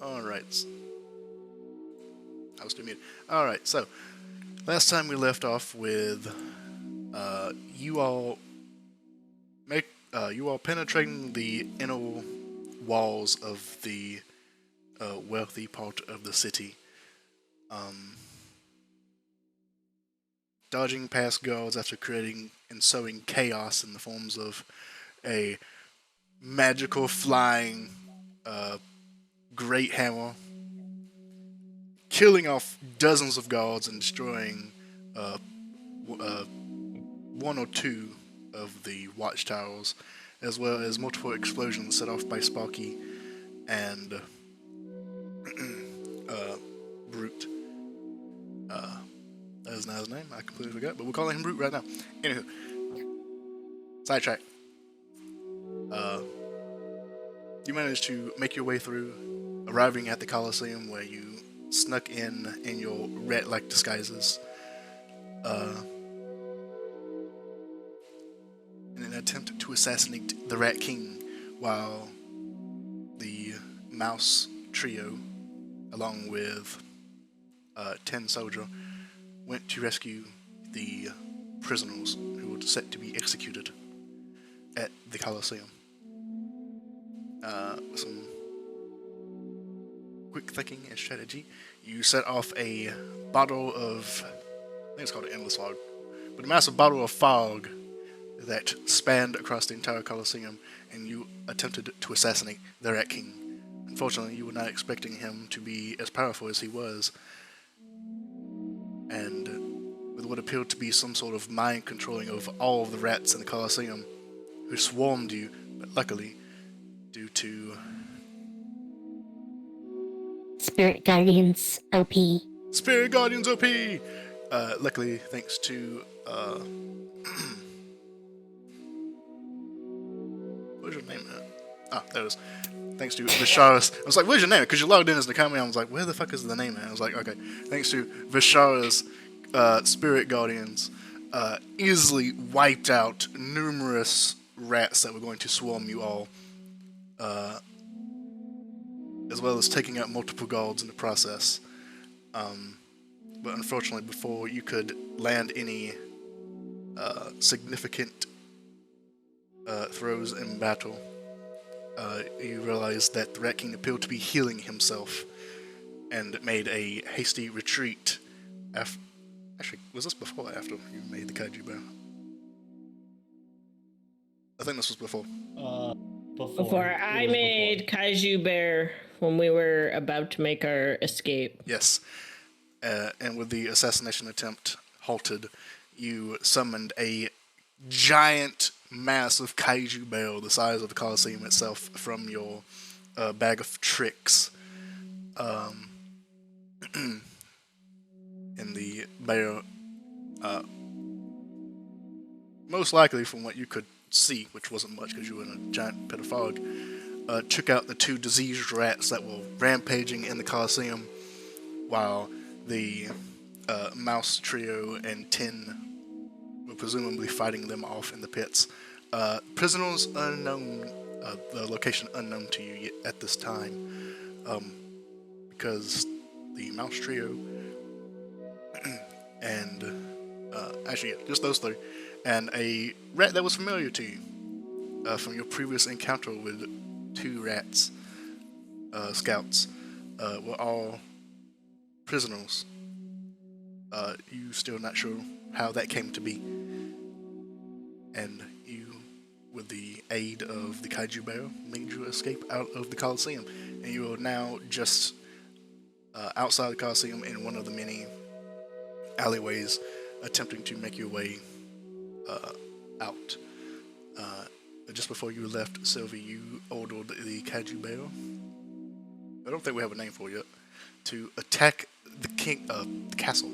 Alright. I was too muted. Alright, so last time we left off with you all penetrating the inner walls of the wealthy part of the city. Dodging past guards after creating and sowing chaos in the forms of a magical flying great hammer, killing off dozens of guards and destroying one or two of the watchtowers, as well as multiple explosions set off by Sparky and Brute. That is not his name. I completely forgot, but we're calling him Brute right now. Anywho, sidetrack. You managed to make your way through, arriving at the Colosseum where you snuck in your rat-like disguises. In an attempt to assassinate the Rat King, while the Mouse Trio, along with Tin Soldier, went to rescue the prisoners who were set to be executed at the Colosseum. Some quick thinking and strategy. You set off a bottle of, I think it's called an endless fog, but a massive bottle of fog that spanned across the entire Colosseum, and you attempted to assassinate the Rat King. Unfortunately, you were not expecting him to be as powerful as he was, and with what appeared to be some sort of mind controlling of all of the rats in the Colosseum, who swarmed you, but luckily, due to Spirit Guardians OP. Spirit Guardians OP! Luckily, thanks to what's your name? Ah, there it is. Thanks to Vishara's. I was like, where's your name? Because you logged in as the company. I was like, where the fuck is the name at? I was like, okay. Thanks to Vishara's Spirit Guardians, easily wiped out numerous rats that were going to swarm you all, as well as taking out multiple guards in the process. But unfortunately, before you could land any significant throws in battle, you realized that the Rat King appeared to be healing himself and made a hasty retreat. Actually, was this before or after you made the kaiju bear? I think this was before. Before I made Kaiju Bear when we were about to make our escape. Yes. And with the assassination attempt halted, you summoned a giant, massive kaiju bear the size of the Colosseum itself from your bag of tricks. And the bear, most likely from what you could see, which wasn't much because you were in a giant pit of fog, took out the two diseased rats that were rampaging in the Colosseum, while the Mouse Trio and Tin were presumably fighting them off in the pits. Prisoners unknown, the location unknown to you at this time, because the Mouse Trio and actually, yeah, just those three, and a rat that was familiar to you from your previous encounter with two rats, scouts, were all prisoners. You still not sure how that came to be, and you, with the aid of the kaiju bear, made your escape out of the Colosseum, and you are now just outside the Colosseum in one of the many alleyways, attempting to make your way out. Just before you left, Sylvie, you ordered the kaiju bear, I don't think we have a name for it yet, to attack the castle.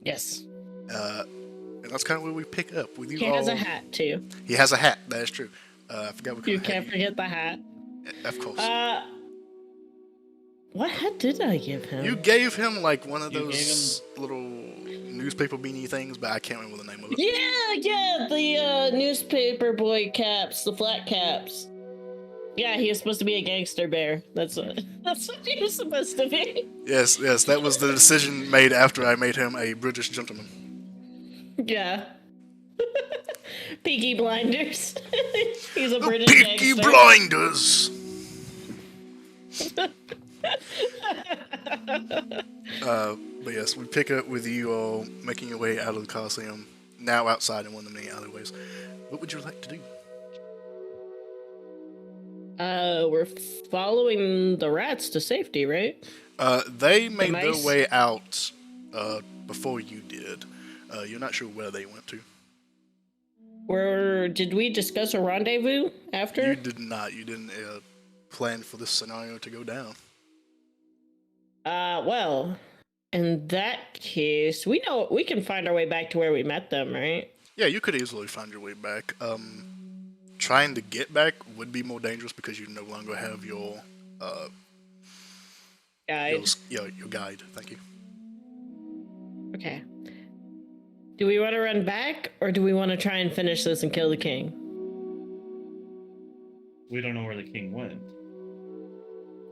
Yes. And that's kind of where we pick up with you. He has a hat too. He has a hat. That is true. I forgot what you can't forget the hat. Of course. What hat did I give him? You gave him like one of those little newspaper beanie things, but I can't remember the name of it. Yeah, the newspaper boy caps, the flat caps. Yeah, he was supposed to be a gangster bear. That's what he was supposed to be. Yes, that was the decision made after I made him a British gentleman. Yeah. Peaky Blinders. He's a The British Peaky gangster. Blinders! But yes, we pick up with you all making your way out of the Coliseum, now outside in one of the many alleyways. What would you like to do? We're following the rats to safety, right? They made their mice? way out before you did. You're not sure where they went to. Did we discuss a rendezvous after? You did not. You didn't plan for this scenario to go down. Well, in that case, we know we can find our way back to where we met them, right? Yeah, you could easily find your way back. Trying to get back would be more dangerous because you no longer have your Guide. your guide. Thank you. Okay. Do we want to run back, or do we want to try and finish this and kill the king? We don't know where the king went.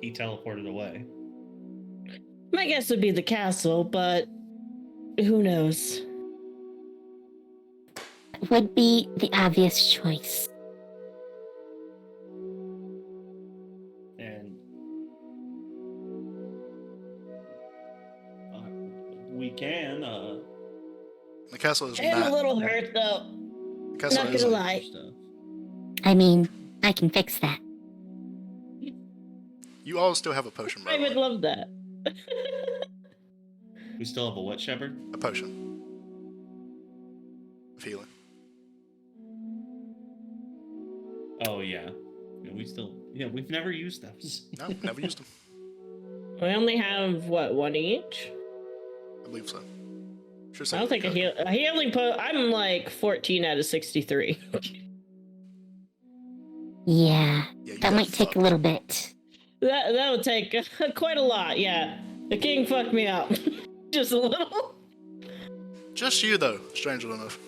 He teleported away. My guess would be the castle, but who knows? Would be the obvious choice. And we can, The castle is I'm not. a little hurt, though. The castle Not gonna isn't- lie. stuff. I mean, I can fix that. You all still have a potion, by I the would way. love that. We still have a what, Shepherd? A potion of healing. Oh, yeah. We've never used those. No, never used them. We only have, what, one each? I believe so. I'll take a healing I'm like 14 out of 63. Yeah, Yeah, you that got might take a fucked. little bit. That would take quite a lot, yeah. The king fucked me up. Just a little. Just you though, strangely enough.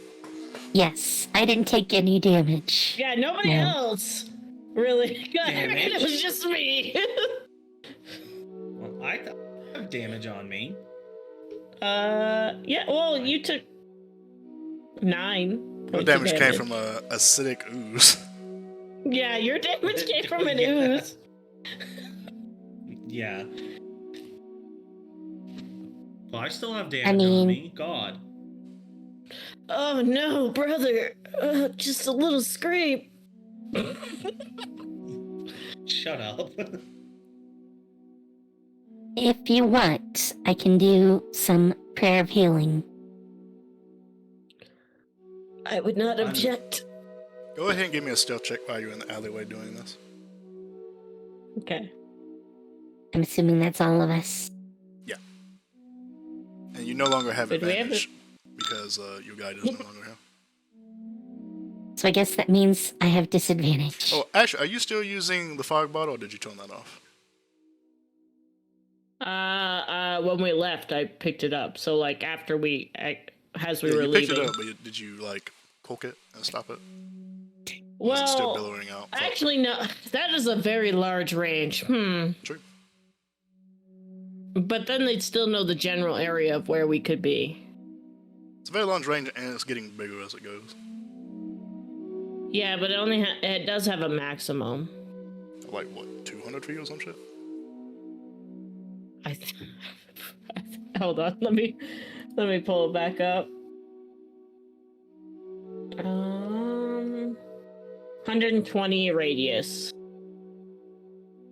Yes, I didn't take any damage. Yeah, nobody No. else really got hurt. Damage? It was just me. Well, I have damage on me. Yeah, well, you took 9. Your points of damage came from a acidic ooze. Yeah, your damage came from an Yeah. ooze. Yeah. Well, I still have damage I on mean- me. God. Oh no, brother. Just a little scrape. Shut up. If you want, I can do some prayer of healing. I would not I'm- object. Go ahead and give me a stealth check while you're in the alleyway doing this. Okay. I'm assuming that's all of us. And you no longer have But do we have advantage because your guide is no longer here. So I guess that means I have disadvantage. Oh, actually, are you still using the fog bottle or did you turn that off? When we left, I picked it up. So, like, after as we Yeah, were you leaving. picked it up, but did you, like, cork it and stop it? Or is it Well, still billowing out? actually, no. That is a very large range. True. But then they'd still know the general area of where we could be. It's a very long range and it's getting bigger as it goes. Yeah, but it it does have a maximum. Like, what, 200 feet or some shit? Hold on, let me pull it back up. 120 radius.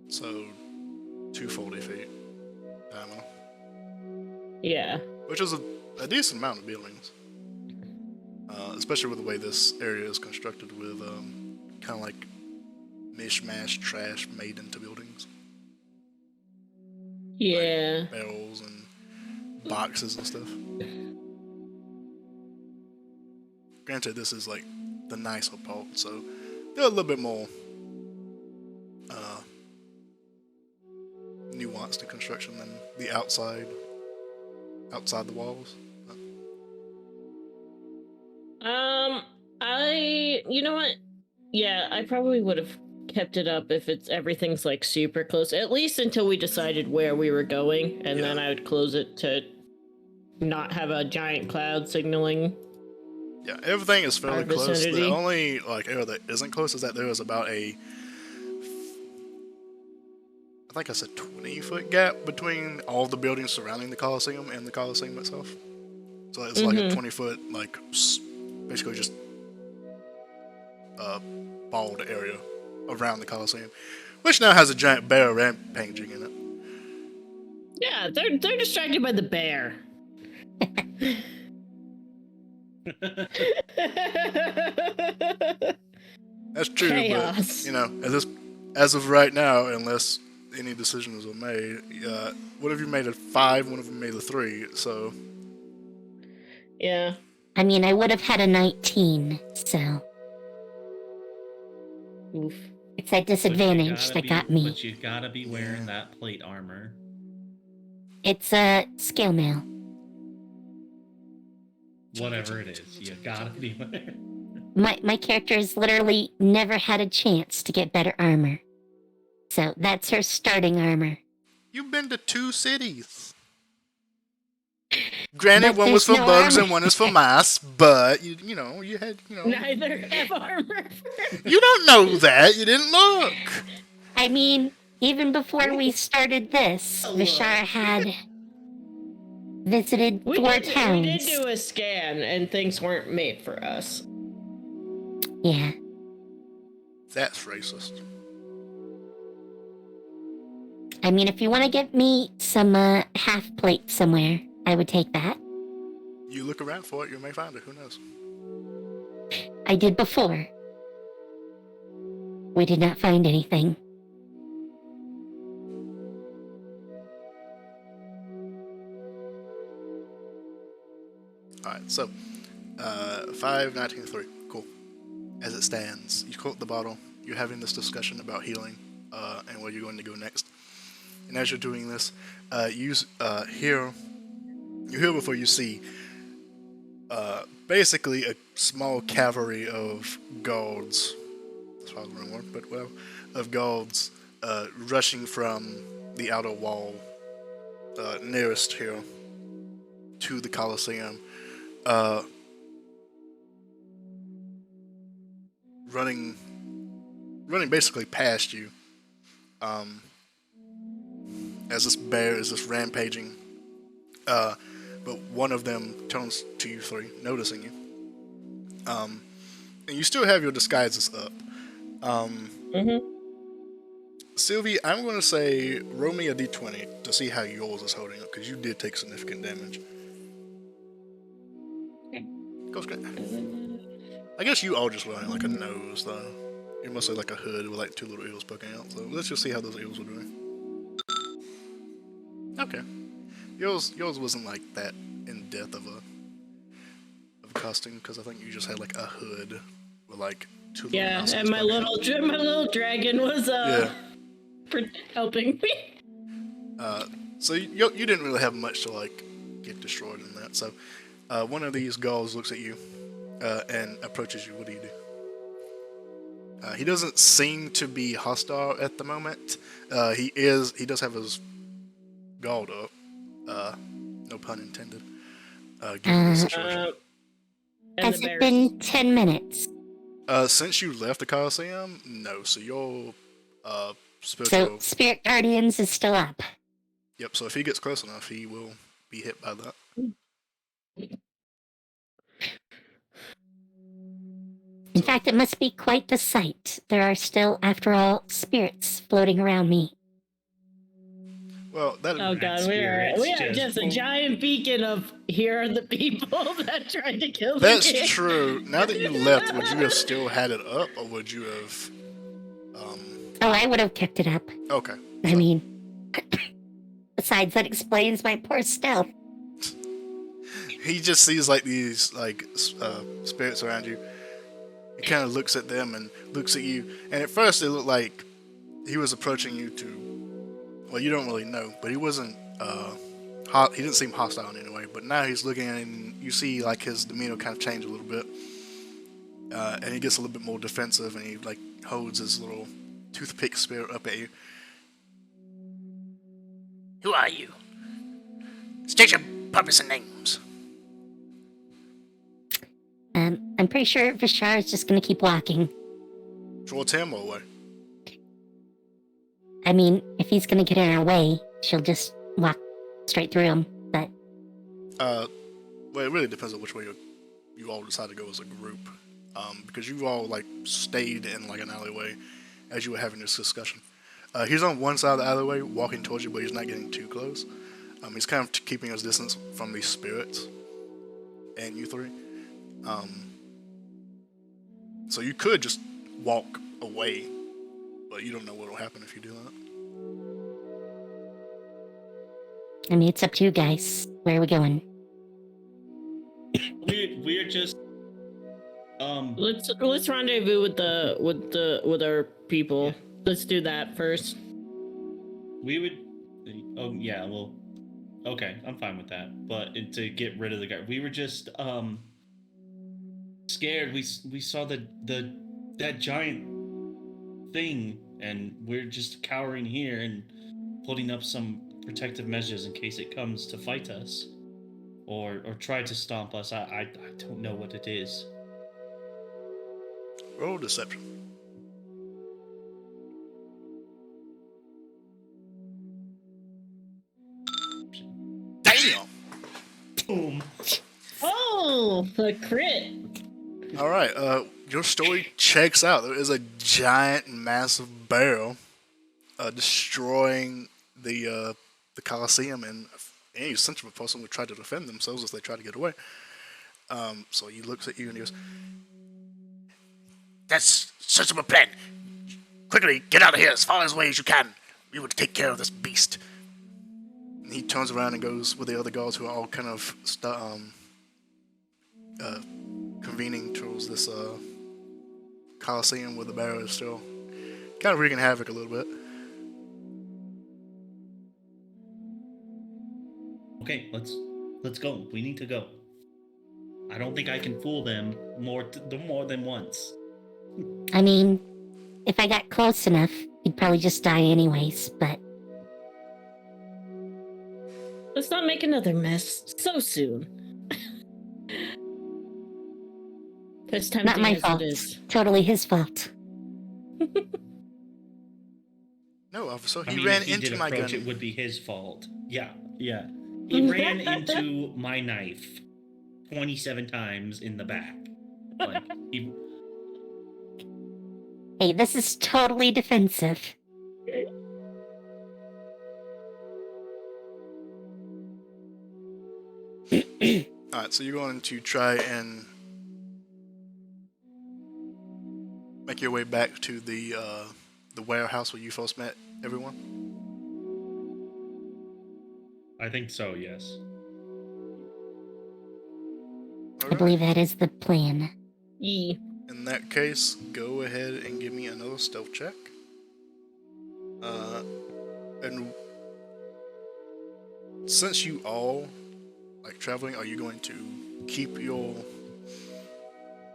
So, 240 feet diameter. Yeah. Which is a decent amount of buildings. Especially with the way this area is constructed with kind of like mishmash trash made into buildings. Yeah. Barrels and boxes and stuff. Granted, this is like the nicer part, so they're a little bit more nuanced in construction than the outside the walls. You know what? Yeah, I probably would have kept it up if everything's like super close, at least until we decided where we were going, and then I would close it to not have a giant cloud signaling. Yeah, everything is fairly close. Vicinity. The only area that isn't close is that there is about I think it's a 20-foot gap between all the buildings surrounding the Coliseum and the Coliseum itself. So it's like a 20-foot, basically just bald area around the Coliseum, which now has a giant bear rampaging in it. Yeah, they're distracted by the bear. That's true, Chaos. but as of right now, unless any decisions are made, one of you made a 5, one of them made a 3, so Yeah. I mean, I would have had a 19, so Oof. it's that disadvantage that got me. But you gotta be wearing that plate armor. It's a scale mail. Whatever it is, you gotta be wearing. My character has literally never had a chance to get better armor. So that's her starting armor. you've been to 2 cities. Granted, But one was for there's no bugs armor. and one is for mice, but you had. Neither have armor. You don't know that. You didn't look. I mean, even before we started this, Vishara had visited 4 We towns. did do a scan, and things weren't made for us. Yeah. That's racist. I mean, if you want to get me some half plate somewhere, I would take that. You look around for it, you may find it. Who knows? I did before. We did not find anything. Alright, so 5, 19, 3. Cool. As it stands, you quote the bottle. You're having this discussion about healing and where you're going to go next. And as you're doing this, you hear before you see basically a small cavalry of guards. That's probably the wrong word, but whatever. Of guards rushing from the outer wall nearest here to the Coliseum. Running basically past you. As this bear is just rampaging. But one of them turns to you 3, noticing you. And you still have your disguises up. Sylvie, I'm going to say roll me a d20 to see how yours is holding up, because you did take significant damage. Goes great. I guess you are just wearing like a nose, though. You're mostly like a hood with like 2 little ears poking out. So let's just see how those ears are doing. Okay. Yours wasn't like that in depth of a costume, because I think you just had like a hood with like 2 little Yeah, nostrils and my poking out. little dragon was helping me. So you didn't really have much to like get destroyed in that. So one of these gulls looks at you and approaches you. What do you do? He doesn't seem to be hostile at the moment. He does have his guard up. No pun intended. Given the situation. Has it been 10 minutes? Since you left the Coliseum, no. So your spiritual. So Spirit Guardians is still up. Yep. So if he gets close enough, he will be hit by that. In fact, it must be quite the sight. There are still, after all, spirits floating around me. Well, that. Oh god, we are just a giant beacon of here are the people that tried to kill the That's kid. true. Now that you left, would you have still had it up, or would you have? Oh, I would have kept it up. Okay. I mean, besides, that explains my poor stealth. He just sees like these spirits around you. He kind of looks at them and looks at you. And at first, it looked like he was approaching you to. Well, you don't really know, but he wasn't. He didn't seem hostile in any way. But now he's looking at it, and you see like his demeanor kind of change a little bit, and he gets a little bit more defensive, and he like holds his little toothpick spear up at you. Who are you? State your purpose and names. I'm pretty sure Vishar is just gonna keep walking. Towards him or away? I mean, if he's gonna get in our way, she'll just walk straight through him, but... Well, it really depends on which way you all decide to go as a group. Because you all, like, stayed in, like, an alleyway as you were having this discussion. He's on one side of the alleyway, walking towards you, but he's not getting too close. He's kind of keeping his distance from these spirits and you three. So you could just walk away, but you don't know what will happen if you do that. I mean, it's up to you guys. Where are we going? We're just Let's rendezvous with our people. Yeah. Let's do that first. we would. Oh yeah, well, okay, I'm fine with that. But to get rid of the guy, we were just scared. We saw that giant thing, and we're just cowering here and putting up some protective measures in case it comes to fight us or try to stomp us. I don't know what it is. Roll deception. Damn! Boom. Oh, the crit. Alright, your story checks out. There is a giant, massive barrel destroying the Colosseum, and any sensible person would try to defend themselves as they try to get away. So he looks at you and he goes, That's sensible plan. Quickly, get out of here as far away as you can. We will take care of this beast. and he turns around and goes with the other guards who are all kind of convening towards this Coliseum where the barrow is still kind of wreaking havoc a little bit. Okay, let's go. We need to go. I don't think I can fool them more than once. I mean, if I got close enough, he'd probably just die anyways, but... Let's not make another mess so soon. As tempting Not my as fault. it is. Totally his fault. No, officer, I he mean, ran if he into did my approach, gun. it would be his fault. Yeah. He ran into my knife 27 times in the back. Like, he... Hey, this is totally defensive. Alright, so you're going to try and make your way back to the warehouse where you first met everyone? I think so, yes. I believe that is the plan. Yee. In that case, go ahead and give me another stealth check. And since you all like traveling, are you going to keep your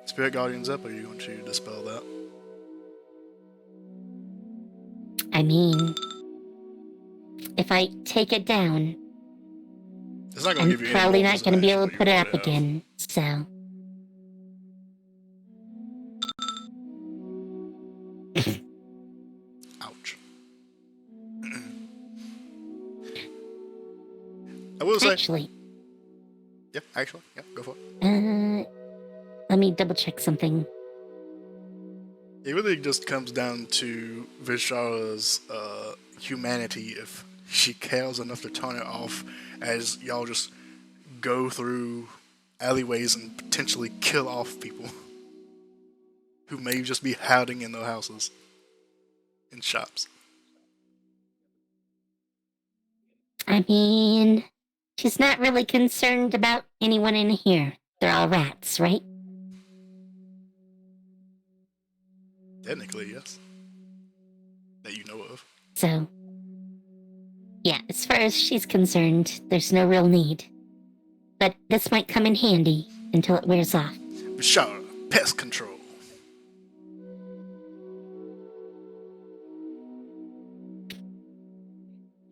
spirit guardians up, or are you going to dispel that? I mean, if I take it down, It's not going to I'm give you probably any not going to be able to bonus put it up action, but you again, so... have. Ouch. I will say. Actually, Yeah, go for it. let me double check something. It really just comes down to Vishara's humanity if she cares enough to turn it off as y'all just go through alleyways and potentially kill off people who may just be hiding in their houses and shops. I mean, she's not really concerned about anyone in here. They're all rats, right? Technically, yes. That you know of. So, yeah, as far as she's concerned, there's no real need. But this might come in handy until it wears off. Vishara, pest control.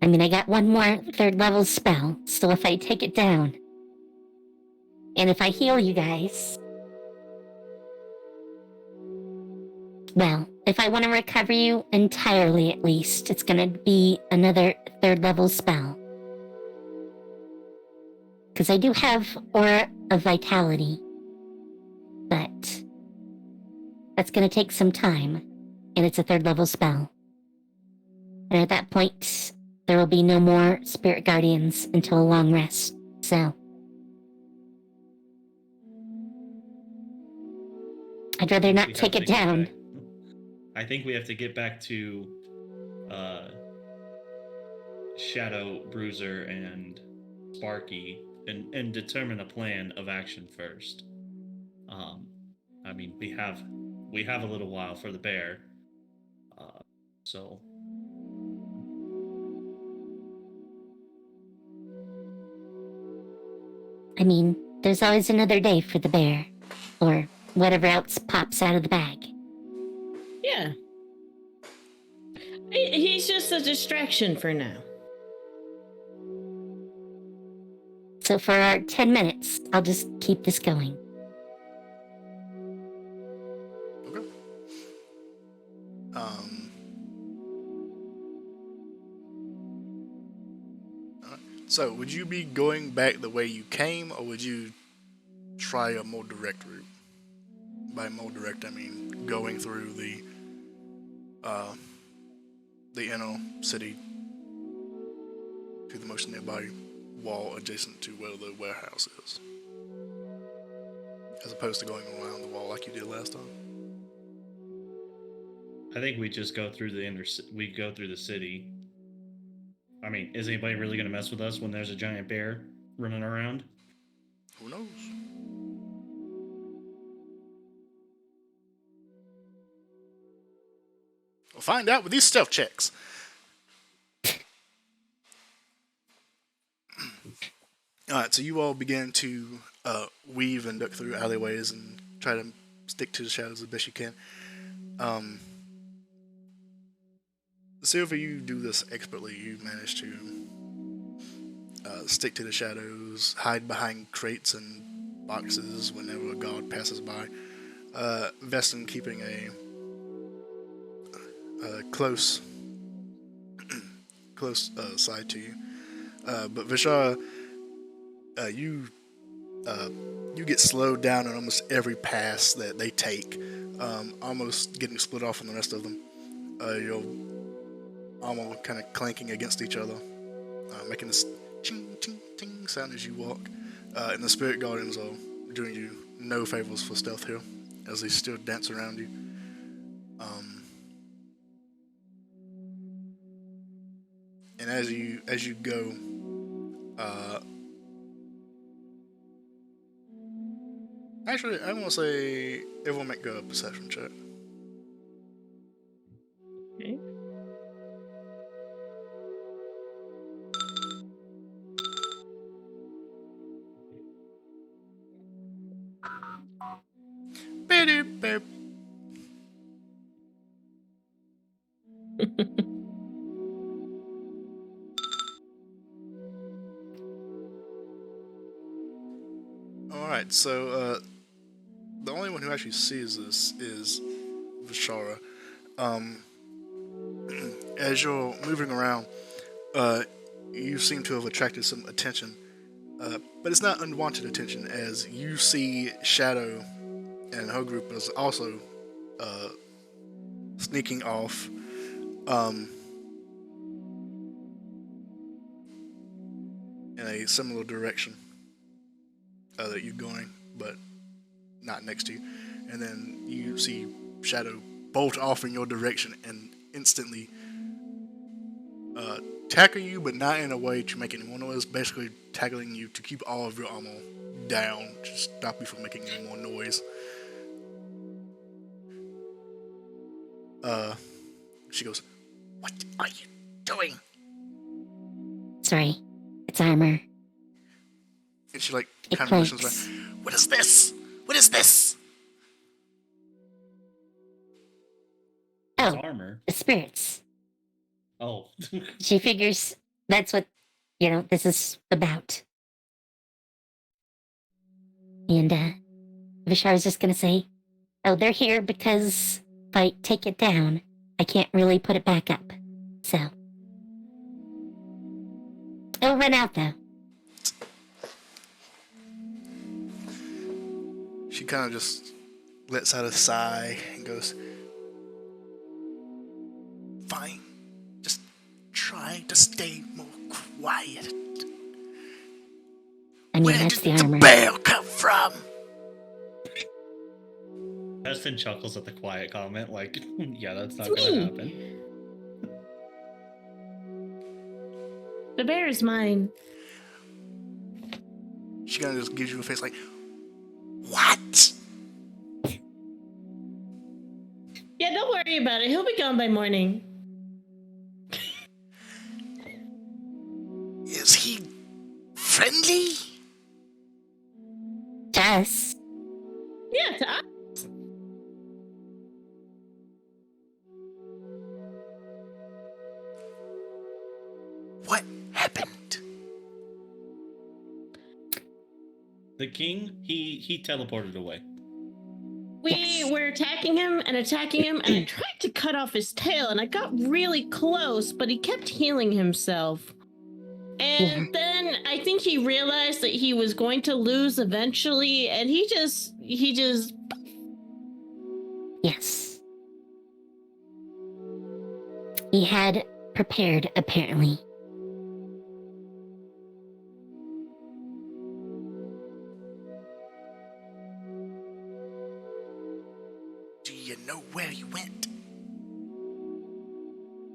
I mean, I got one more 3rd level spell, so if I take it down, and if I heal you guys, well, if I want to recover you entirely at least, it's gonna be another 3rd level spell. Because I do have Aura of Vitality, but that's gonna take some time, and it's a 3rd level spell. And at that point, there will be no more Spirit Guardians until a long rest, so... I'd rather not take it down. I think we have to get back to Shadow, Bruiser, and Sparky and determine a plan of action first. I mean, we have a little while for the bear, so. I mean, there's always another day for the bear, or whatever else pops out of the bag. Yeah. He's just a distraction for now. So for our 10 minutes, I'll just keep this going. Okay. Alright. So, would you be going back the way you came, or would you try a more direct route? By more direct, I mean going through the inner city to the most nearby wall adjacent to where the warehouse is, as opposed to going around the wall like you did last time. I think we just go through we go through the city. I mean, is anybody really gonna mess with us when there's a giant bear running around? Who knows? We'll find out with these stealth checks. Alright, so you all begin to weave and duck through alleyways and try to stick to the shadows as best you can. Silver, you do this expertly. You manage to stick to the shadows, hide behind crates and boxes whenever a guard passes by. Veston keeping a close side to you. But Vishara, you get slowed down on almost every pass that they take, almost getting split off from the rest of them. You're almost kind of clanking against each other, making this ching ching ting sound as you walk. And the spirit guardians are doing you no favors for stealth here, as they still dance around you. And as you go, actually, I want to say everyone make a perception check. Okay. Beep. Alright, so the only one who actually sees this is Vishara. As you're moving around, you seem to have attracted some attention, but it's not unwanted attention, as you see Shadow and her group is also sneaking off. In a similar direction that you're going, but not next to you. And then you see Shadow bolt off in your direction and instantly tackle you, but not in a way to make any more noise. Basically tackling you to keep all of your armor down, to stop you from making any more noise. She goes, What are you doing? Sorry, it's armor. and she like It kind of motions clanks. like, What is this? What is this? Oh, It's armor. the spirits. Oh. She figures That's what, this is about. And, Vishar's just gonna say, oh, they're here because if I take it down, I can't really put it back up. So. It'll run out, though. She kind of just lets out a sigh and goes, fine. Just try to stay more quiet. I mean, Where that's did the the armor. bear come from? Preston chuckles at the quiet comment, like, yeah, that's not It's gonna me. happen. The bear is mine. She kind of just gives you a face like, What? Yeah, don't worry about it. He'll be gone by morning. Is he friendly? Jess. Yeah, to us. What happened? The king, he teleported away. We Yes. were attacking him, and I tried to cut off his tail, and I got really close, but he kept healing himself. And then I think he realized that he was going to lose eventually, and he just Yes. He had prepared, apparently. Do you know where he went?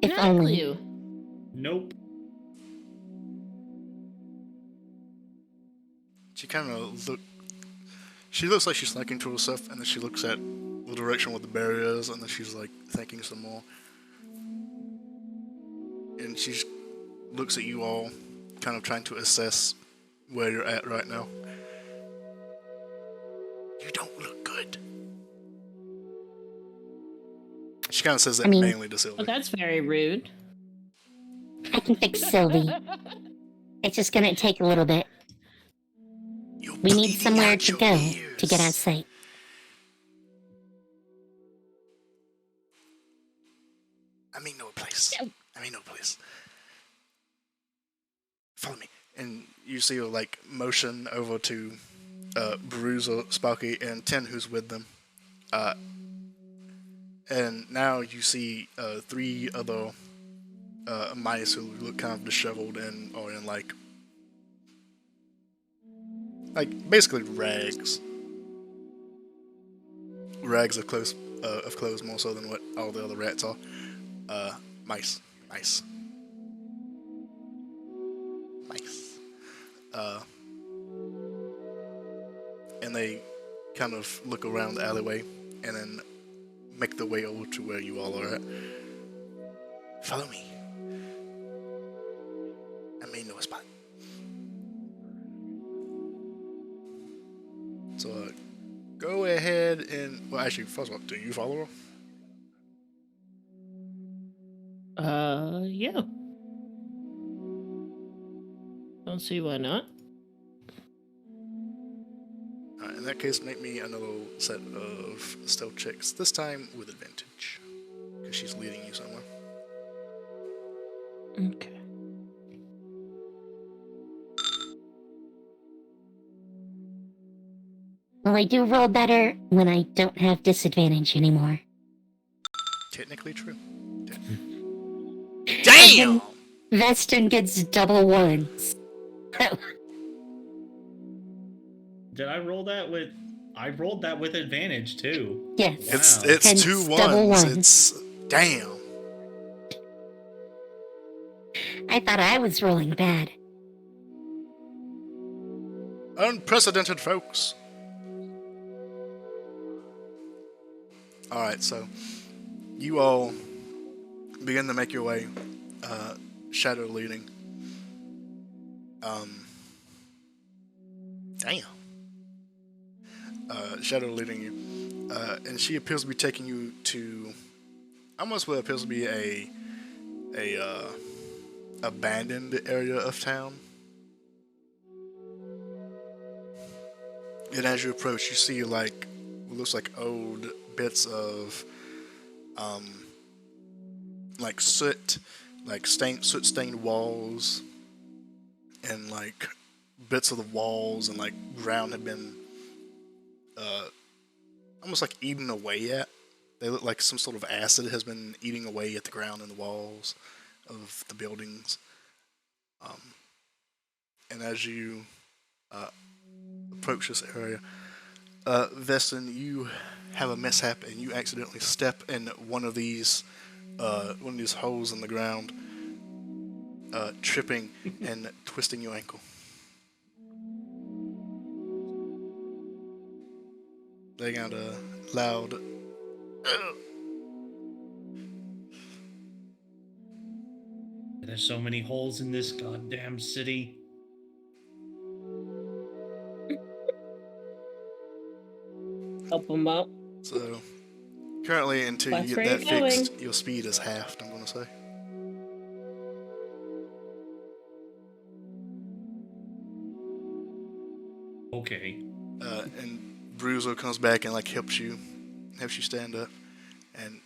If not only. clue. Nope. she kind of she looks like she's thinking to herself, and then she looks at the direction where the bear is, and then she's like thinking some more. And she looks at you all, kind of trying to assess where you're at right now. You don't look good. She kind of says that I mean- mainly to Sylvie. Oh, that's very rude. I can fix Sylvie. It's just gonna take a little bit. You're We need bleeding somewhere out to your go ears. to get out of sight. I mean no place. Follow me. And you see her like motion over to Bruiser, Sparky, and Ten, who's with them. And now you see 3 other mice who look kind of disheveled and are in like basically rags of clothes more so than what all the other rats are. Mice. And they kind of look around the alleyway and then make their way over to where you all are at. Follow me. I may know a spot. So go ahead and, well, actually, first of all, do you follow her? Yeah. Don't see why not. Alright, in that case, make me another set of stealth checks, this time with advantage, because she's leading you somewhere. Okay. Well, I do roll better when I don't have disadvantage anymore. Technically true. Damn! Veston gets double ones. Did I roll that with? I rolled that with advantage too. Yes. It's Wow. it's Hence 2 double ones. ones. It's damn. I thought I was rolling bad. Unprecedented, folks. Alright, so you all begin to make your way, Shadow leading. Damn. Shadow leading you. And she appears to be taking you to almost what appears to be a abandoned area of town. And as you approach, you see like what looks like old bits of like soot, like soot-stained walls, and like bits of the walls and like ground have been almost like eaten away at. They look like some sort of acid has been eating away at the ground and the walls of the buildings. And as you approach this area, Vestin, you have a mishap and you accidentally step in one of these holes in the ground, tripping and twisting your ankle. Letting out a loud There's so many holes in this goddamn city. Help him out. So, currently, until That's you where get that you're going. fixed, your speed is halved, I'm going to say. Okay. And Bruiser comes back and like helps you stand up, and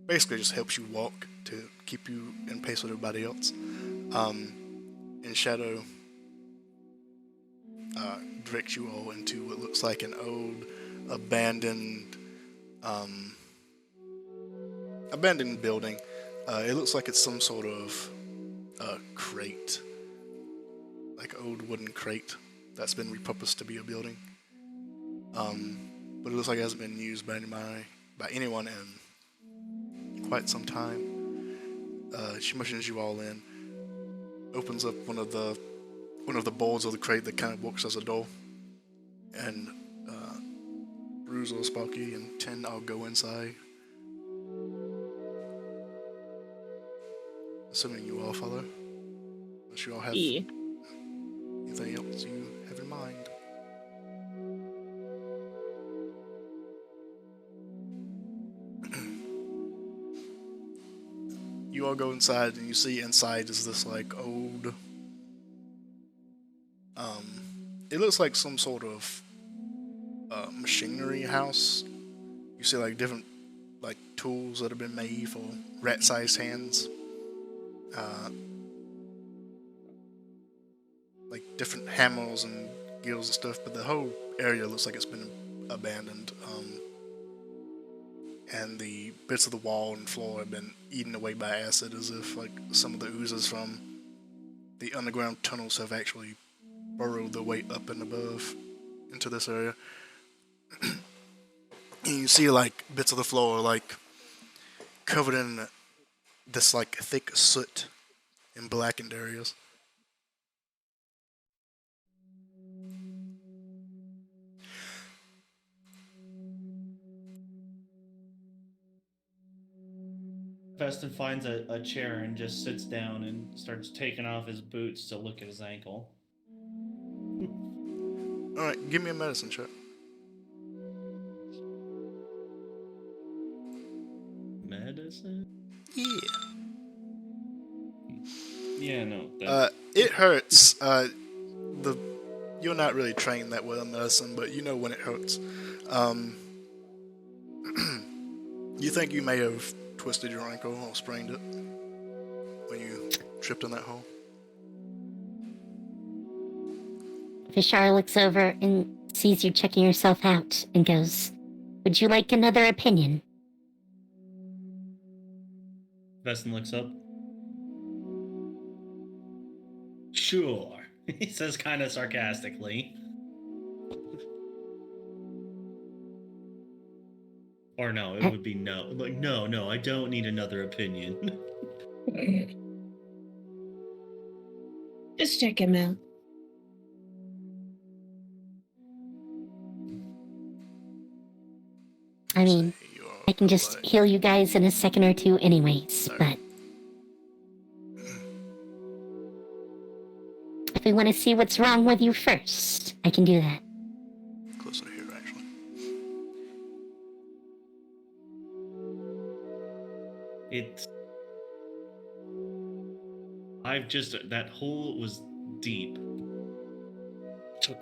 basically just helps you walk to keep you in pace with everybody else. And Shadow directs you all into what looks like an old, abandoned building. It looks like it's some sort of crate, like old wooden crate that's been repurposed to be a building. But it looks like it hasn't been used by anyone in quite some time. She motions you all in, opens up one of the boards of the crate that kind of works as a door, and Bruiser, Sparky, and Tin all go inside. Assuming you all follow. Unless you all have anything else you have in mind. You all go inside, and you see inside is this like old. It looks like some sort of machinery house. You see like different like tools that have been made for rat-sized hands. Like different hammers and gills and stuff, but the whole area looks like it's been abandoned. And the bits of the wall and floor have been eaten away by acid, as if like some of the oozes from the underground tunnels have actually burrowed their way up and above into this area. And you see like bits of the floor like covered in this like thick soot in blackened areas. Feston finds a chair and just sits down and starts taking off his boots to look at his ankle. Alright, give me a medicine check. Medicine? Yeah. Yeah, no. It hurts. You're not really trained that well in medicine, but you know when it hurts. You think you may have twisted your ankle or sprained it when you tripped in that hole? Vishar looks over and sees you checking yourself out and goes, "Would you like another opinion?" Veston looks up. Sure, he says kind of sarcastically. Or no, it would be no. Like, no, I don't need another opinion. Just check him out. I mean, I can just heal you guys in a second or two anyways, but if we want to see what's wrong with you first, I can do that. Closer here, actually. that hole was deep.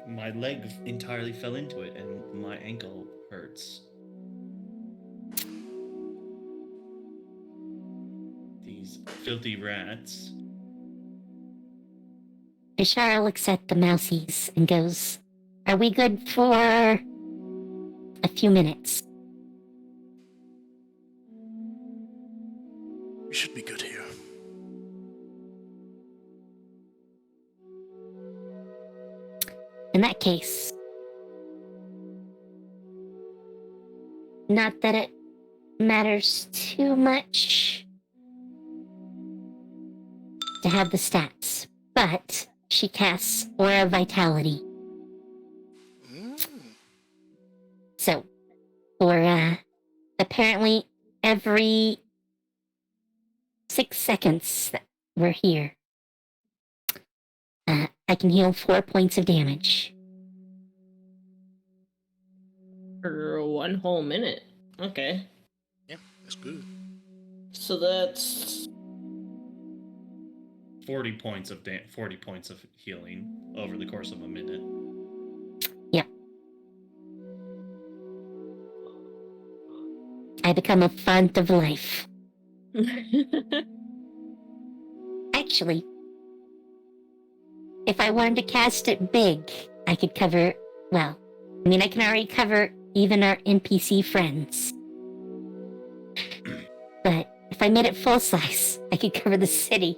My leg entirely fell into it, and my ankle hurts. These filthy rats. Ishara looks at the mousies and goes, "Are we good for a few minutes?" We should be good here. In that case, not that it matters too much to have the stats, but she casts Aura Vitality. So, for apparently every 6 seconds that we're here, I can heal 4 points of damage. For 1 whole minute. Okay. Yeah, that's good. So that's 40 points of healing over the course of a minute. Yep. I become a font of life. Actually, if I wanted to cast it big, I could cover, well, I mean, I can already cover even our NPC friends. But if I made it full size, I could cover the city.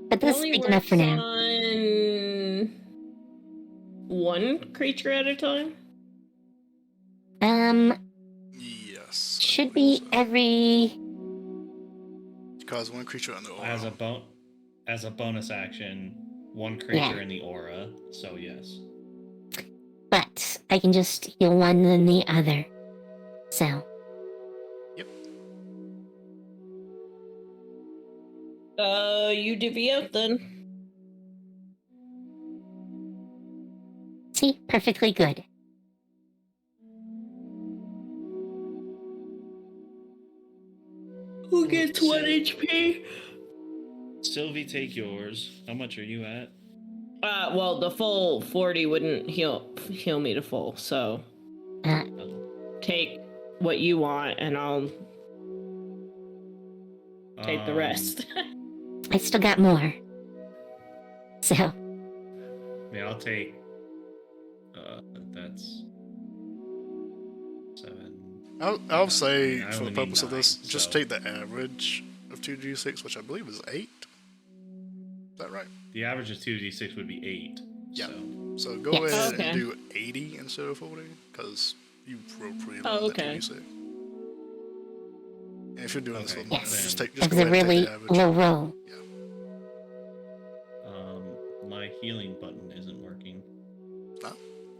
But this is only big enough works for now. on 1 creature at a time? Yes. Should be so. every... Cause one creature on the aura. As a bonus action, 1 creature in the aura, so yes. But I can just heal one than the other. So, Yep. You divvy out then. see, perfectly good. Who gets 1 HP? Sylvie, take yours. How much are you at? Well, the full 40 wouldn't heal me to full, so take what you want and I'll take the rest. I still got more. So, Yeah, I'll take. That's 7. I'll say, I for the only purpose need of this, 9, just so- take the average of 2d6, which I believe is 8. Is that right? The average of 2d6 would be 8. Yeah. So. So go Yes. ahead Okay. and do 80 instead of 40, because you rolled pretty low Oh, on that okay. 2d6. And if you're doing this Okay. with money, Yes. just that go was a ahead and really take the average. low roll. My healing button isn't working. No?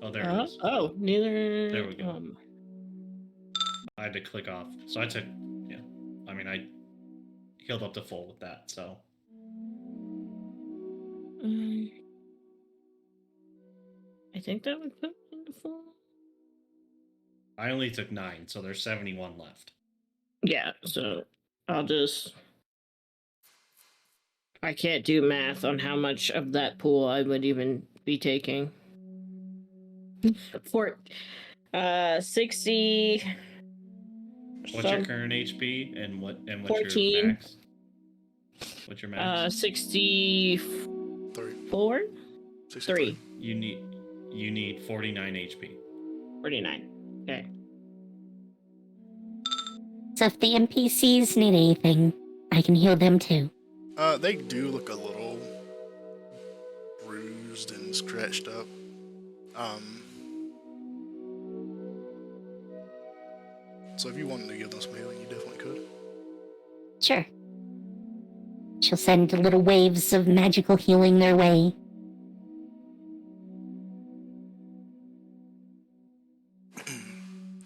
Oh, there it is. Oh, neither. There we go. I had to click off. So I took, yeah. I mean, I healed up to full with that, so. I think that would put me into full. I only took 9, so there's 71 left. Yeah, so I'll just. I can't do math on how much of that pool I would even be taking. 60. What's your current HP and what's 14. your max? What's your max? 64? 63. 3. You need 49 HP. 49. Okay. So if the NPCs need anything, I can heal them too. They do look a little bruised and scratched up. So if you wanted to give them some healing, you definitely could. Sure. She'll send little waves of magical healing their way.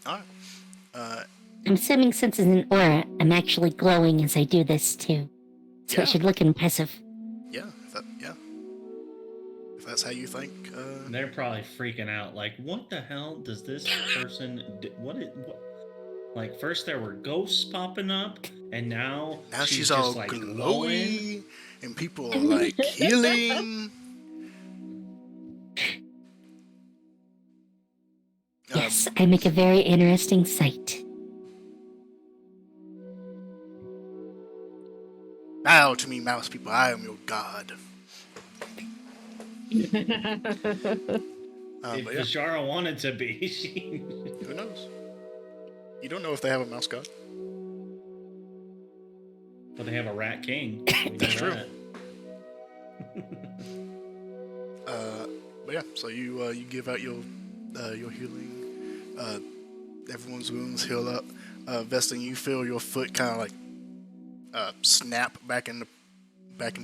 Alright. I'm assuming since it's an aura, I'm actually glowing as I do this too. So Yeah. it should look impressive. Yeah, if that's how you think. They're probably freaking out. Like, what the hell does this person do? What? Like, first there were ghosts popping up, and now she's just all like glowy, and people are like healing. Yes, I make a very interesting sight. Bow to me, mouse people. I am your god. If But yeah, Bashara wanted to be, she... who knows? You don't know if they have a mouse god. But they have a rat king. That's true. But yeah, so you give out your healing. Everyone's wounds heal up. Vesting, you feel your foot kind of like snap back into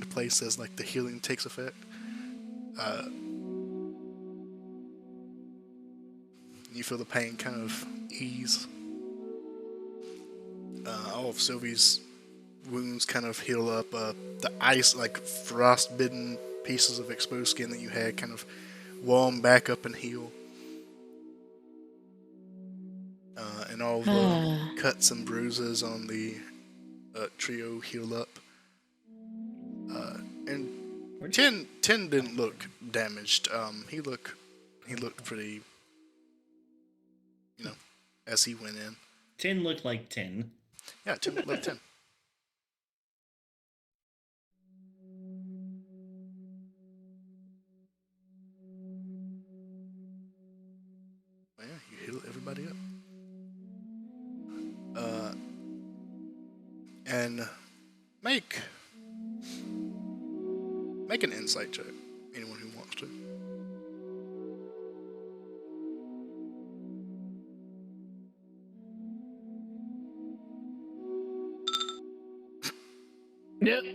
place as like the healing takes effect. You feel the pain kind of ease. All of Sylvie's wounds kind of heal up. The ice, like frost-bitten pieces of exposed skin that you had, kind of warm back up and heal. And all the cuts and bruises on the trio heal up. And Tin didn't look damaged. He looked pretty, as he went in. Tin looked like Tin. Yeah, Tin looked like Tin. Well, yeah, you heal everybody up. And make an insight check. Anyone who wants to. Nope.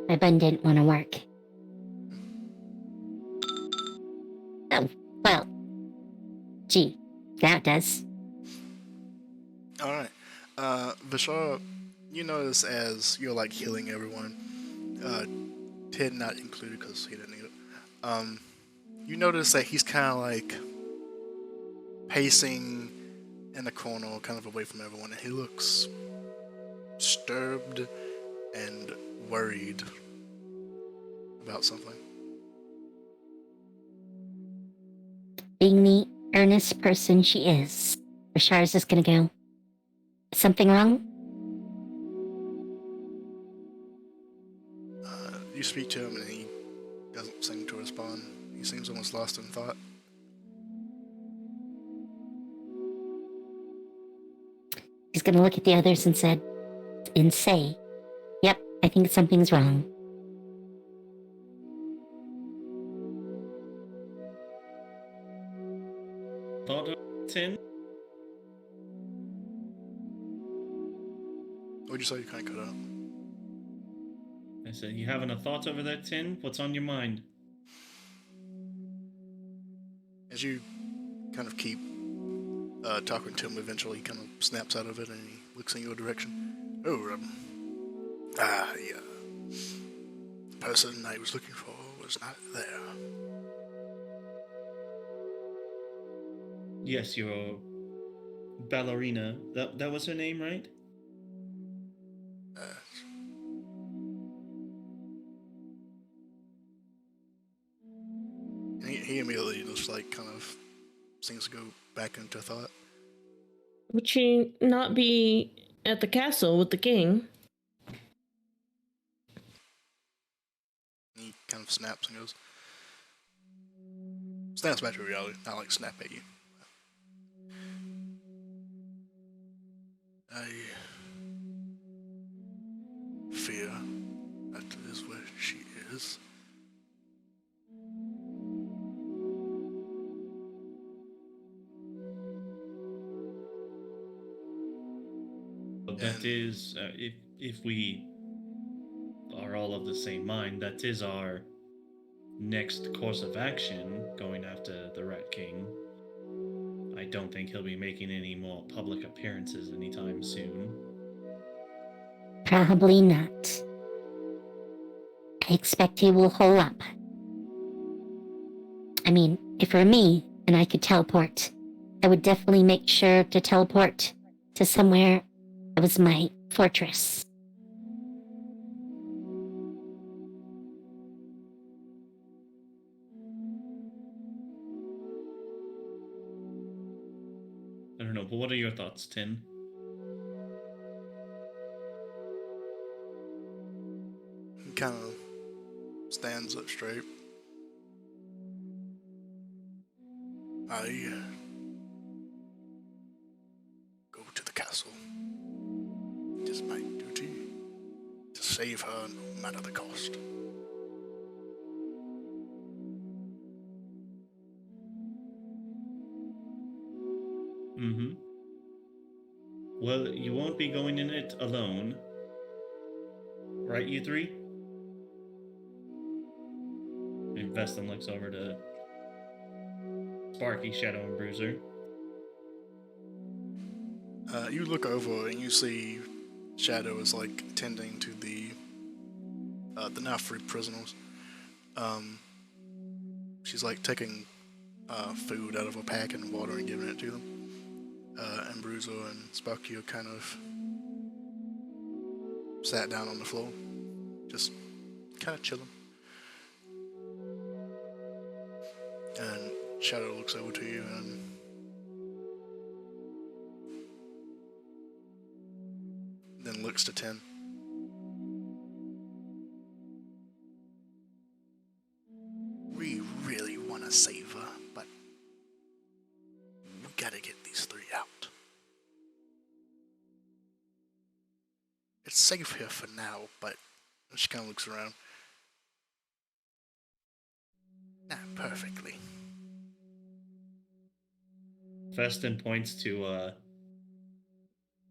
My bun didn't want to work. Oh, well. Gee, that does. Alright. Vishal, you notice as you're like healing everyone, Ted not included because he didn't need it. You notice that he's kind of like pacing in the corner, kind of away from everyone, and he looks disturbed and worried about something. Being the earnest person she is, Bashar's just gonna go, "Is something wrong?" You speak to him and he doesn't seem to respond. He seems almost lost in thought. He's gonna look at the others and say, "Yep, I think something's wrong." Thought of Tin? What'd you say? You kind of cut out. I said, you having a thought over that, Tin? What's on your mind? As you kind of keep talking to him, eventually he kind of snaps out of it and he looks in your direction. Oh, the person I was looking for was not there. Yes, your ballerina. That was her name, right? And he immediately just like kind of seems to go back into thought. Would she not be at the castle with the king? And he kind of snaps and goes, snaps back to reality, not like snap at you. I fear that is where she is. That is, if we are all of the same mind, that is our next course of action, going after the Rat King. I don't think he'll be making any more public appearances anytime soon. Probably not. I expect he will hole up. I mean, if it were me and I could teleport, I would definitely make sure to teleport to somewhere that was my fortress. I don't know, but what are your thoughts, Tin? He kind of stands up straight. I go to the castle. It is my duty to save her no matter the cost. Mm-hmm. Well, you won't be going in it alone. Right, you three? And Vestin looks over to Sparky, Shadow, and Bruiser. You look over and you see Shadow is like tending to the now freed prisoners. She's like taking food out of a pack and water and giving it to them. And Bruiser and Sparky are kind of sat down on the floor, just kind of chilling. And Shadow looks over to you and then looks to Tin. We really want to save her, but we gotta get these three out. It's safe here for now, but she kind of looks around. Not perfectly. Festin points to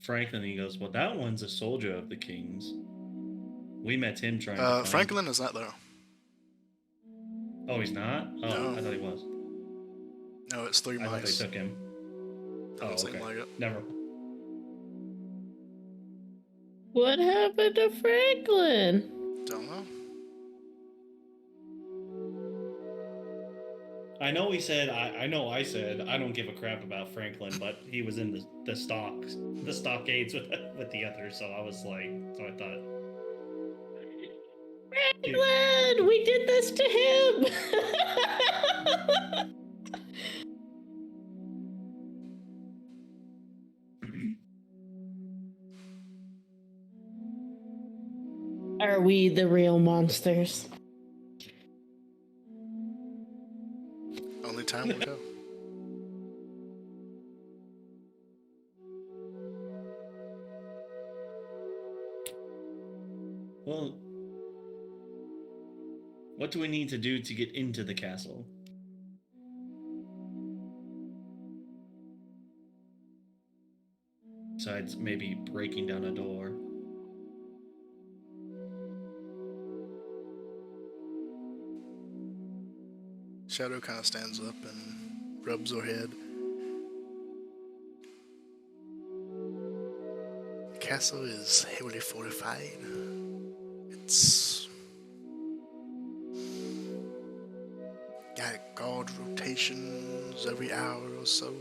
Franklin and he goes, well, that one's a soldier of the king's. We met him trying to find... Franklin is not there. Oh, he's not? Oh, No. I thought he was. No, it's three I thought mice. they took him. Doesn't seem like it. Never. What happened to Franklin? Don't know. I know he said, I know I said, I don't give a crap about Franklin, but he was in the stockades with the others, so I was like, so I thought... Franklin! We did this to him! Are we the real monsters? Only time will tell. Well, what do we need to do to get into the castle? Besides maybe breaking down a door. Shadow kind of stands up and rubs her head. The castle is heavily fortified. It's got guard rotations every hour or so.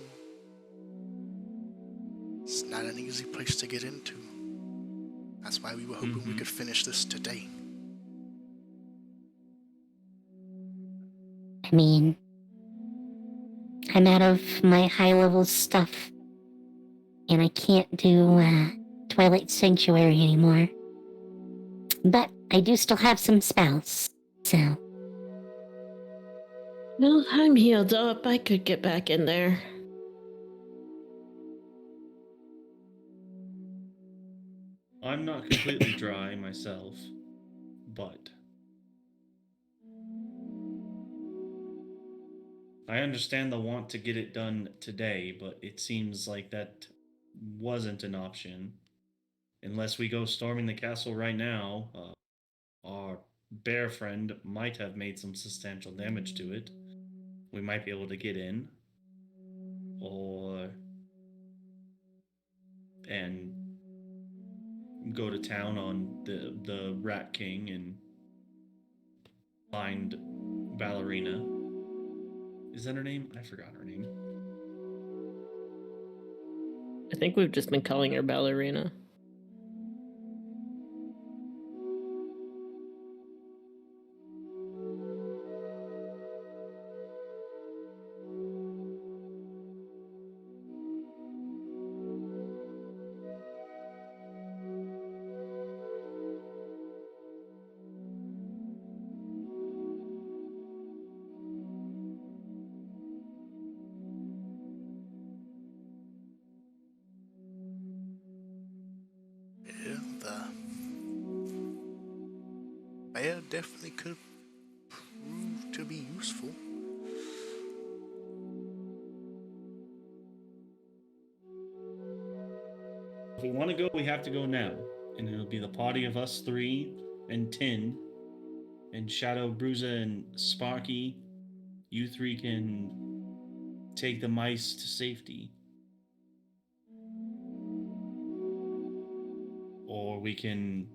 It's not an easy place to get into. That's why we were hoping we could finish this today. I mean, I'm out of my high-level stuff, and I can't do Twilight Sanctuary anymore. But I do still have some spells, so... Well, I'm healed up. I could get back in there. I'm not completely dry myself, but I understand the want to get it done today, but it seems like that wasn't an option. Unless we go storming the castle right now, our bear friend might have made some substantial damage to it. We might be able to get in. And go to town on the Rat King and find Ballerina. Is that her name? I forgot her name. I think we've just been calling her Ballerina. Yeah, the bear definitely could prove to be useful. If we want to go, we have to go now. And it'll be the party of us three and Tin and Shadow, Bruiser, and Sparky. You three can take the mice to safety. Or we can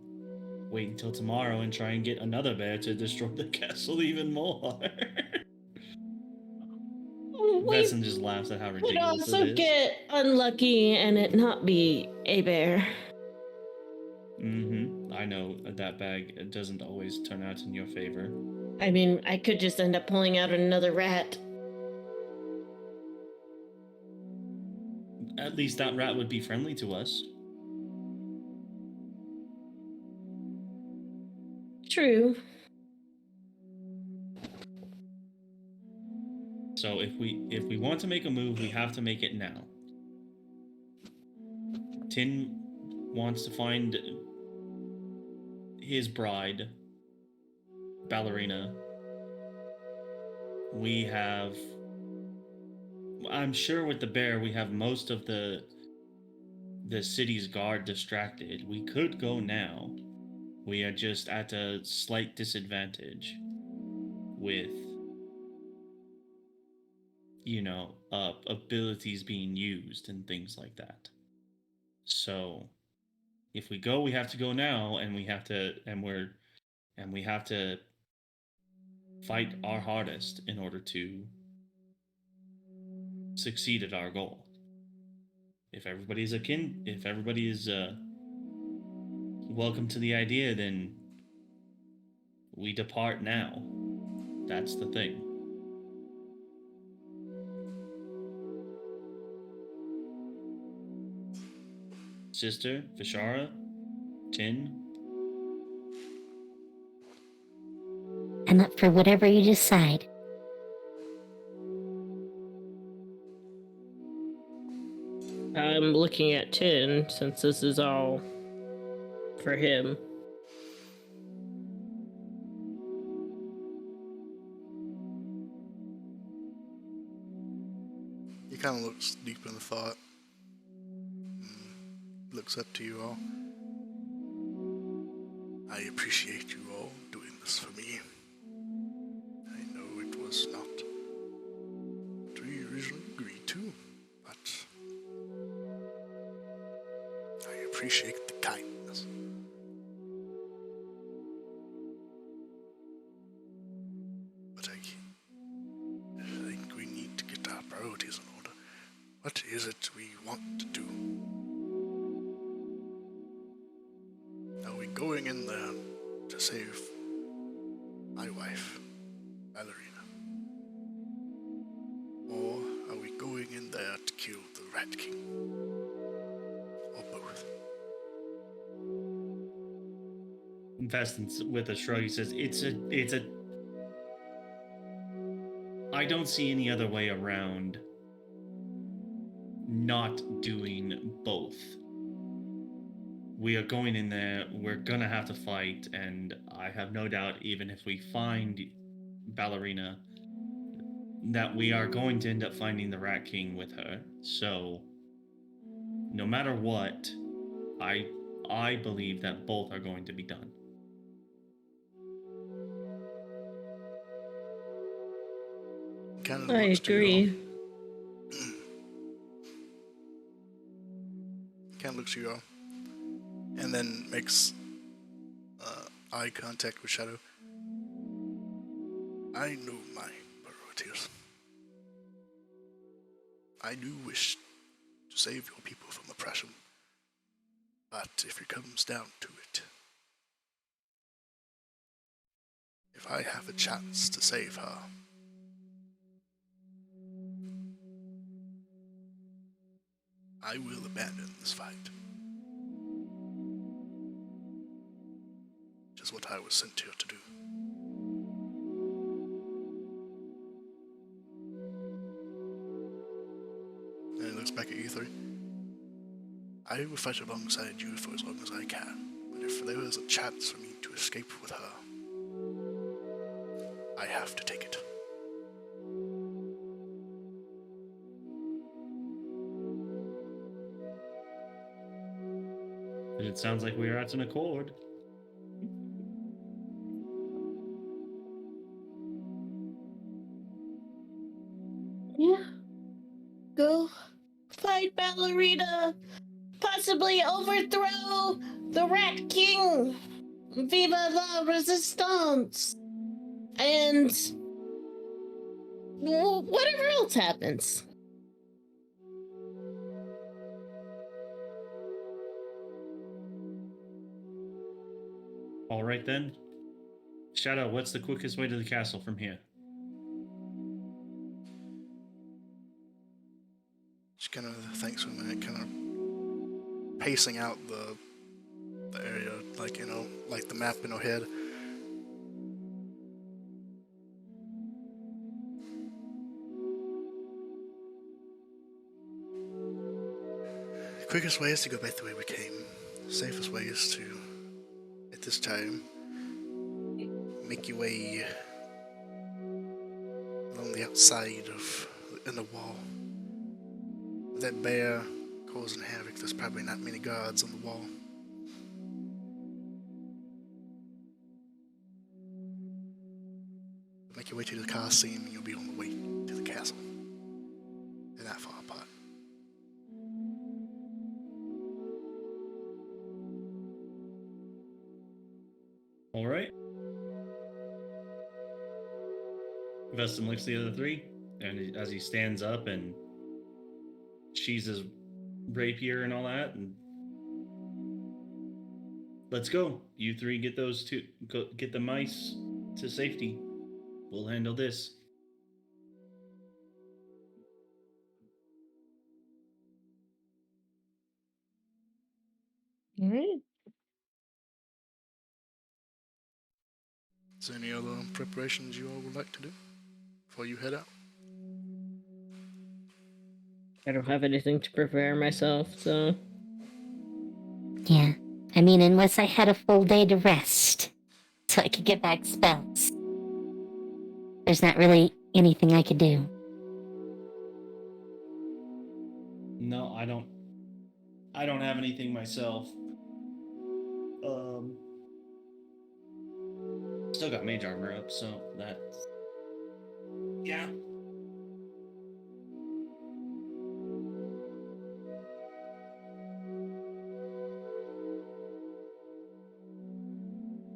wait until tomorrow and try and get another bear to destroy the castle even more. We Vesson just laughs at how could ridiculous also it is. get unlucky and it not be a bear. I know that bag doesn't always turn out in your favor. I mean, I could just end up pulling out another rat. At least that rat would be friendly to us. True. So if we want to make a move, we have to make it now. Tin wants to find his bride, Ballerina. We have, I'm sure with the bear, we have most of the city's guard distracted. We could go now. We are just at a slight disadvantage with, you know, abilities being used and things like that. So if we go, we have to go now, and we have to fight our hardest in order to succeed at our goal. If everybody is welcome to the idea, then we depart now. That's the thing. Sister, Vishara, Tin. I'm up for whatever you decide. I'm looking at Tin since this is all for him. He kind of looks deep in thought. Looks up to you all. I appreciate you all doing this for me. I know it was not what we originally agreed to, but I appreciate the kindness. But I think we need to get our priorities in order. What is it we want to do? Are we going in there to save my wife, Ballerina? Or are we going in there to kill the Rat King? Or both? Veston, with a shrug, he says, it's a I don't see any other way around not doing both. We are going in there, we're gonna have to fight, and I have no doubt, even if we find Ballerina, that we are going to end up finding the Rat King with her. So, no matter what, I believe that both are going to be done. Kind of I looks to you all. agree. Kind of looks to you all, and then makes eye contact with Shadow. I know my priorities. I do wish to save your people from oppression. But if it comes down to it, if I have a chance to save her, I will abandon this fight. Which is what I was sent here to do. And he looks back at you three. I will fight alongside you for as long as I can, but if there is a chance for me to escape with her, I have to take it. And it sounds like we are at an accord. Yeah. Go fight Ballerina. Possibly overthrow the Rat King. Viva la Resistance. And whatever else happens. All right then. Shadow, what's the quickest way to the castle from here? She kind of thinks for a minute, kind of pacing out the area, like, you know, like the map in her head. The quickest way is to go back the way we came. The safest way is to, at this time, make your way along the outside of in the wall. With that bear causing havoc, there's probably not many guards on the wall. Make your way to the Coliseum and you'll be on the way to the castle. They're not far apart. All right. Veston looks at the other three, and as he stands up and sheathes his rapier and all that, and let's go. You three get those two. Go get the mice to safety. We'll handle this. All right. Is there any other preparations you all would like to do before you head out? I don't have anything to prepare myself, so. Yeah. I mean, unless I had a full day to rest, so I could get back spells. There's not really anything I could do. No, I don't. I don't have anything myself. Still got mage armor up, so that's yeah.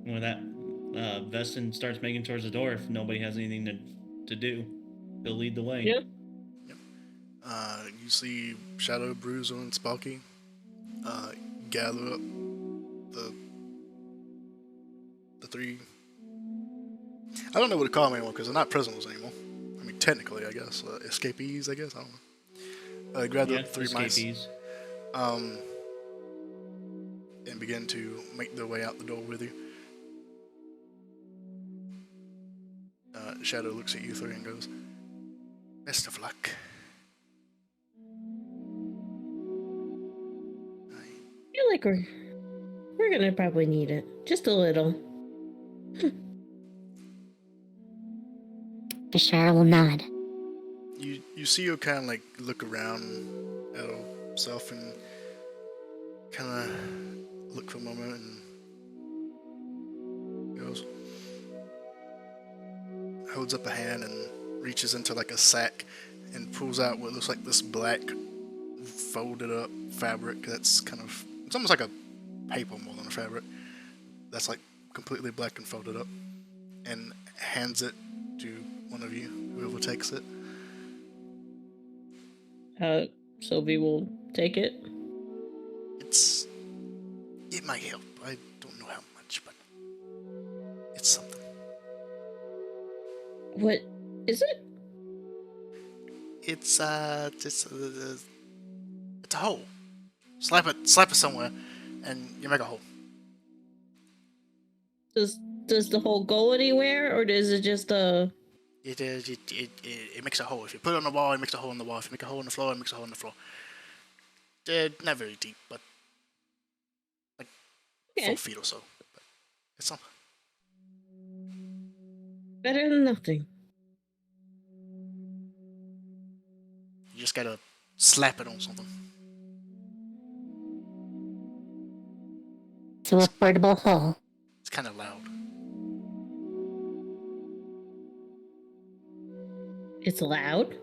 When that Veston starts making towards the door, if nobody has anything to do, he'll lead the way. Yep. You see Shadow, Bruiser, and Sparky gather up the three. I don't know what to call them anymore because they're not prisoners anymore. I mean, technically, I guess escapees. I guess I don't know. Grab up three escapees. mice, and begin to make their way out the door with you. Shadow looks at you three and goes, "Best of luck." I feel like we're gonna probably need it. Just a little. Bashara will nod. You see her kind of like look around at herself and kind of look for a moment and goes, holds up a hand and reaches into like a sack and pulls out what looks like this black folded up fabric that's kind of, it's almost like a paper more than a fabric that's like completely black and folded up, and hands it to one of you, whoever takes it. Sylvie will take it. It might help. I don't know how much, but it's something. What is it? It's a hole. Slap it somewhere, and you make a hole. Does the hole go anywhere, or is it just a? It makes a hole. If you put it on the wall, it makes a hole in the wall. If you make a hole in the floor, it makes a hole in the floor. Not very deep, but like 4 feet or so. But it's something. Better than nothing. You just gotta slap it on something. So a portable hole. It's kind of loud. It's loud.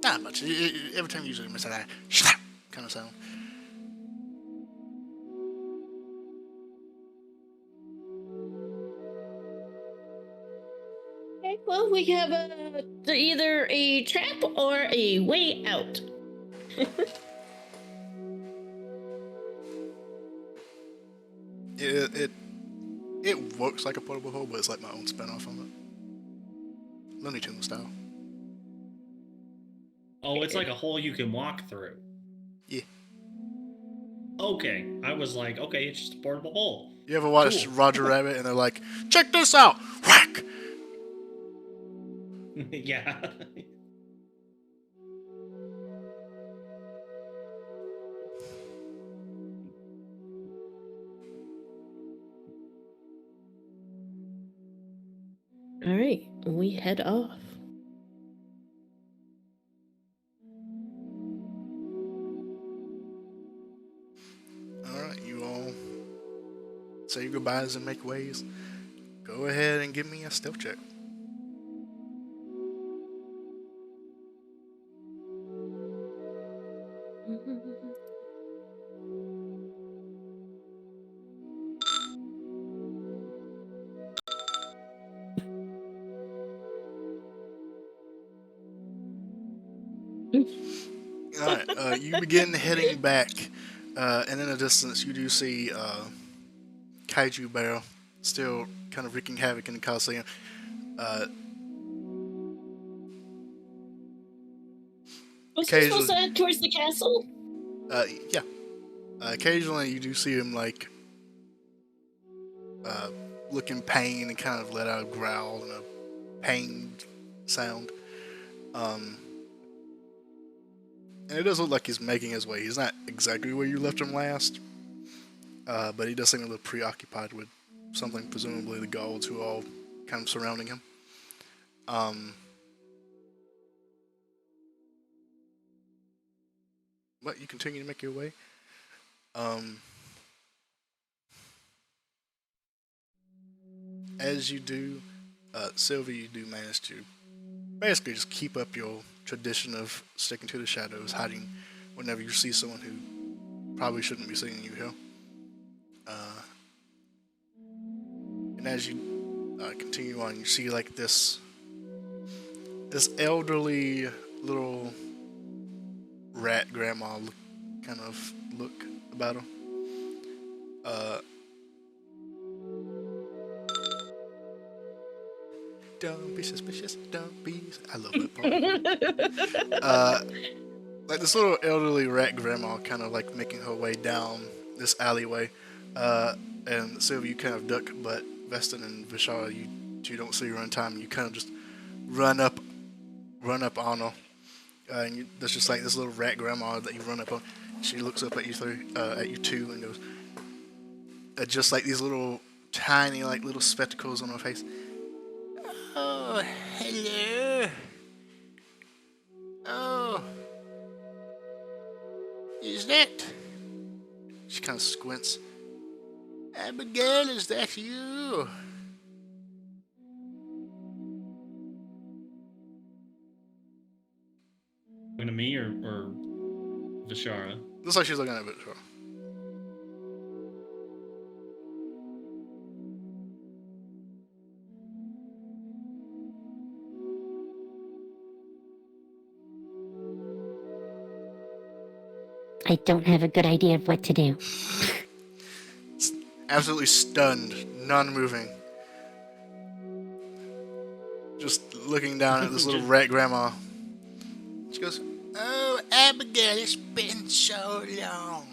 Not much. Every time you use it, it makes that slap kind of sound. Okay, well, we have either a trap or a way out. It works like a portable hole, but it's like my own spin-off on it. Looney Tunes style. Oh, it's like a hole you can walk through. Yeah. Okay, I was like, okay, it's just a portable hole. You ever watch Cool. Roger Rabbit and they're like, check this out! Whack! Yeah. All right, we head off. Alright, you all say your goodbyes and make ways. Go ahead and give me a stealth check. Alright, you begin heading back, and in the distance you do see Kaiju Bear still kind of wreaking havoc in the Coliseum. Was he supposed to head towards the castle? Yeah. Occasionally you do see him like look in pain and kind of let out a growl and a pained sound. And it does look like he's making his way. He's not exactly where you left him last, but he does seem a little preoccupied with something, presumably the guards who are all kind of surrounding him. But you continue to make your way. As you do, Sylvie, you do manage to basically just keep up your tradition of sticking to the shadows, hiding whenever you see someone who probably shouldn't be seeing you here. And as you continue on, you see like this elderly little rat grandma kind of look about her. Don't be suspicious, don't be... I love that part. Like this little elderly rat grandma kind of like making her way down this alleyway. And Sylvia, you kind of duck, but Vestin and Vishara, you don't see her in time. You kind of just run up on her. And there's just like this little rat grandma that you run up on. She looks up at you two, and goes, just like these little tiny like little spectacles on her face. Oh, hello. Oh, is that? She kind of squints. Abigail, is that you? Talking to me or Vishara? Looks like she's looking at it, sure. I don't have a good idea of what to do. Absolutely stunned, non-moving. Just looking down at this little rat grandma. She goes, Oh, Abigail, it's been so long.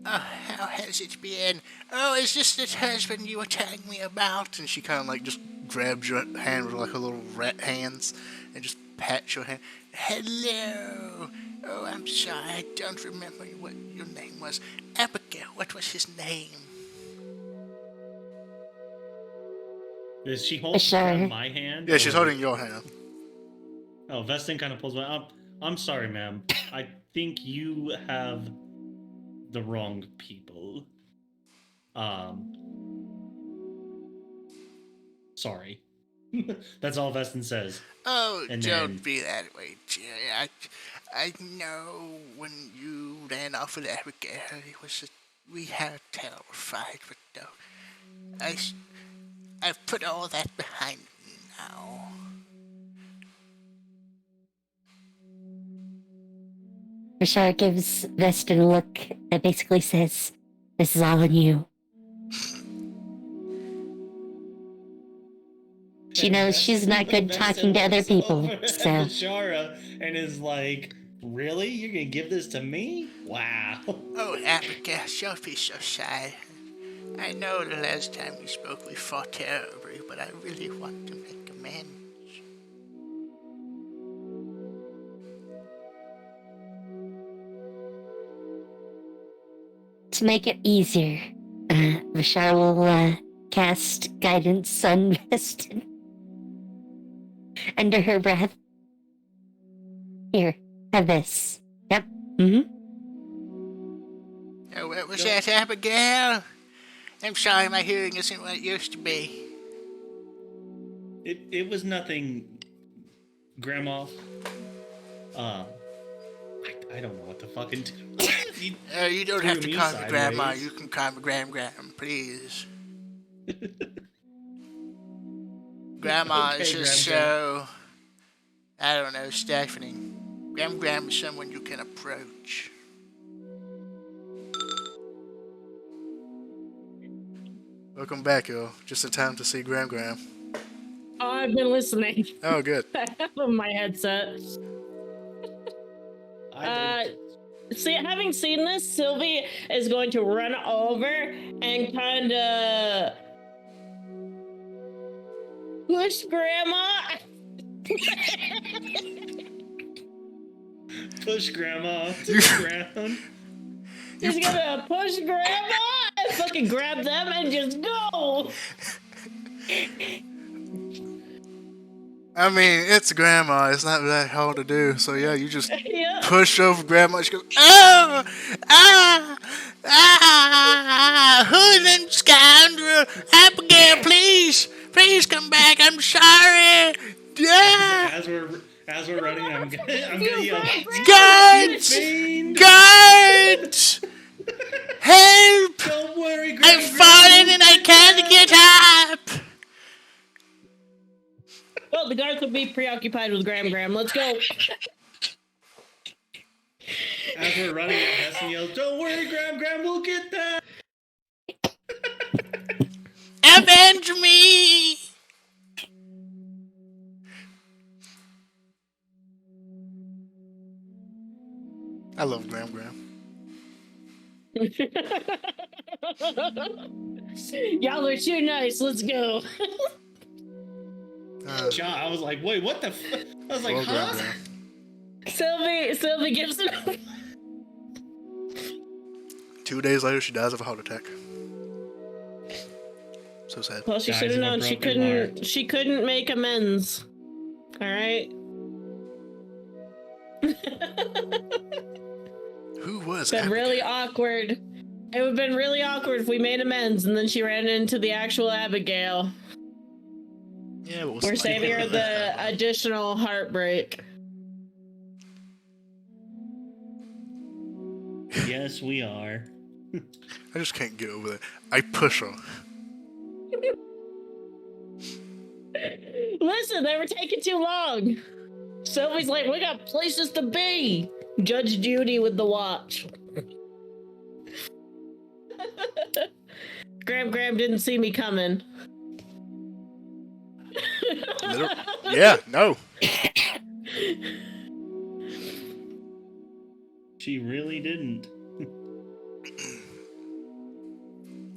Oh, how has it been? Oh, is this the husband you were telling me about? and she kind of like just grabs your hand with like her little rat hands and just pats your hand. Hello. Oh, I'm sorry, I don't remember what your name was. Abigail, what was his name? Is she holding Sure. my hand? Yeah, she's or- holding your hand. Oh, Vestin kind of pulls my up. I'm sorry, ma'am. I think you have the wrong people. Sorry. That's all Vestin says. Oh, And don't then- be that way, Jerry. I know when you ran off with Abigail, we had a terrible fight, but no, I've put all that behind me now. Rashar gives Vestin a look that basically says, "This is all on you." She knows she's not good talking to other people, so Shara and is like, really? You're gonna give this to me? Wow. Oh, Abigail, don't be so sad. I know the last time we spoke we fought terribly, but I really want to make amends. to make it easier, Rashar will cast guidance on Vestin under her breath. Here, have this. Yep. Mm-hmm. Oh, what was that, Abigail? I'm sorry, my hearing isn't what it used to be. It was nothing, Grandma. I don't know what to fucking do. You don't have to me call me Grandma. sideways. You can call me Gram, please. Grandma is Okay, just Gram. so, I don't know, Stephanie. Gram is someone you can approach. Welcome back, yo. Just in time to see Gram. Oh, I've been listening. Oh, good. I have on my headset. See, having seen this, Sylvie is going to run over and kind of push Grandma. Push Grandma to the ground. She's gonna push Grandma and fucking grab them and just go. I mean, it's Grandma. It's not that hard to do. So yeah, you just Yeah. push over Grandma. She goes, Oh! Hoodlum scoundrel! Abigail, please! Please come back, I'm sorry! Yeah! As we're running, I'm gonna yell, Guards! Fiend! Guards! Help! Don't worry, I'm Grandma. falling and I can't get up! Well, the guards will be preoccupied with Gram. Let's go. As we're running, Vestin yells, "Don't worry, Gram, we'll get that." Avenge me! I love Gram. Y'all are too nice. Let's go. John, I was like, "Wait, what the?" I was like, Well, "Huh?" Gram. Sylvie gives it. 2 days later, she dies of a heart attack. So sad. Well, she Dies should have of a known she broken couldn't. heart. She couldn't make amends. All right. Who was Been Abigail? really awkward. It would have been really awkward if we made amends and then she ran into the actual Abigail. Yeah, but We're saving her the additional heartbreak. Yes, we are. I just can't get over that. I push her. Listen, they were taking too long. Sylvie's like, we got places to be. Judge Judy with the watch. Graham didn't see me coming. Yeah, no. She really didn't.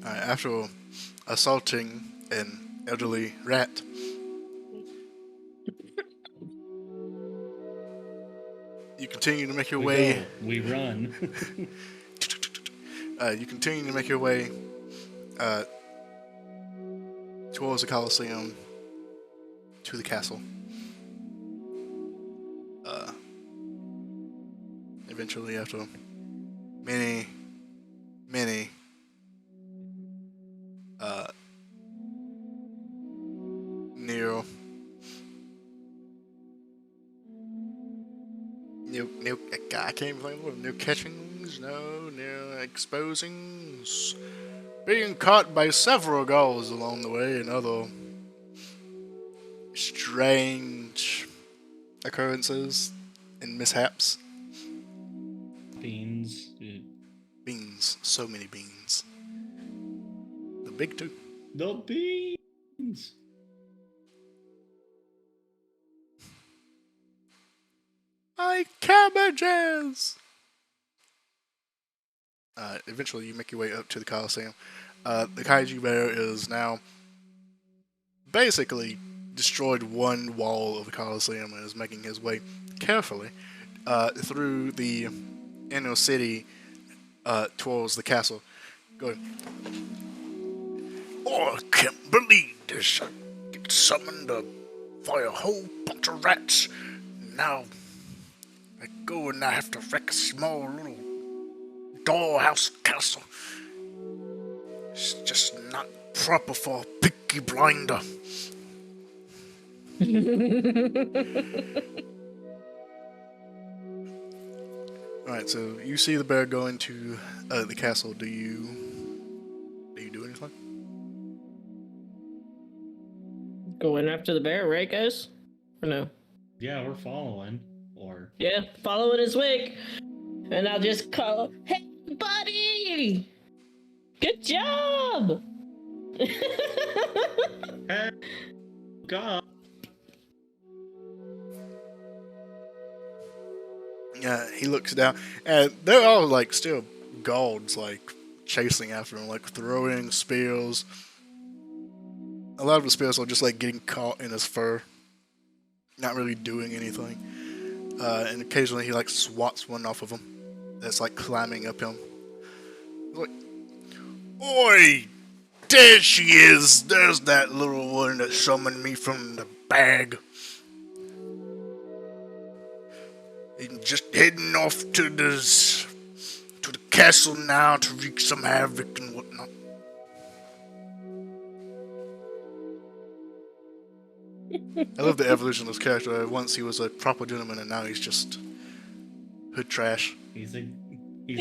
After assaulting an elderly rat, you continue to make your way. We run. You continue to make your way towards the Colosseum to the castle. Eventually, after many I can't even think of it. No catchings, no exposings. Being caught by several gulls along the way and other strange occurrences and mishaps. Beans. Beans. So many beans. The big two. The beans. My cabbages! Eventually you make your way up to the Colosseum. The kaiju bear is now basically destroyed one wall of the Colosseum and is making his way carefully through the inner city towards the castle. Going, oh, I can't believe this. I get summoned by a whole bunch of rats. Now I go and I have to wreck a small little dollhouse castle. It's just not proper for a Peaky blinder. Alright, so you see the bear go into the castle. Do you do anything? Going after the bear, right, guys? Or no? Yeah, we're following. Or Yeah, following his wig. And I'll just call, hey, buddy! Good job! hey, God. Yeah, he looks down, and they're all like still gauds, like chasing after him, like throwing spears. A lot of the spears are just like getting caught in his fur, not really doing anything. And occasionally he like swats one off of him that's like climbing up him. He's like, Oi! There she is! There's that little one that summoned me from the bag. And just heading off to the castle now to wreak some havoc and whatnot. I love the evolution of this character. Once he was a proper gentleman, and now he's just hood trash. He's a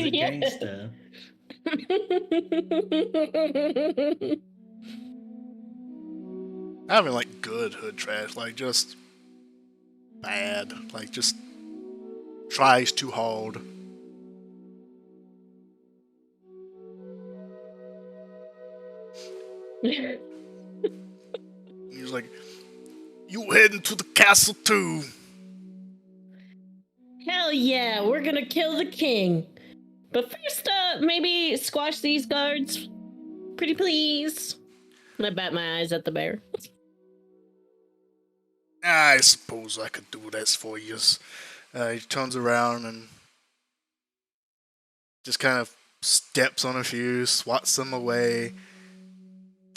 gangster. I mean, like good hood trash, like just bad, like just tries too hard. He's like, you heading to the castle too? Hell yeah, we're gonna kill the king. But first, maybe squash these guards. Pretty please. And I bat my eyes at the bear. I suppose I could do this for you. He turns around and just kind of steps on a few, swats them away,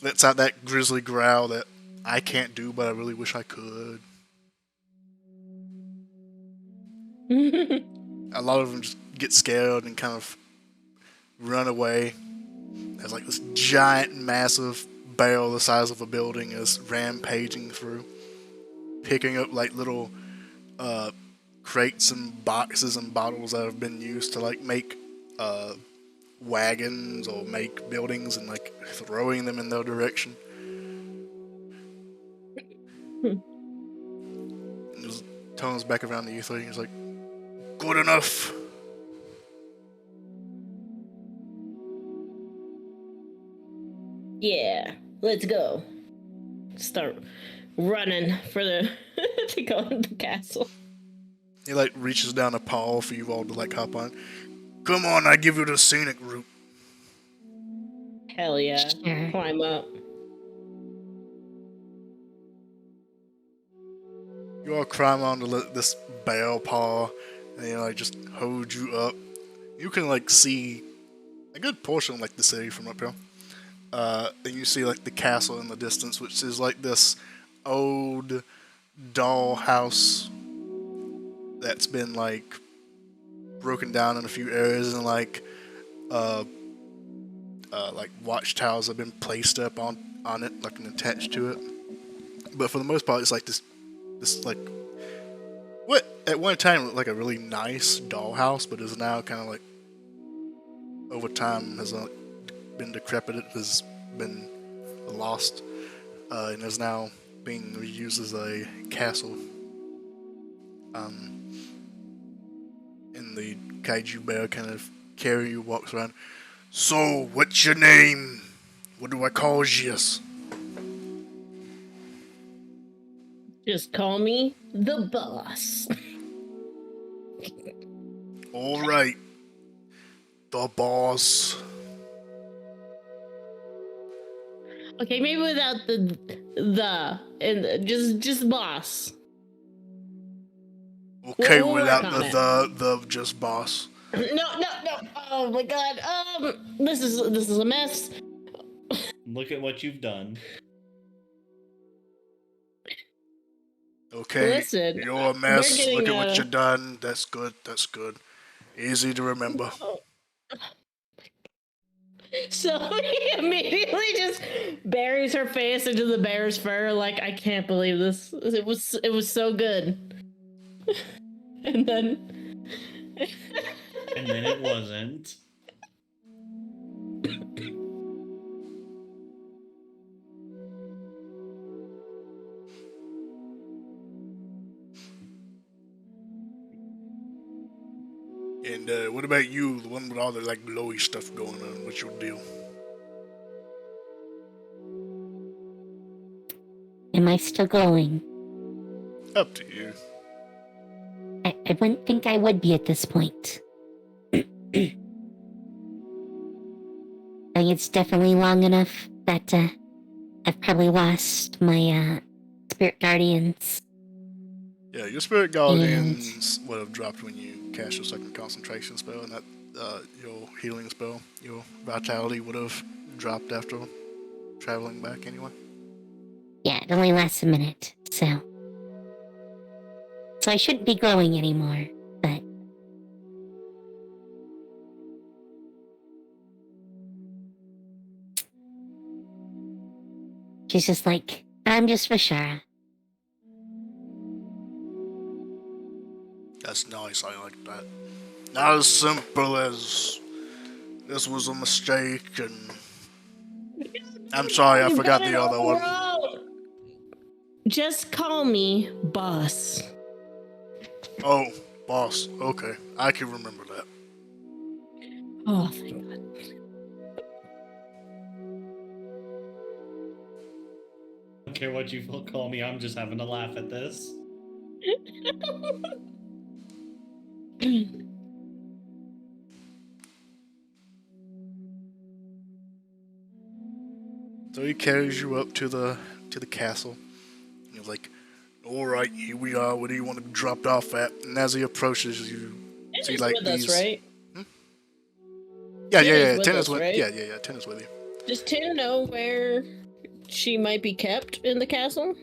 lets out that grisly growl that I can't do, but I really wish I could. A lot of them just get scared and kind of run away. There's like this giant, massive barrel the size of a building is rampaging through, picking up like little crates and boxes and bottles that have been used to like make wagons or make buildings and like throwing them in their direction. Just turns back around to you three. He's like, good enough? Yeah, let's go. Start running for the to go into the castle. He like reaches down a paw for you all to like hop on. Come on, I give you the scenic route. Hell yeah. Sure. Climb up. You all climb onto this bell paw, and they like just hold you up. You can like see a good portion of like the city from up here. And you see like the castle in the distance, which is like this old doll house that's been like broken down in a few areas, and like watchtowers have been placed up on it, like and attached to it. But for the most part, it's like this like what at one time looked like a really nice dollhouse, but is now kind of like over time has been decrepit. It has been lost, and is now being reused as a castle. And the kaiju bear kind of carry you, walks around. So, what's your name? What do I call you? Just call me the boss. All right, the boss. Okay, maybe without the and just boss. Okay, We'll work without on it. the just boss. No. Oh my god. This is a mess. Look at what you've done. Okay, Listen, you're a mess. we're getting, Look at what you done. That's good. That's good. Easy to remember. So he immediately just buries her face into the bear's fur, like, I can't believe this. It was so good. And then It wasn't. And what about you, the one with all the like blowy stuff going on? What's your deal? Am I still going? Up to you. I wouldn't think I would be at this point. I think it's definitely long enough that I've probably lost my spirit guardians. Yeah, your spirit guardians would have dropped when you cast your second concentration spell, and that your healing spell, your vitality would have dropped after traveling back anyway. Yeah, it only lasts a minute, so I shouldn't be glowing anymore, but she's just like, I'm just Vashara. That's nice, I like that. Not as simple as this was a mistake, and I'm sorry, I forgot the other one. just call me boss. Oh, boss. Okay, I can remember that. Oh, thank God. I don't care what you call me, I'm just having a laugh at this. So he carries you up to the castle. He's like, "All right, here we are. Where do you want to be dropped off at?" And as he approaches, you see Tinna's like with these. us, right? Yeah. Tinna's with Tinna's us, with. right? Yeah. Tinna's with you. Does Tina know where she might be kept in the castle?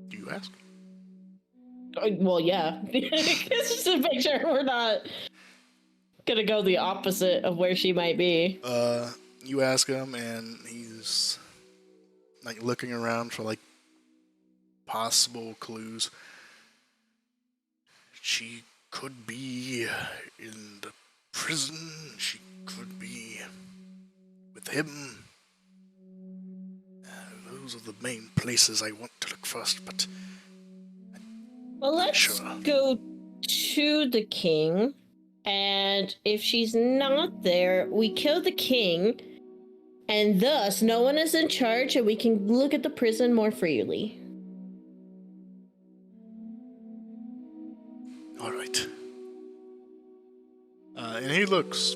Do you ask? Well, yeah. Just to make sure we're not gonna go the opposite of where she might be. You ask him, and he's like looking around for like possible clues. She could be in the prison. She could be with him. Those are the main places I want to look first, but Well, let's sure. go to the king, and if she's not there, we kill the king, and thus no one is in charge, and we can look at the prison more freely. All right. And he looks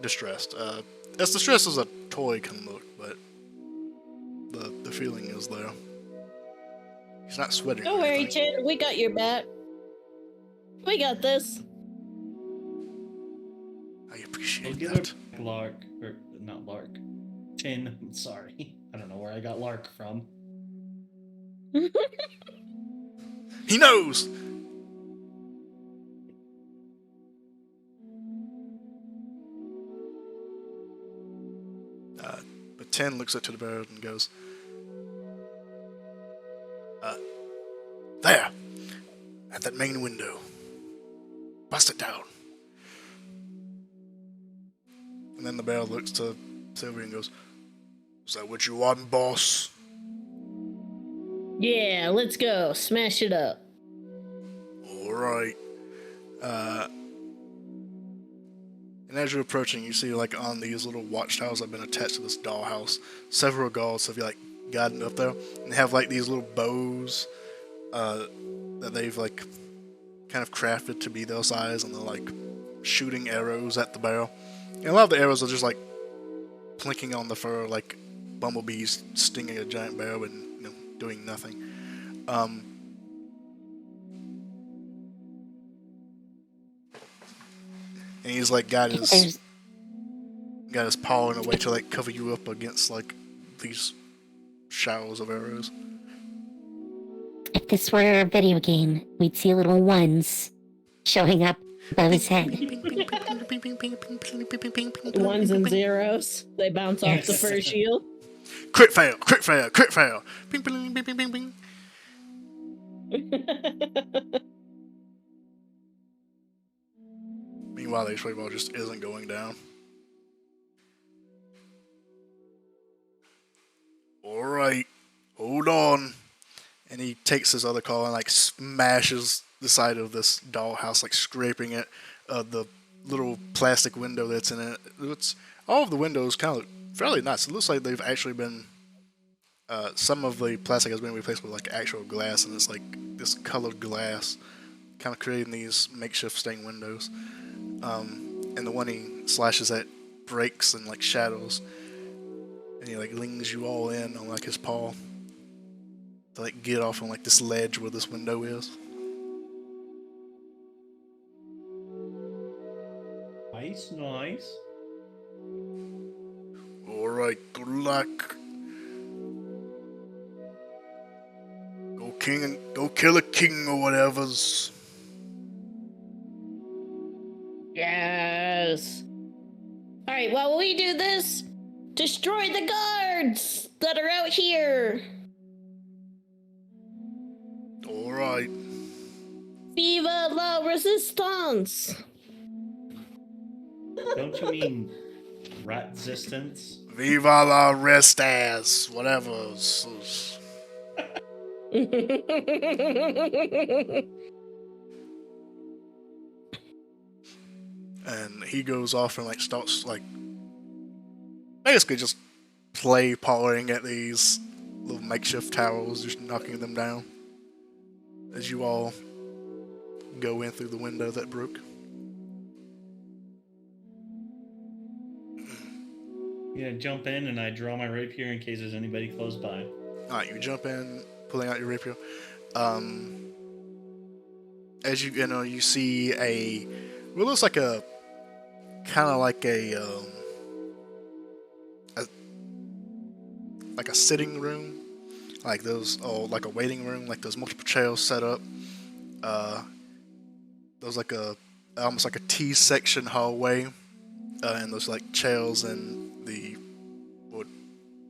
distressed. As distressed as a toy can look, but the feeling is there. He's not sweating. Don't or worry, anything. Chin. We got your back. We got this. I We'll appreciate give that. her Lark, or not Lark. Tin, I'm sorry. I don't know where I got Lark from. He knows. But Tin looks up to the bird and goes, "There, at that main window. Bust it down." And then the bear looks to Sylvie and goes, "Is that what you want, boss?" Yeah, let's go. Smash it up. All right. And as you're approaching, you see like on these little watchtowers that have been attached to this dollhouse, several guards have like gotten up there and they have like these little bows that they've like kind of crafted to be their size, and they're like shooting arrows at the barrel. And a lot of the arrows are just like plinking on the fur like bumblebees stinging a giant bear and doing nothing. And he's like got his paw in a way to like cover you up against like these showers of arrows. If this were a video game, we'd see little ones showing up above his head. Ones and zeros. They bounce off the fur shield. Crit fail, crit fail, crit fail. Ping, ping, ping, ping, ping, ping. Meanwhile, the HP ball just isn't going down. Alright, hold on. And he takes his other claw and like smashes the side of this dollhouse, like scraping it. The little plastic window that's in it. All of the windows kind of look fairly nice. It looks like they've actually been. Some of the plastic has been replaced with like actual glass, and it's like this colored glass, kind of creating these makeshift stained windows. And the one he slashes at breaks and like shadows, and he like leans you all in on like his paw to like get off on like this ledge where this window is. Nice, nice. Alright, good luck. Go king and go kill a king or whatever's. Yes. All right, while we do this, destroy the guards that are out here. Alright. Viva la resistance. Don't you mean rat resistance? Viva la restas, whatever. And he goes off and like starts like basically just play pawing at these little makeshift towers, just knocking them down as you all go in through the window that broke. Yeah, jump in and I draw my rapier in case there's anybody close by. Alright, you jump in, pulling out your rapier. As you see what looks like a kind of like a sitting room, like those, like a waiting room, like there's multiple chairs set up. There's like almost like a T section hallway, and there's like chairs in the would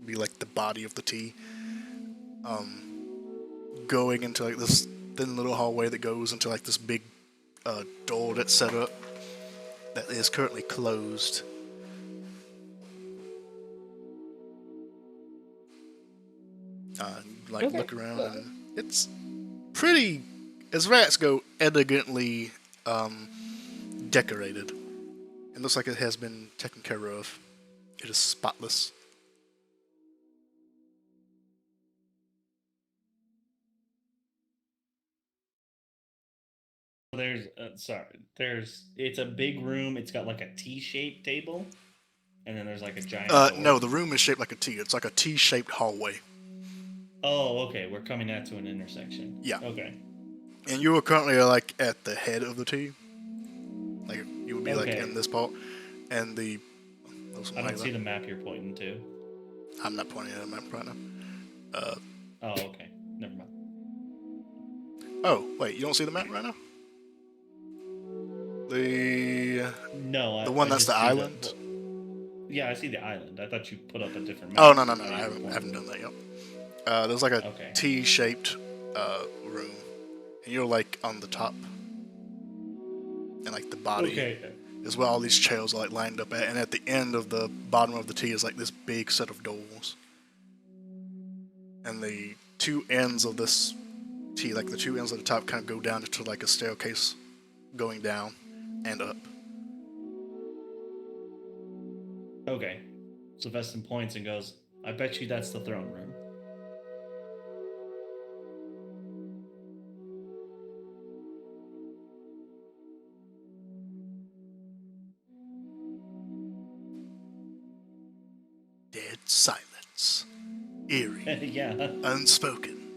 be like the body of the T. Going into like this thin little hallway that goes into like this big door that's set up that is currently closed. Look around and it's His rats go elegantly decorated. It looks like it has been taken care of. It is spotless. It's a big room. It's got like a T-shaped table, and then there's like a giant door. No, the room is shaped like a T. It's like a T-shaped hallway. Oh, okay. We're coming out to an intersection. Yeah. Okay. And you are currently like at the head of the T. Like you would be like in this part, and the. I don't see the map you're pointing to. I'm not pointing at a map right now. Oh, okay. Never mind. Oh, wait, you don't see the map right now? The one that's the island? Yeah, I see the island. I thought you put up a different map. Oh, no, I haven't done that yet. There's like a T-shaped room, and you're like on the top. And like the body is where all these chairs are like lined up at, and at the end of the bottom of the T is like this big set of doors. And the two ends of this T, like the two ends at the top, kind of go down to like a staircase going down and up. Okay. So Vestin points and goes, I bet you that's the throne room. Dead silence. Eerie. Yeah. Unspoken.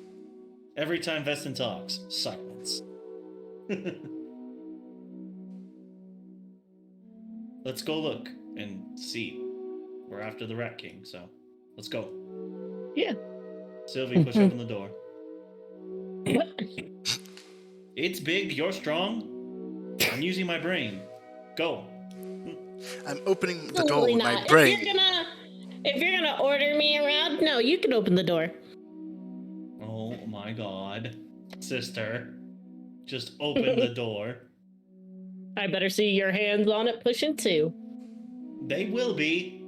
Every time Vestin talks, silence. Let's go look and see. We're after the Rat King, so let's go. Yeah. Sylvie, push open the door. It's big, you're strong. I'm using my brain. Go. I'm opening the door Totally with not. my brain. If you're gonna order me around, no, you can open the door. Oh my god. Sister. Just open the door. I better see your hands on it pushing too. They will be.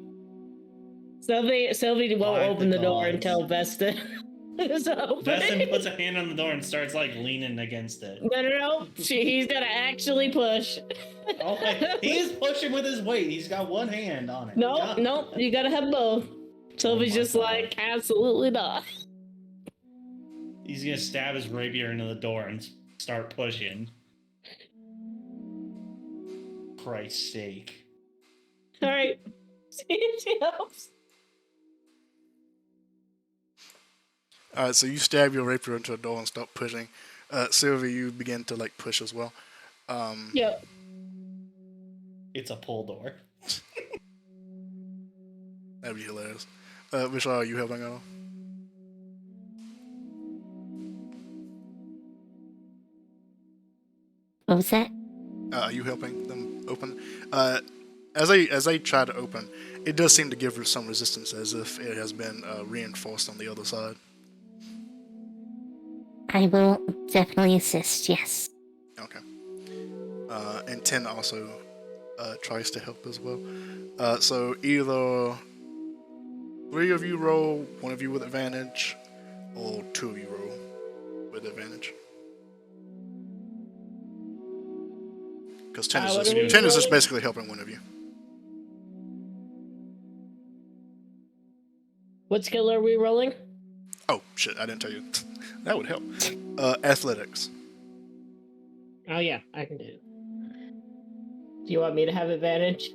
Sylvie won't By open the the door gods. until Vestin is open. Vestin puts a hand on the door and starts like leaning against it. No. He's gonna actually push. Oh, he is pushing with his weight. He's got one hand on it. Nope, you gotta have both. Sylvie's just God. like, absolutely not. He's gonna stab his rapier into the door and start pushing. Christ's sake. Alright. See if she helps. Alright, so you stab your rapier into a door and start pushing. Sylvie, you begin to like push as well. Yep. It's a pull door. That'd be hilarious. Vishal, are you helping at all? What was that? Are you helping them open? As they try to open, it does seem to give her some resistance, as if it has been reinforced on the other side. I will definitely assist, yes. Okay. And 10 also tries to help as well. So either 3 of you roll, 1 of you with advantage, or 2 of you roll with advantage. Because 10 is just basically helping 1 of you. What skill are we rolling? Oh, shit, I didn't tell you. That would help. Athletics. Oh yeah, I can do it. Do you want me to have advantage?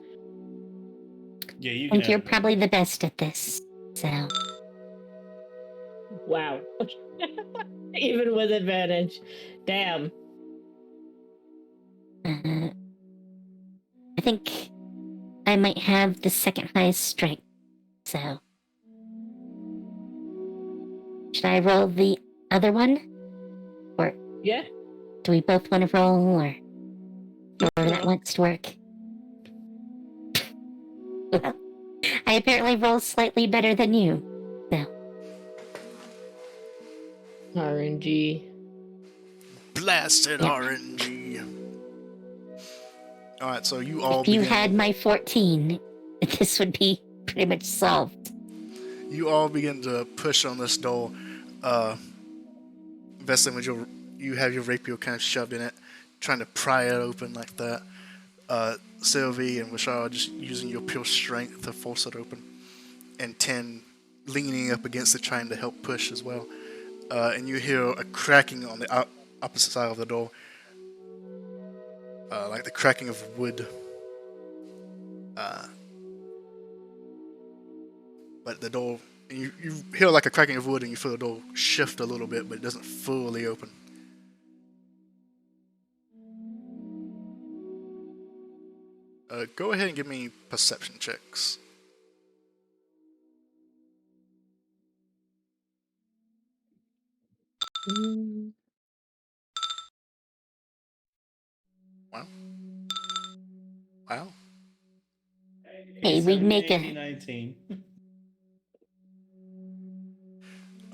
Yeah, you I can. think you're probably the best at this, so... Wow. Even with advantage. Damn. I think I might have the second highest strength, so... Should I roll the other one? Or Yeah. do we both want to roll, or whoever that wants to work? Well, I apparently roll slightly better than you, so... RNG. Blasted Yep. RNG. Alright, so you all If you begin... had my 14, this would be pretty much solved. You all begin to push on this door. Vestin, would you you have your rapier kind of shoved in it, trying to pry it open like that. Sylvie and Vishal just using your pure strength to force it open, and Ten leaning up against it, trying to help push as well. And you hear a cracking on the opposite side of the door, like the cracking of wood. But the door, you hear like a cracking of wood, and you feel the door shift a little bit, but it doesn't fully open. Go ahead and give me perception checks. Wow. Wow. Hey, we make 80, a 19.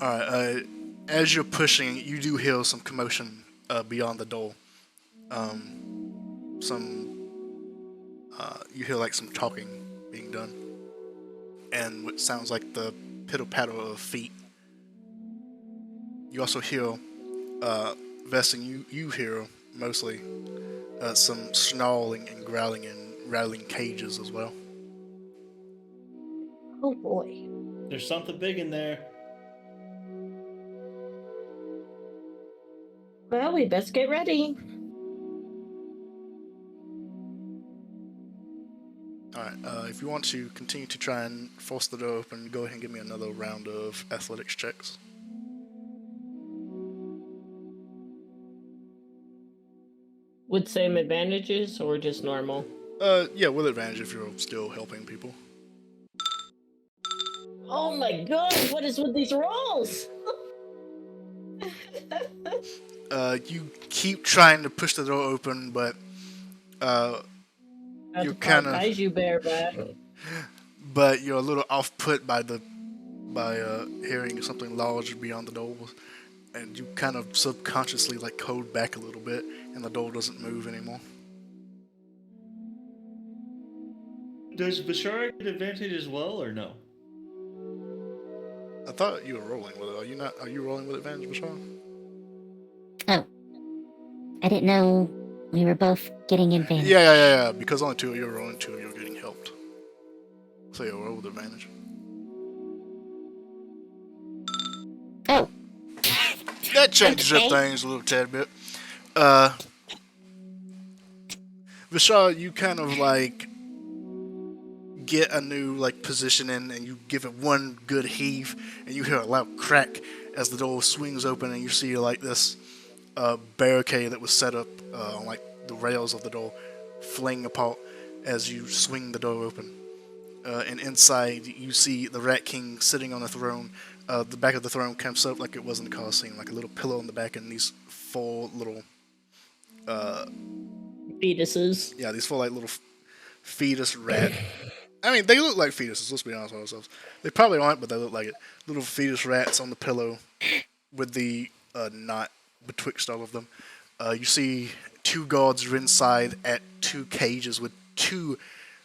Alright, as you're pushing, you do hear some commotion beyond the door. You hear like some talking being done, and what sounds like the pitter-patter of feet. You also hear, Vesting, you hear mostly some snarling and growling and rattling cages as well. Oh boy. There's something big in there. Well, we best get ready. Alright, if you want to continue to try and force the door open, go ahead and give me another round of athletics checks. With same advantages or just normal? Yeah, with advantage if you're still helping people. Oh my god, what is with these rolls? You keep trying to push the door open, but you're kind of, Kaiju bear back. but you're a little off put by hearing something large beyond the door, and you kind of subconsciously like hold back a little bit, and the door doesn't move anymore. Does Bashar get advantage as well, or no? I thought you were rolling with it. Are you not? Are you rolling with advantage, Bashar? Oh. I didn't know we were both getting advantage. Yeah. Because only two of you are rolling, two of you are getting helped. So you'll roll with advantage. Oh. That changes Okay. up things a little tad bit. Vishal, you kind of like get a new like position in, and you give it one good heave, and you hear a loud crack as the door swings open, and you see like this barricade that was set up on like the rails of the door fling apart as you swing the door open. And inside, you see the Rat King sitting on a throne. The back of the throne comes up like it was in the Colosseum, like a little pillow in the back, and these four little Fetuses. yeah, these four like little fetus rat. I mean, they look like fetuses. Let's be honest with ourselves. They probably aren't, but they look like it. Little fetus rats on the pillow with the knot betwixt all of them. You see two guards are inside at two cages with two.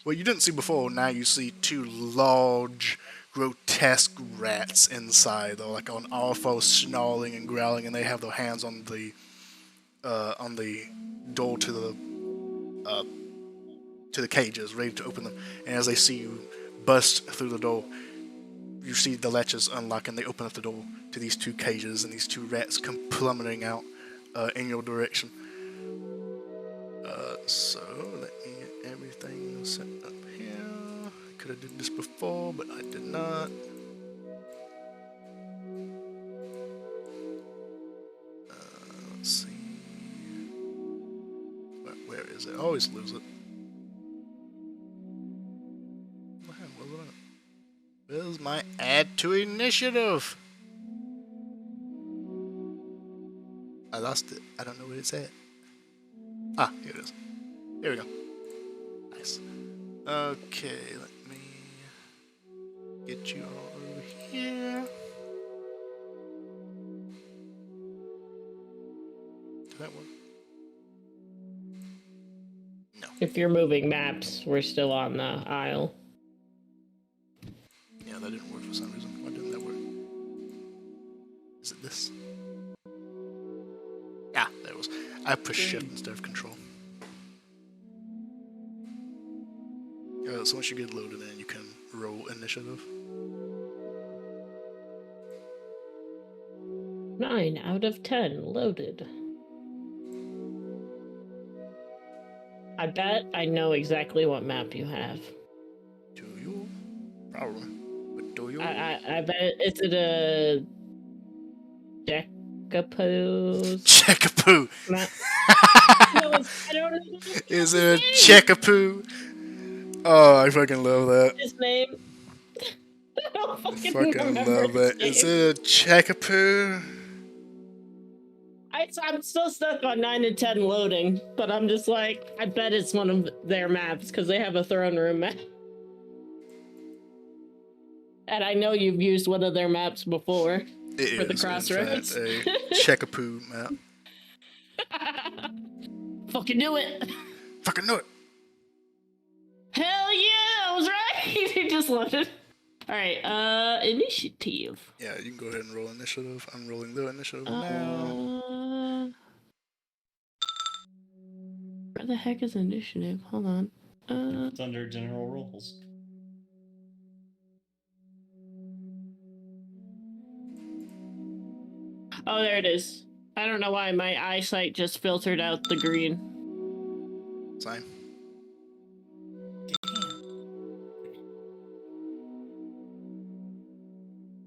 Well, you didn't see before. Now you see two large, grotesque rats inside. They're like on all fours, snarling and growling, and they have their hands on the door to the cages, ready to open them. And as they see you bust through the door, you see the latches unlock, and they open up the door to these two cages, and these two rats come plummeting out in your direction. So let me get everything set up here. I could have did this before, but I did not. Let's see. Where is it? I always lose it. Where's my add to initiative? I lost it. I don't know where it's at. Ah, here it is. Here we go. Nice. Okay, let me get you all over here. Did that work? No. If you're moving maps, we're still on the aisle. Yeah, that didn't work for some reason. Why didn't that work? Is it this? I push shift instead of control. So once you get loaded in, you can roll initiative. 9 out of 10 loaded. I bet I know exactly what map you have. Do you? Probably. But do you? I bet it's a Deckapoo. Checkapoo. Map. No, I don't know. Is it a Checkapoo? Oh, I fucking love that. His name. I don't fucking remember love his that. Is name. it a Checkapoo? I'm still stuck on 9 and 10 loading, but I'm just like, I bet it's one of their maps because they have a throne room map. And I know you've used one of their maps before. It For the is, crossroads. in fact, a Checkapoo map. Fucking do it. Fucking know it. Hell yeah, I was right. He just loaded. All right, initiative. Yeah, you can go ahead and roll initiative. I'm rolling the initiative now. Where the heck is initiative? Hold on. It's under general rules. Oh, there it is. I don't know why my eyesight just filtered out the green. Same.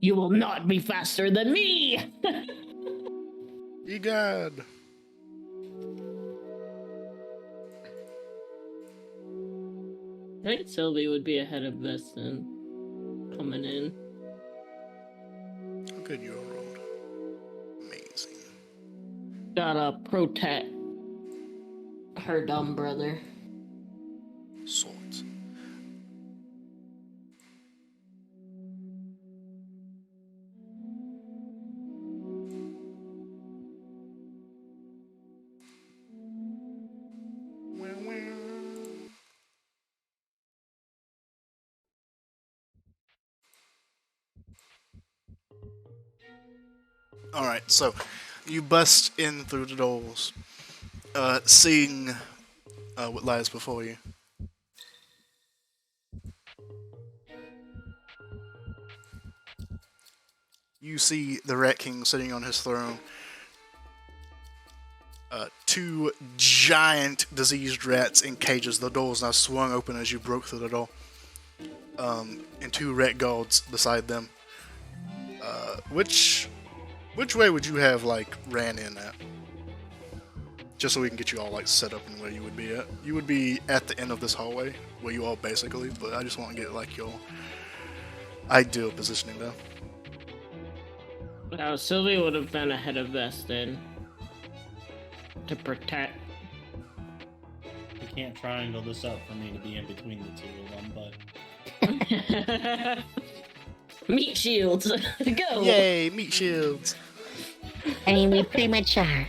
You will not be faster than me. Ye God. I think Sylvie would be ahead of Veston coming in. How good you all rolled. Amazing. Gotta protect her dumb brother. Swords. Alright, so you bust in through the doors, seeing what lies before you. You see the Rat King sitting on his throne. Two giant diseased rats in cages. The doors now swung open as you broke through the door. And two rat guards beside them. Which way would you have, like, ran in at? Just so we can get you all, like, set up in where you would be at. You would be at the end of this hallway, where you all basically, but I just want to get, like, your ideal positioning though. Now, Sylvie would have been ahead of Veston to protect. You can't triangle this up for me to be in between the two of them, but Meat shields. Go. Yay, meat shields. I mean, we pretty much are.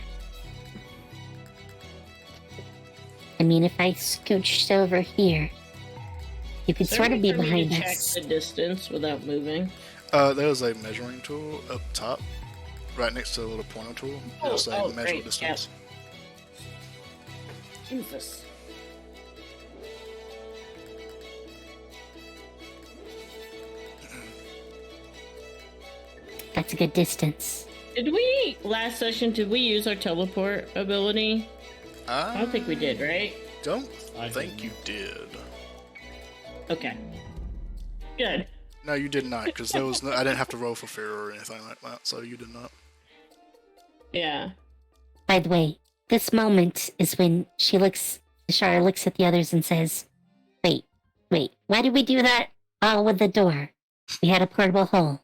I mean, if I scooched over here, you could Is there sort a of way be for me behind to us. check the distance without moving. There's a measuring tool up top, right next to the little pointer tool. It'll say measure great, distance. Jesus. That's a good distance. Last session, did we use our teleport ability? I don't think we did, right? Don't I think didn't. you did. Okay. Good. No, you did not, because there was no, I didn't have to roll for fear or anything like that, so you did not. Yeah. By the way, this moment is when Shara looks at the others and says, wait, why did we do that? Oh, with the door. We had a portable hole.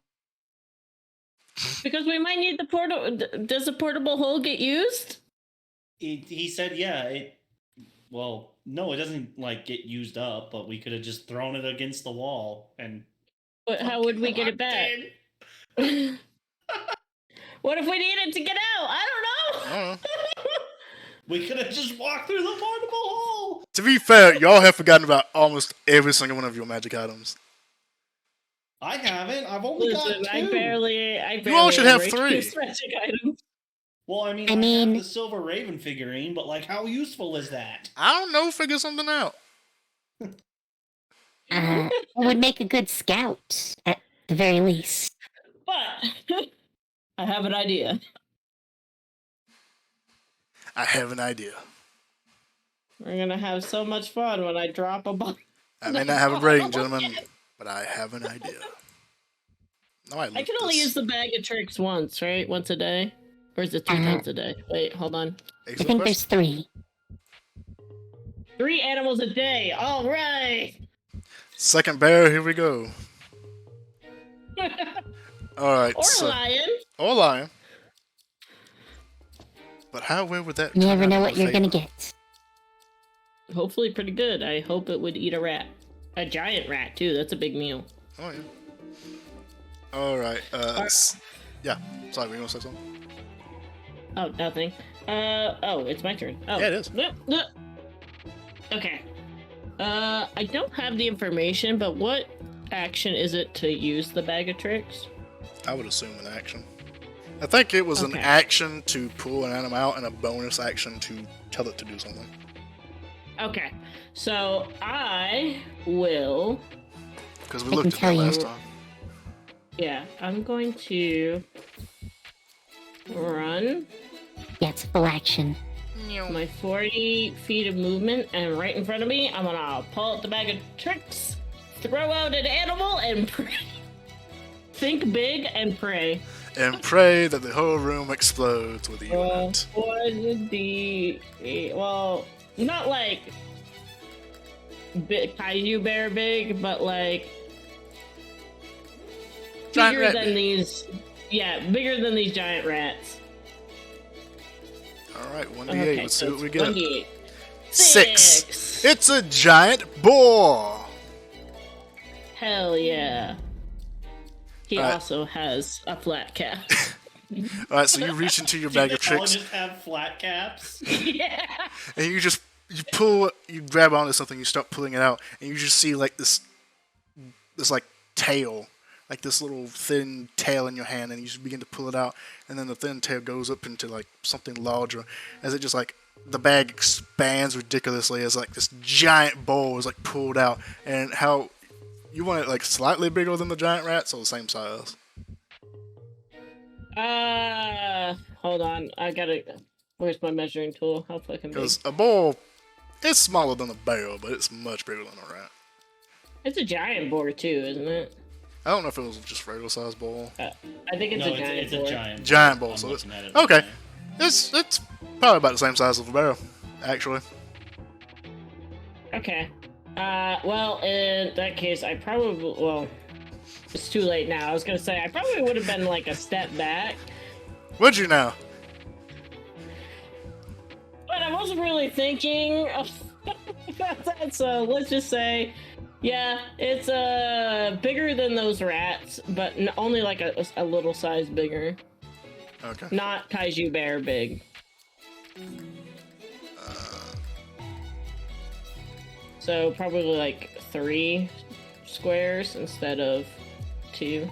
Because we might need the portal. Does the portable hole get used? he said, yeah. Well, no, it doesn't like get used up, but we could have just thrown it against the wall and. But how would we get it back? What if we needed to get out? I don't know. We could have just walked through the portable hole. To be fair, y'all have forgotten about almost every single one of your magic items. I haven't. I've only got Listen, two. I barely You all should have ever 3. use magic items. Well, I mean, I I mean- have the Silver Raven figurine, but like, how useful is that? I don't know. Figure something out. It would make a good scout, at the very least. But I have an idea. I have an idea. We're gonna have so much fun when I drop a bomb. I may not have a brain, gentlemen, but I have an idea. No, I can only use the bag of tricks once, right? Once a day? Or is it 3 times a day? Wait, hold on. I think there's 3. 3 animals a day. All right. Second bear, here we go. Alright, Or a lion. Or lion. But how well would that You turn never out know in what my you're gonna favor? get. Hopefully pretty good. I hope it would eat a rat. A giant rat, too. That's a big meal. Oh, yeah. Alright, yeah. Sorry, were you gonna say something? Oh, nothing. Oh, it's my turn. Oh. Yeah, it is. Okay. I don't have the information, but what action is it to use the bag of tricks? I would assume an action. I think it was an Okay. action to pull an animal out and a bonus action to tell it to do something. Okay. So I will. Because we I looked can at tell that you. last time. Yeah, I'm going to run Yeah, it's full action. my 40 feet of movement, and right in front of me, I'm gonna pull out the bag of tricks, throw out an animal, and pray. Think big and pray. And pray that the whole room explodes with you in it. Well, not like big kaiju bear big, but like Giant bigger rat than big. these. Yeah, bigger than these giant rats. Alright, 1d8, Okay, let's see so what we it's get. 1d8. 6! It's a giant boar! Hell yeah. He Alright. also has a flat cap. Alright, so you reach into your bag of They all tricks, just have flat caps. Yeah. and you grab onto something, you start pulling it out, and you just see like this like tail, like this little thin tail in your hand, and you just begin to pull it out, and then the thin tail goes up into like something larger, as it just like, the bag expands ridiculously as like this giant bowl is like pulled out, and how, you want it like slightly bigger than the giant rats, or the same size? Hold on. I gotta. Where's my measuring tool? How fucking big? Because a boar is smaller than a bear, but it's much bigger than a rat. It's a giant boar too, isn't it? I don't know if it was just regular size boar. I think it's No, a giant it's boar. a giant. Giant boar, I'm so it's looking at it okay. right now. It's probably about the same size as a bear, actually. Okay. Well, in that case, I probably. Well, it's too late now. I was gonna say I probably would have been like a step back, Would you now? but I wasn't really thinking about that. So let's just say, yeah, it's bigger than those rats, but only like a little size bigger. Okay. Not kaiju bear big. So probably like 3 squares instead of 2.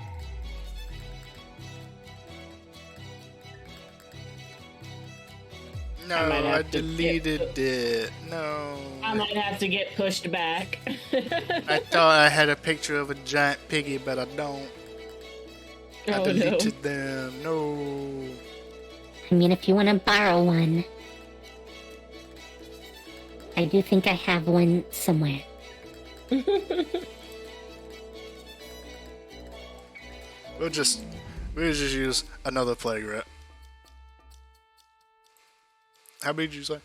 No, I might I have to deleted it. No. I might have to get pushed back. I thought I had a picture of a giant piggy, but I don't. I Oh, no. deleted them. No. I mean, if you want to borrow one, I do think I have one somewhere. We'll just use another plague rat. How big did you say?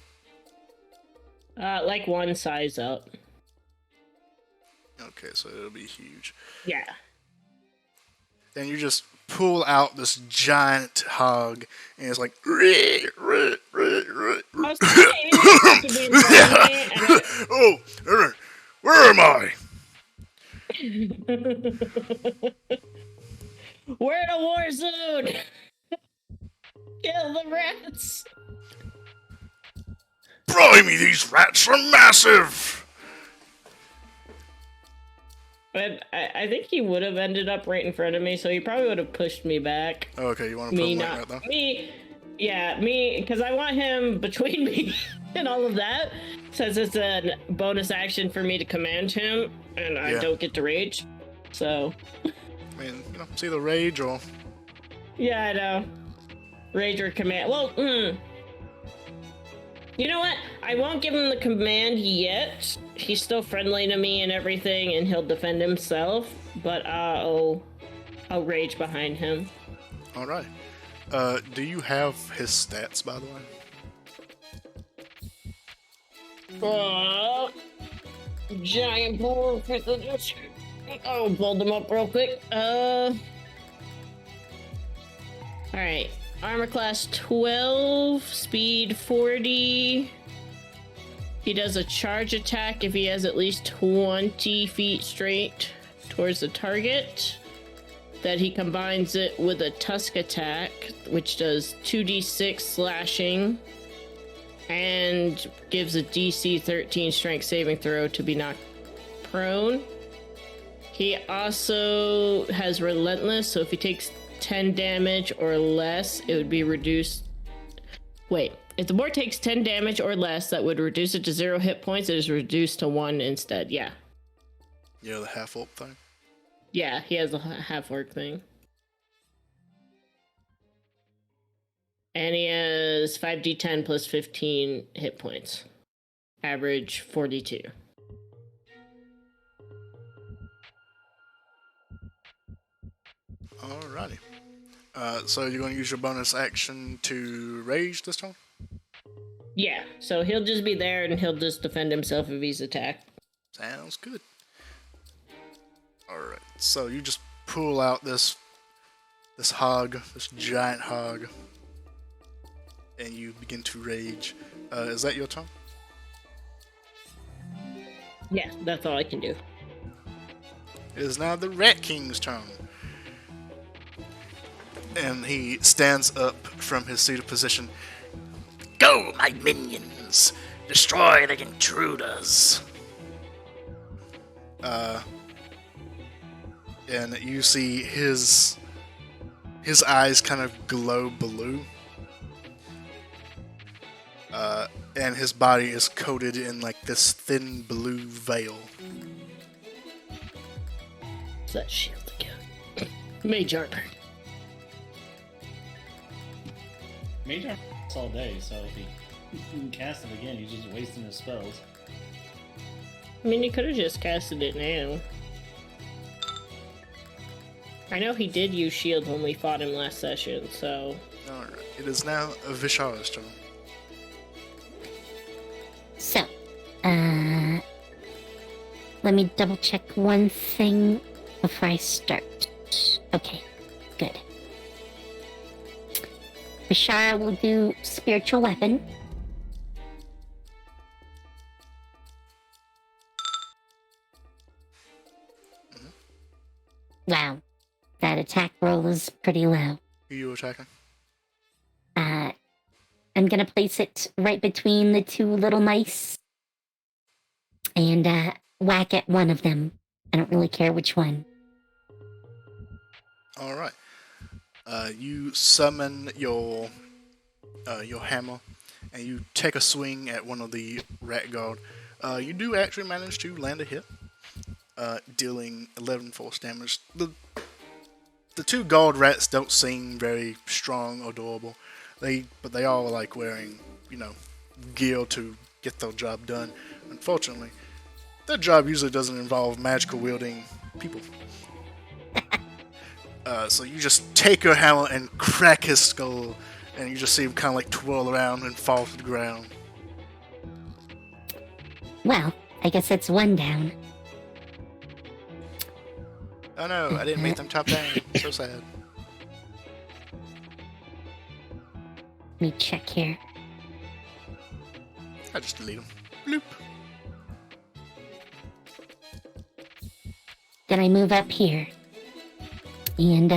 Like one size up. Okay, so it'll be huge. Yeah. And you just pull out this giant hog, and it's like. I was saying, it has to be in front of me, and Oh, where am I? we're in a war zone! Kill the rats! Blimey, these rats are massive! But I think he would have ended up right in front of me, so he probably would have pushed me back. Okay, you want to put Me them like not that, though? me. Yeah, me, because I want him between me and all of that, since it's a bonus action for me to command him, and I don't get to rage. So. I mean, it's either rage or. Yeah, I know. Rage or command. Well, you know what? I won't give him the command yet. He's still friendly to me and everything, and he'll defend himself. But I'll rage behind him. All right. Do you have his stats, by the way? Giant boar. I'll pull them up real quick. Alright. Armor class 12, speed 40. He does a charge attack if he has at least 20 feet straight towards the target. That he combines it with a tusk attack, which does 2d6 slashing and gives a DC 13 strength saving throw to be knocked prone. He also has relentless, so if he takes 10 damage or less, it would be reduced. Wait, if the boar takes 10 damage or less, that would reduce it to 0 hit points. It is reduced to 1 instead. Yeah. Yeah, the half-orc thing. Yeah, he has a half-orc thing. And he has 5d10 plus 15 hit points. Average 42. Alrighty. So you're going to use your bonus action to rage this time? Yeah, so he'll just be there and he'll just defend himself if he's attacked. Sounds good. Alright, so you just pull out this hog, this giant hog, and you begin to rage. Is that your turn? Yeah, that's all I can do. It is now the Rat King's turn. And he stands up from his seated position. Go, my minions! Destroy the intruders! And you see his eyes kind of glow blue. And his body is coated in like this thin blue veil. What's that shield again? Mage armor. Mage armor all day, so if he can cast it again, he's just wasting his spells. I mean, you could have just casted it now. I know he did use shield when we fought him last session, so... Alright, it is now Vishara's turn. So, let me double check one thing before I start. Okay, good. Bashara will do spiritual weapon. Wow, that attack roll is pretty low. Who are you attacking? I'm gonna place it right between the two little mice and whack at one of them. I don't really care which one. Alright. You summon your hammer and you take a swing at one of the rat guard. You do actually manage to land a hit, dealing 11 force damage. The two guard rats don't seem very strong or durable. But they all like wearing, gear to get their job done. Unfortunately, their job usually doesn't involve magical wielding people. So you just take your hammer and crack his skull, and you just see him kind of like twirl around and fall to the ground. Well, I guess that's one down. Oh no, I didn't make them top down. So sad. Let me check here. I just delete them. Bloop. Then I move up here. And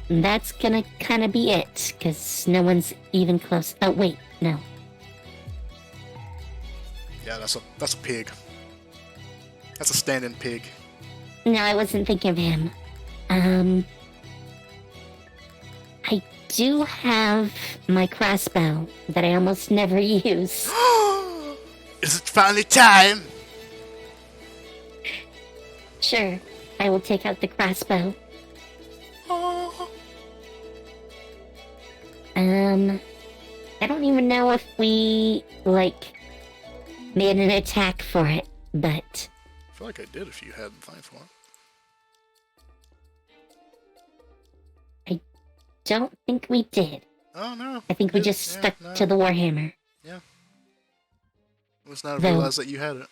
that's gonna kind of be it, because no one's even close. Oh, wait, no. Yeah, that's a pig. That's a standing pig. No, I wasn't thinking of him. I do have my crossbow that I almost never use. Is it finally time? Sure, I will take out the crossbow. Oh. I don't even know if we, made an attack for it, but... I feel like I did if you had the thing for it. don't think we did. Oh, no. I think we Did- just yeah, stuck no. to the Warhammer. Yeah. I must not have Though- realized that you had it.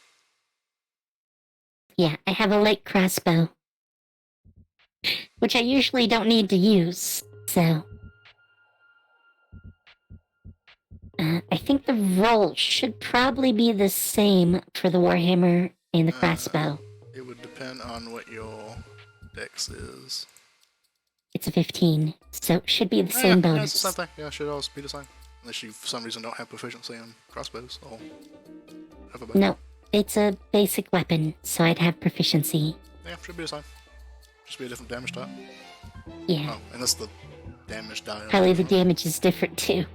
Yeah, I have a light crossbow. Which I usually don't need to use, so... I think the roll should probably be the same for the Warhammer and the crossbow. It would depend on what your dex is. It's a 15, so it should be the Oh, same yeah, bonus. Yeah, it's the same thing. Yeah, it should always be the same. Unless you, for some reason, don't have proficiency in crossbows. Or have a bow. No, it's a basic weapon, so I'd have proficiency. Yeah, should be the same. Just be a different damage type. Yeah, Oh, and that's the damage die. probably the damage is different too.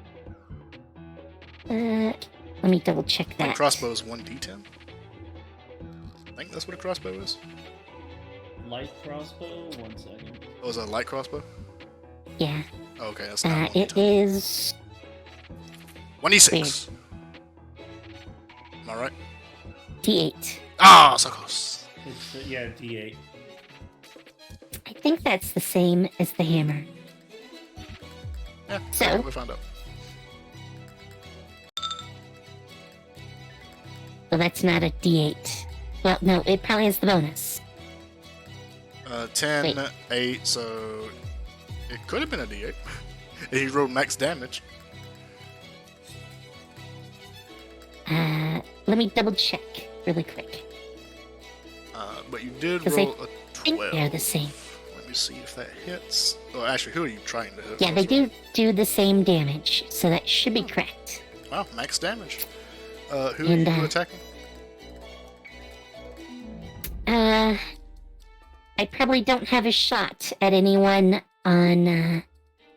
Let me double check My that. crossbow is 1d10. I think that's what a crossbow is. Light crossbow. 1 second. Oh, is that a light crossbow? Yeah, Oh, okay, that's not it 1d10. is 1d6. Am I right? D8. Ah, so close. It's yeah, D8. I think that's the same as the hammer. Yeah, So- we'll find out. Well, that's not a D8. Well, no, it probably has the bonus. 10, Wait. 8, so it could have been a d8. And he rolled max damage. Let me double check really quick. But you did 'Cause I roll a I think 12. they're the same. Let me see if that hits. Oh, actually, who are you trying to hit? Yeah, they do the same damage, so that should be correct. Wow, max damage. Who And, are you attacking? I probably don't have a shot at anyone on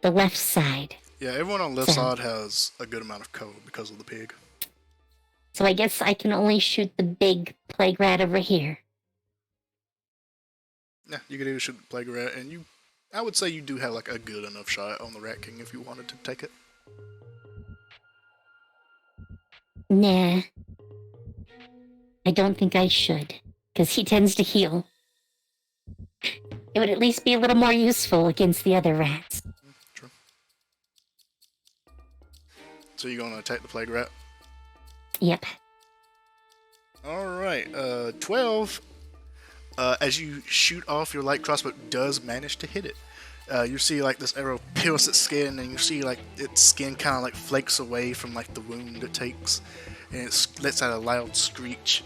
the left side. Yeah, everyone on the left so- side has a good amount of cover because of the pig. So I guess I can only shoot the big plague rat over here. Yeah, you could either shoot the plague rat, and I would say you do have like a good enough shot on the Rat King if you wanted to take it. Nah. I don't think I should, because he tends to heal. It would at least be a little more useful against the other rats. True. So you're gonna attack the plague rat? Yep. Alright, 12. As you shoot off, your light crossbow does manage to hit it. You see like this arrow pierce its skin, and you see like its skin kind of like flakes away from like the wound it takes, and it lets out a loud screech.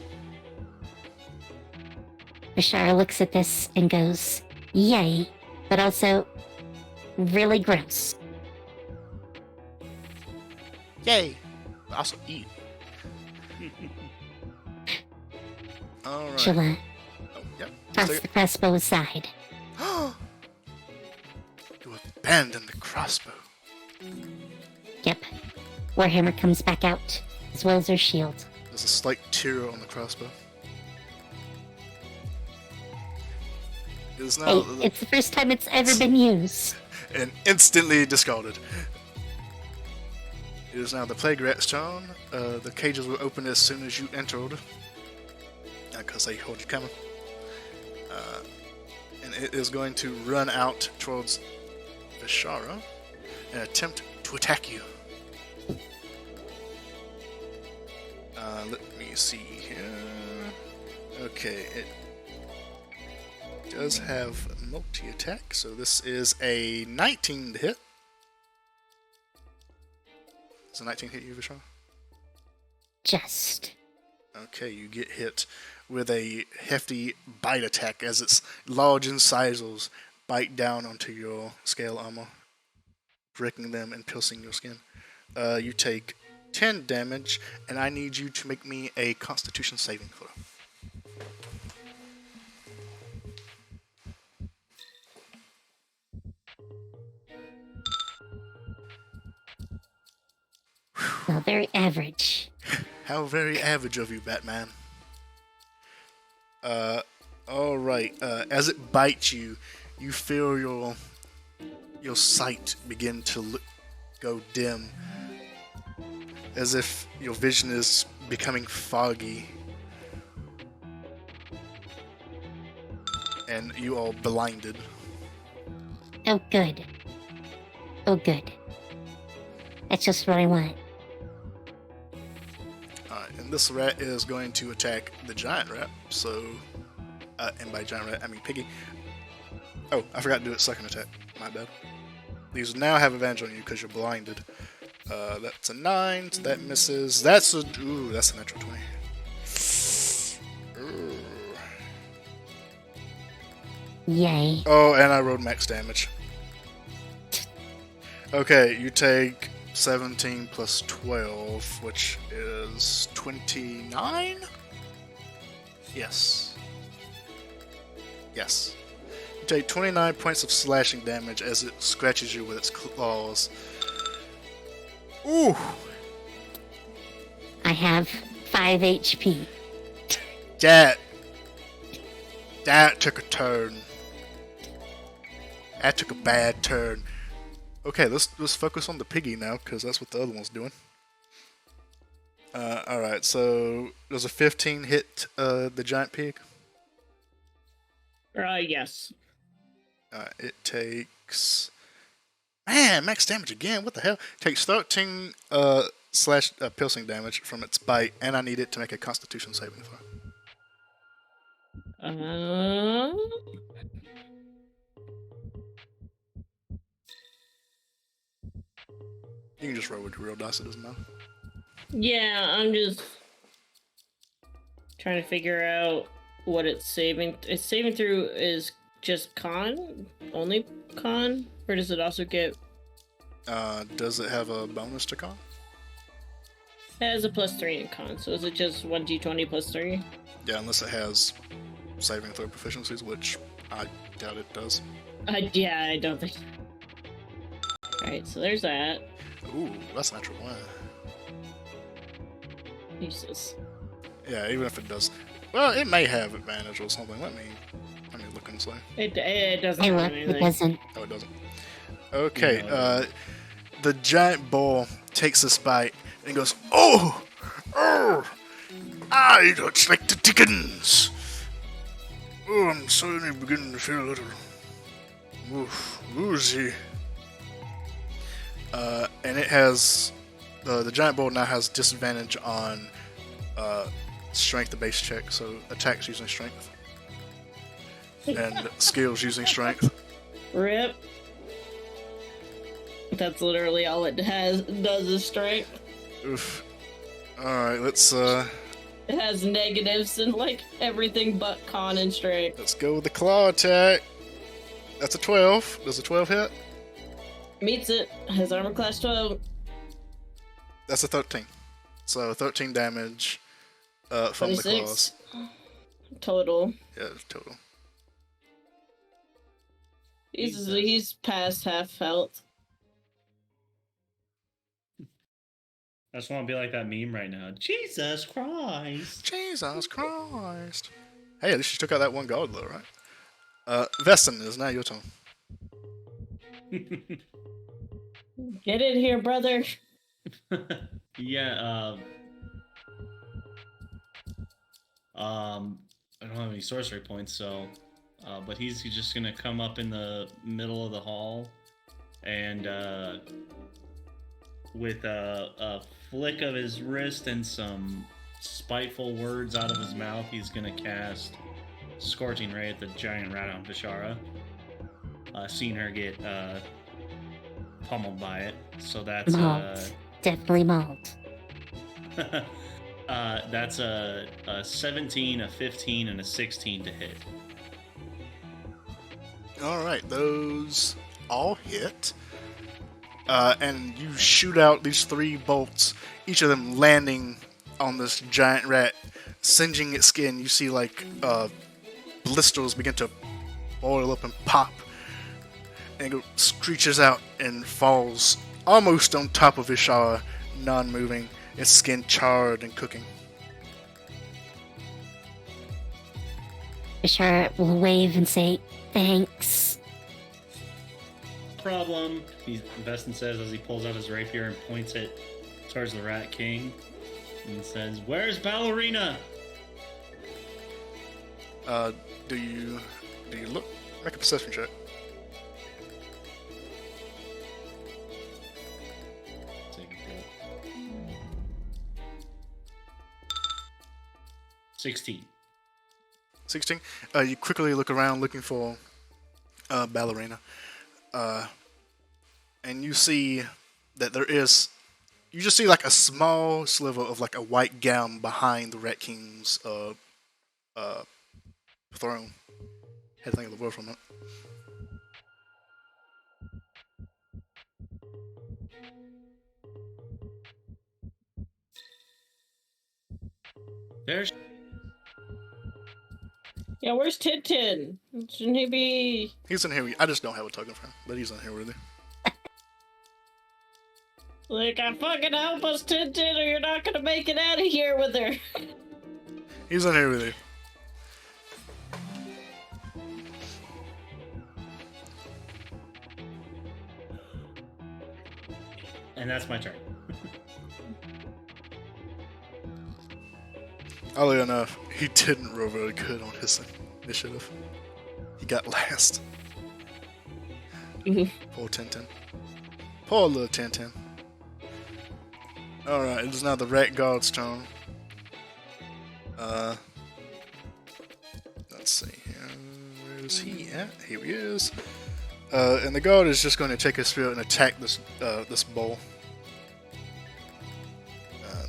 Bashara looks at this and goes, yay, but also really gross. Yay! But also eat. Alright. She'll Oh, yep. toss the crossbow aside. You abandoned the crossbow. Yep. Warhammer comes back out, as well as her shield. There's a slight tear on the crossbow. It is now Hey, it's the first time it's ever been used. and instantly discarded. It is now the plague rat's turn. The cages will open as soon as you entered, because they hold you coming. And it is going to run out towards Vishara and attempt to attack you. Let me see here. Okay, it does have multi-attack, so this is a 19 to hit. Does a 19 hit you, Vishara? Just. Okay, you get hit with a hefty bite attack as its large incisors bite down onto your scale armor, breaking them and piercing your skin. You take 10 damage, and I need you to make me a Constitution saving throw. Well, very average. How very average of you, Batman. Alright. As it bites you, you feel your sight begin to go dim. As if your vision is becoming foggy. And you are blinded. Oh, good. Oh, good. That's just what I want. Alright, and this rat is going to attack the giant rat, so... and by giant rat, I mean Piggy. Oh, I forgot to do its second attack. My bad. These now have advantage on you because you're blinded. That's a 9, so that misses. That's a natural 20. Ooh. Yay. Oh, and I rolled max damage. Okay, you take 17 plus 12, which is 29? Yes. Yes. You take 29 points of slashing damage as it scratches you with its claws. Ooh! I have 5 HP. That took a turn. That took a bad turn. Okay, let's focus on the piggy now, because that's what the other one's doing. Alright, so does a 15 hit the giant pig? Yes. It takes... Man, max damage again, what the hell? It takes 13 piercing damage from its bite, and I need it to make a constitution saving throw. You can just roll with your real dice, it doesn't matter. Yeah, I'm just trying to figure out what it's saving. Its saving through is just con? Only con? Or does it also get... Does it have a bonus to con? It has a +3 in con, so is it just 1d20 plus 3? Yeah, unless it has saving throw proficiencies, which I doubt it does. Yeah, I don't think... Alright, so there's that. Ooh, that's a natural 1. Jesus. Yeah, even if it does... Well, it may have advantage or something. Let me look and see. It doesn't Hey, do look, anything. it doesn't. Oh, it doesn't. Okay, No. The giant bull takes this bite and goes, Oh! I don't like the chickens! Oh, I'm suddenly beginning to feel a little... woozy. And it has... the giant bull now has disadvantage on strength base check, so attacks using strength. And skills using strength. Rip. That's literally all it does is strength. Oof. Alright, let's It has negatives in like everything but con and strength. let's go with the claw attack. That's a 12. Does a 12 hit? Meets it. Has armor class 12. That's a 13. So 13 damage from the 26 claws. total. Yeah, total. He's past half health. I just want to be like that meme right now. Jesus Christ. Jesus Christ. Hey, at least you took out that one guard though, right? Vestin, is now your turn. Get in here, brother. Yeah, I don't have any sorcery points, so but he's just gonna come up in the middle of the hall and with a flick of his wrist and some spiteful words out of his mouth, he's gonna cast Scorching Ray at the giant rat on Bashara. Seen her get pummeled by it, so that's Mauled. Definitely mauled. that's a 17, a 15, and a 16 to hit. Alright, those all hit. And you shoot out these 3 bolts, each of them landing on this giant rat, singeing its skin. You see like blisters begin to boil up and pop. And it screeches out and falls almost on top of Ishara, non-moving, its skin charred and cooking. Bashar will wave and say, thanks. Problem, Veston says as he pulls out his rapier and points it towards the Rat King and says, "Where's Ballerina?" Do you look? Make a perception check. Take a go. 16. 16. You quickly look around looking for Ballerina. And you see that there is... You just see like a small sliver of like a white gown behind the Rat King's throne. Had to think of the word from it. There's Yeah, where's Tintin? Shouldn't he be? He's in here. I just don't have a token for him, but he's in here with you. Like, I fucking help us, Tintin, or you're not gonna make it out of here with her. He's in here with you. And that's my turn. Oddly enough, he didn't roll very good on his initiative. He got last. Poor Tintin. Poor little Tintin. Alright, it is now the Rat God's turn. Let's see here. Where is he at? Here he is. And the God is just going to take his spear and attack this bowl.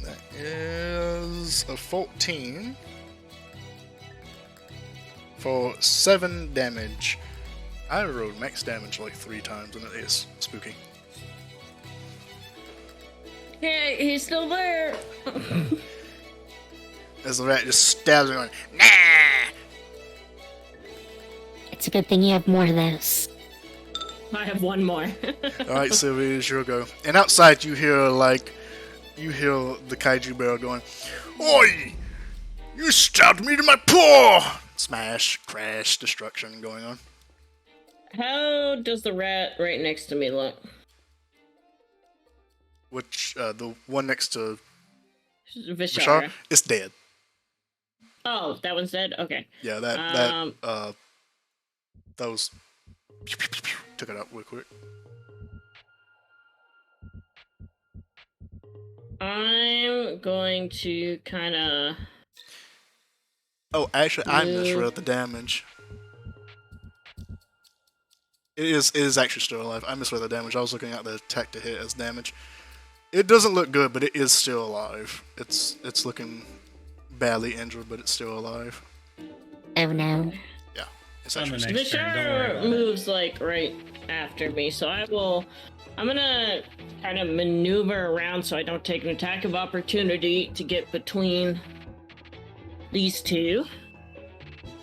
That is a 14 for 7 damage. I rolled max damage like 3 times and it is spooky. Hey, he's still there. As the rat just stabs him, going, nah! It's a good thing you have more of those. I have one more. Alright, Sylvie, it's your go. And outside you hear the kaiju barrel going, Oi! You stabbed me to my paw! Smash, crash, destruction going on. How does the rat right next to me look? Which, the one next to Vishara. Bashar, it's dead. Oh, that one's dead? Okay. Yeah, that was... Took it out real quick. I'm going to kind of... Oh, actually, I misread the damage. It is actually still alive. I misread the damage. I was looking at the attack to hit as damage. It doesn't look good, but it is still alive. It's looking badly injured, but it's still alive. Oh no. Yeah, it's On the actually next turn, don't worry Vishara about it. moves like right after me, so I'm gonna kind of maneuver around so I don't take an attack of opportunity to get between these two.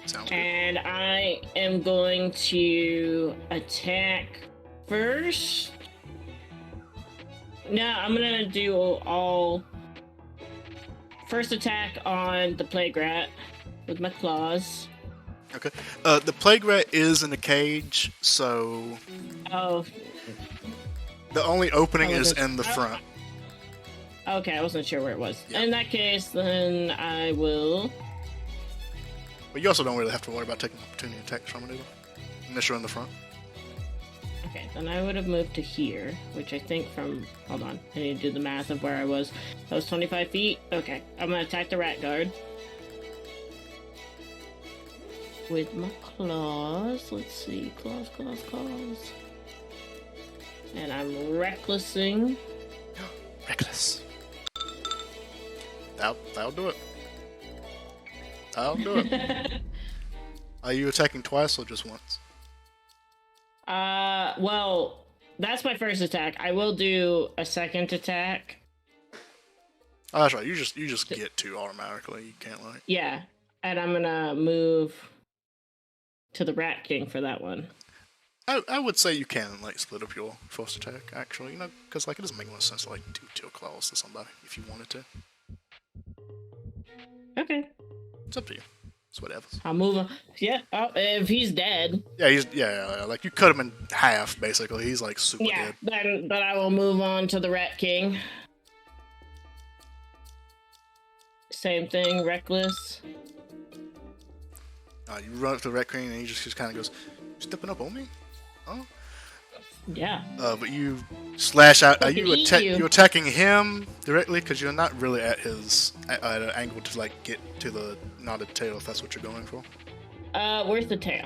sounds good. And I am going to attack first. No, I'm gonna do all first attack on the plague rat with my claws. Okay. The plague rat is in a cage, so Oh, the only opening Oh, is that's- in the front. okay, I wasn't sure where it was. Yeah. In that case, then I will. But you also don't really have to worry about taking opportunity attacks from it either. Unless you're in the front. Okay, then I would have moved to here, which I think from. Hold on, I need to do the math of where I was. That was 25 feet. Okay, I'm gonna attack the rat guard with my claws. Let's see, claws. And I'm recklessing. Reckless. That'll do it. That'll do it. Are you attacking twice or just once? Well, that's my first attack. I will do a second attack. Oh, that's right. You just get 2 automatically. You can't like. Yeah, and I'm gonna move to the Rat King for that one. I would say you can like split up your first attack actually, because like it doesn't make much sense to like do tail claws to somebody if you wanted to. Okay. It's up to you. It's whatever. I'll move on. Yeah. Oh, if he's dead. Yeah, yeah. Like you cut him in half basically. He's like super dead. Then I will move on to the Rat King. Same thing, reckless. You run up to the Rat King and he just kind of goes, "Stepping up on me?" Oh. Yeah. But you slash out. Are Fucking you eat you. you attacking him directly? Because you're not really at an angle to like get to the knotted tail. If that's what you're going for. Where's the tail?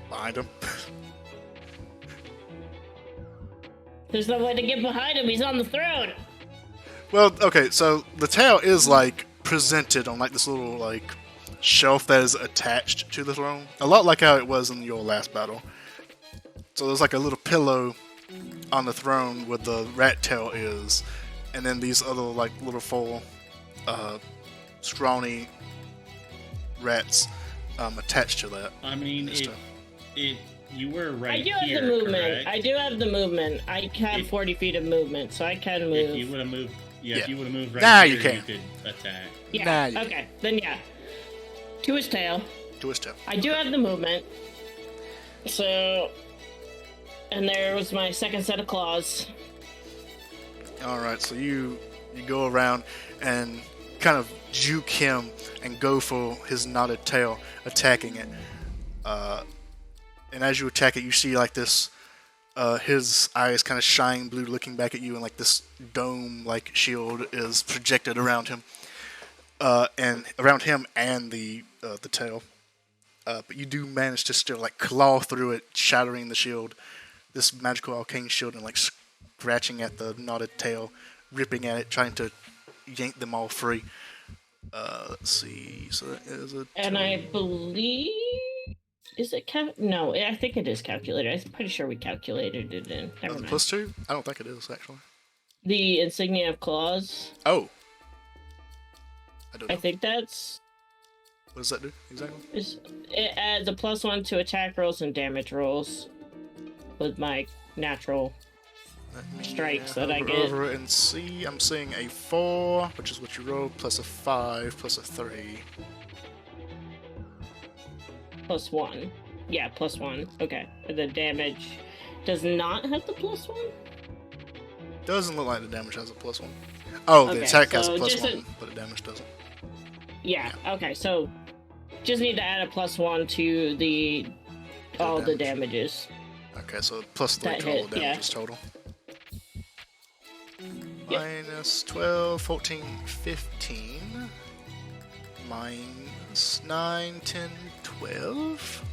Behind him. There's no way to get behind him. He's on the throne. Well, okay. So the tail is like presented on like this little like shelf that is attached to the throne. A lot like how it was in your last battle. So there's like a little pillow on the throne where the rat tail is, and then these other like little four scrawny rats attached to that. I mean, you were right I do here, have the movement. correct? I do have the movement. I have 40 feet of movement, so I can move. If you would have moved, Yeah. if you would have moved right Nah, here, you can't. you could attack. Yeah. Nah, you Okay. Then yeah. To his tail. To his tail. I do have the movement. So, and there was my second set of claws. All right, so you go around and kind of juke him and go for his knotted tail, attacking it. And as you attack it, you see like this. His eyes kind of shine blue, looking back at you, and like this dome-like shield is projected around him, and around him and the tail. But you do manage to still like claw through it, shattering the shield, this magical arcane shield, and like scratching at the knotted tail, ripping at it, trying to yank them all free. Let's see. So that is a. And I believe. Is it No, I think it is calculated. I'm pretty sure we calculated it in. Never mind. +2? I don't think it is actually. The insignia of claws. Oh. I don't know. I think that's. What does that do exactly? It adds a +1 to attack rolls and damage rolls with my natural strikes that I Hover get. over it and see. I'm seeing a 4, which is what you roll, plus a 5, plus a 3. +1. Yeah, +1. Okay. And the damage does not have the +1? Doesn't look like the damage has a +1. Oh, the Okay, attack has a so just +1, but the damage doesn't. Yeah, okay, so just need to add a +1 to the all the damage. damages. Okay, so +3 That to all hit, the yeah. damages total. Yep. Minus 12, 14, 15. Minus 9, 10, 12.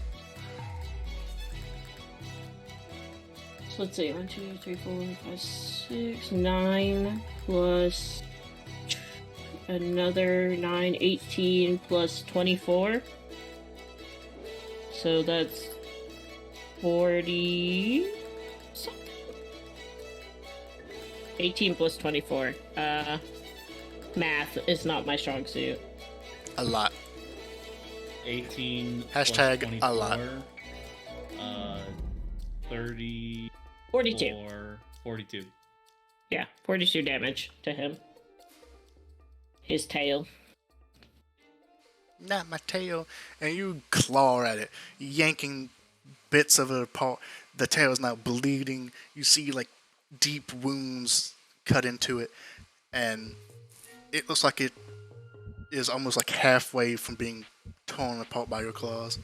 So let's see, 1, 2, 3, 4, 5, 6, 9 plus another 9, 18 plus 24. So that's 40 something. 18 plus 24. Math is not my strong suit. A lot. 18. Hashtag plus a lot. 30. 42. 42. Yeah, 42 damage to him. His tail. Not my tail. And you claw at it, yanking bits of it apart. The tail is now bleeding. You see like deep wounds cut into it, and it looks like it is almost like halfway from being torn apart by your claws.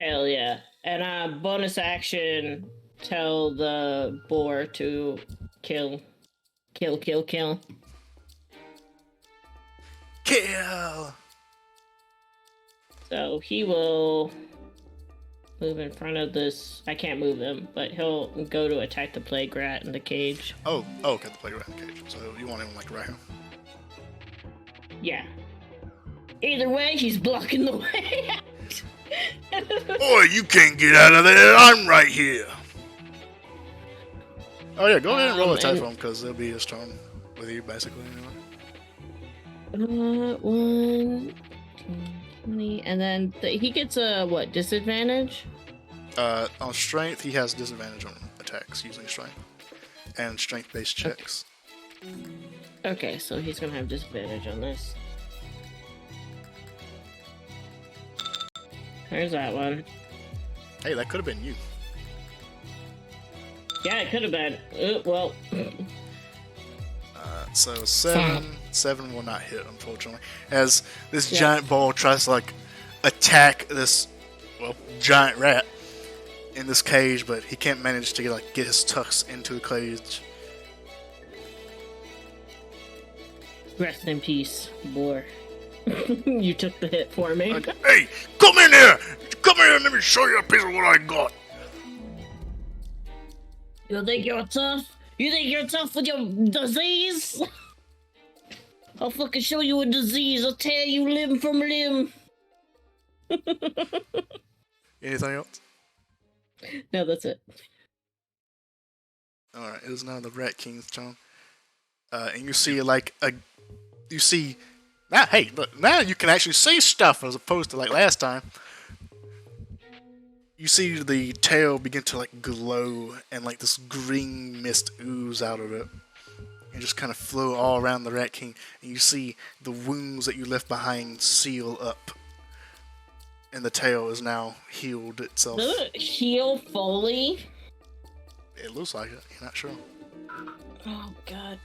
Hell yeah. And bonus action, tell the boar to kill. Kill. Kill! So he will move in front of this. I can't move him, but he'll go to attack the plague rat in the cage. Oh, okay, the playground cage. So you want him like right here. Yeah. Either way, he's blocking the way out. Boy, you can't get out of there. I'm right here. Oh yeah, go ahead and roll a attack for him because it'll be his turn with you basically. Anyway. 1, 2, And then he gets a what, disadvantage? On strength, he has disadvantage on attacks using strength and strength-based checks. Okay, so he's gonna have disadvantage on this. There's that one. Hey, that could have been you. Yeah, it could have been. Well. So 7 will not hit, unfortunately, as this giant ball tries to like attack this giant rat in this cage, but he can't manage to get his tucks into the cage. Rest in peace, boy. You took the hit for me. Hey, come in here! Come here and let me show you a piece of what I got. You think you're tough? You think you're tough with your disease? I'll fucking show you a disease. I'll tear you limb from limb. Anything else? No, that's it. Alright, it is now the Rat King's turn. And you see now, hey, look, now you can actually see stuff as opposed to like last time. You see the tail begin to like glow and like this green mist ooze out of it and just kind of flow all around the Rat King, and you see the wounds that you left behind seal up, and the tail is now healed itself. Does it heal fully? It looks like it, you're not sure. Oh god.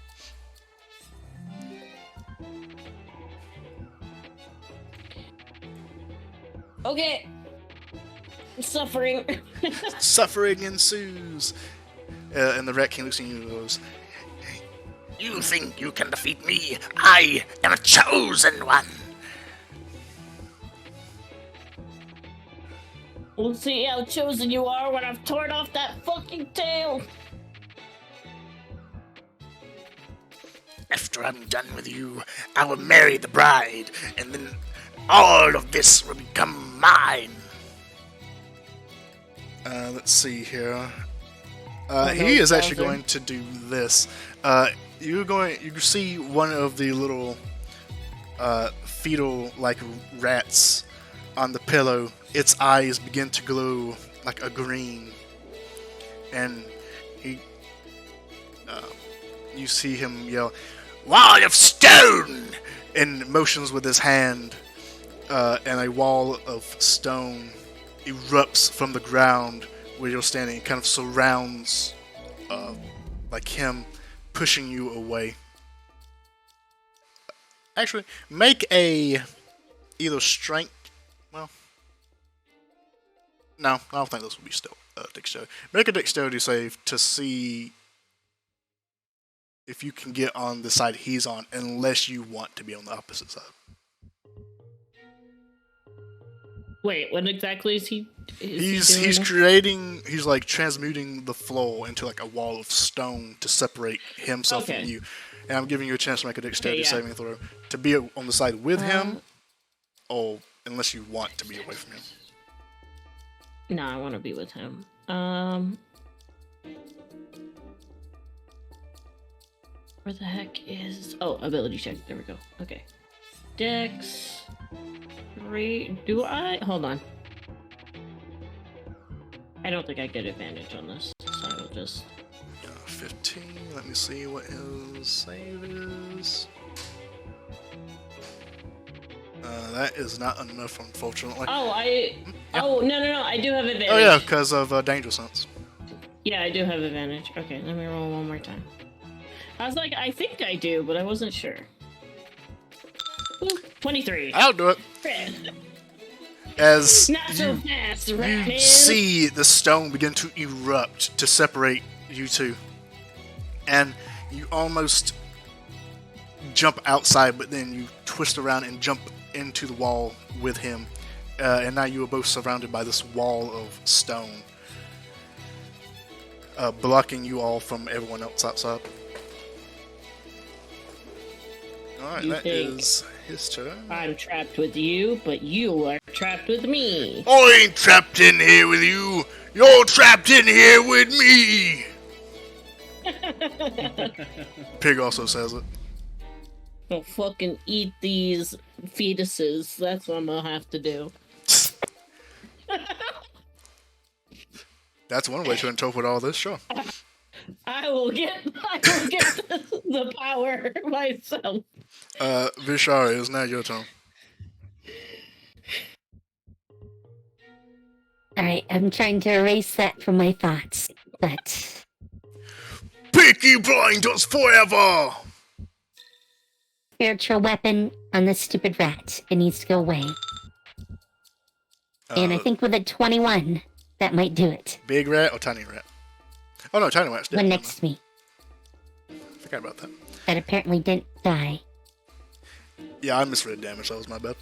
Okay. Suffering. Suffering ensues. And the Rat King looks at you and goes, You think you can defeat me? I am a chosen one. We'll see how chosen you are when I've torn off that fucking tail. After I'm done with you, I will marry the bride, and then all of this will become mine. Let's see here. He is actually going to do this. You see one of the little fetal like rats on the pillow. Its eyes begin to glow like a green, and you see him yell, Wall of stone! and motions with his hand, and a wall of stone erupts from the ground where you're standing. It kind of surrounds like him, pushing you away. Actually, make a either strength. Well, no, I don't think this will be still dexterity. Make a dexterity save to see if you can get on the side he's on, unless you want to be on the opposite side. Wait, what exactly is he? He's like transmuting the floor into like a wall of stone to separate himself from you. And I'm giving you a chance to make a dexterity saving throw to be on the side with him, or unless you want to be away from him. No, I want to be with him. Where the heck is... Oh, ability check. There we go. Okay. Dex... 3... Do I? Hold on. I don't think I get advantage on this, so I'll just... 15. Let me see what his save is. That is not enough, unfortunately. Oh, Oh, no. I do have advantage. Oh, yeah, because of Danger Sense. Yeah, I do have advantage. Okay, let me roll one more time. I was like, I think I do, but I wasn't sure. Ooh, 23. I'll do it. As Not so fast, you man. see the stone begin to erupt to separate you two. And you almost jump outside, but then you twist around and jump into the wall with him. And now you are both surrounded by this wall of stone, blocking you all from everyone else outside. Alright, that is his turn. I'm trapped with you, but you are trapped with me. I ain't trapped in here with you. You're trapped in here with me. Pig also says it. I'll fucking eat these fetuses. That's what I'm gonna have to do. That's one way to interpret all this, sure. I will get the power myself. Vishari, it's now your turn. Alright, I'm trying to erase that from my thoughts, but Peaky blinders forever! spiritual weapon on this stupid rat. It needs to go away. And I think with a 21, that might do it. Big rat or tiny rat? Oh no, tiny rat's dead. One next to me. Forgot about that. That apparently didn't die. Yeah, I misread damage, that was my bad.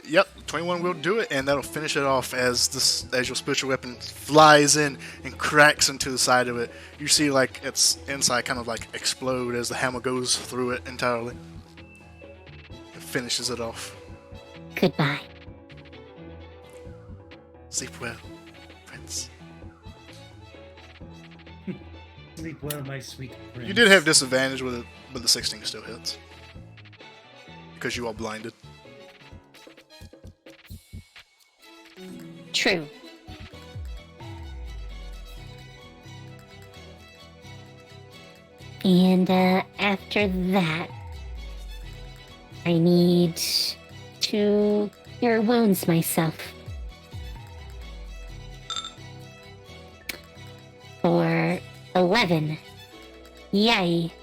Yep, 21 will do it, and that'll finish it off as your spiritual weapon flies in and cracks into the side of it. You see, like, its inside kind of, like, explode as the hammer goes through it entirely. It finishes it off. Goodbye. Sleep well, Prince. Sleep well, my sweet prince. You did have disadvantage with it, but the 16 still hits. Because you are blinded. True. And after that, I need to cure wounds myself. For 11. Yay.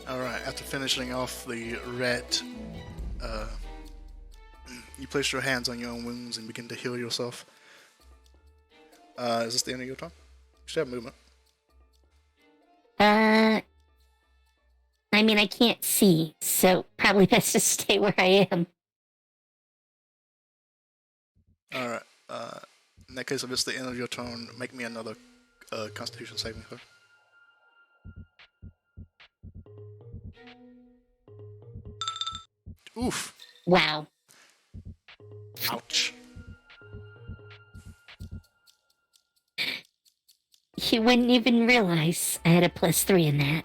Alright, after finishing off the rat, you place your hands on your own wounds and begin to heal yourself. Is this the end of your turn? You should have movement. I mean, I can't see, so probably best to stay where I am. Alright, in that case, if it's the end of your turn, make me another Constitution saving throw. Oof. Wow. Ouch. You wouldn't even realize I had a +3 in that.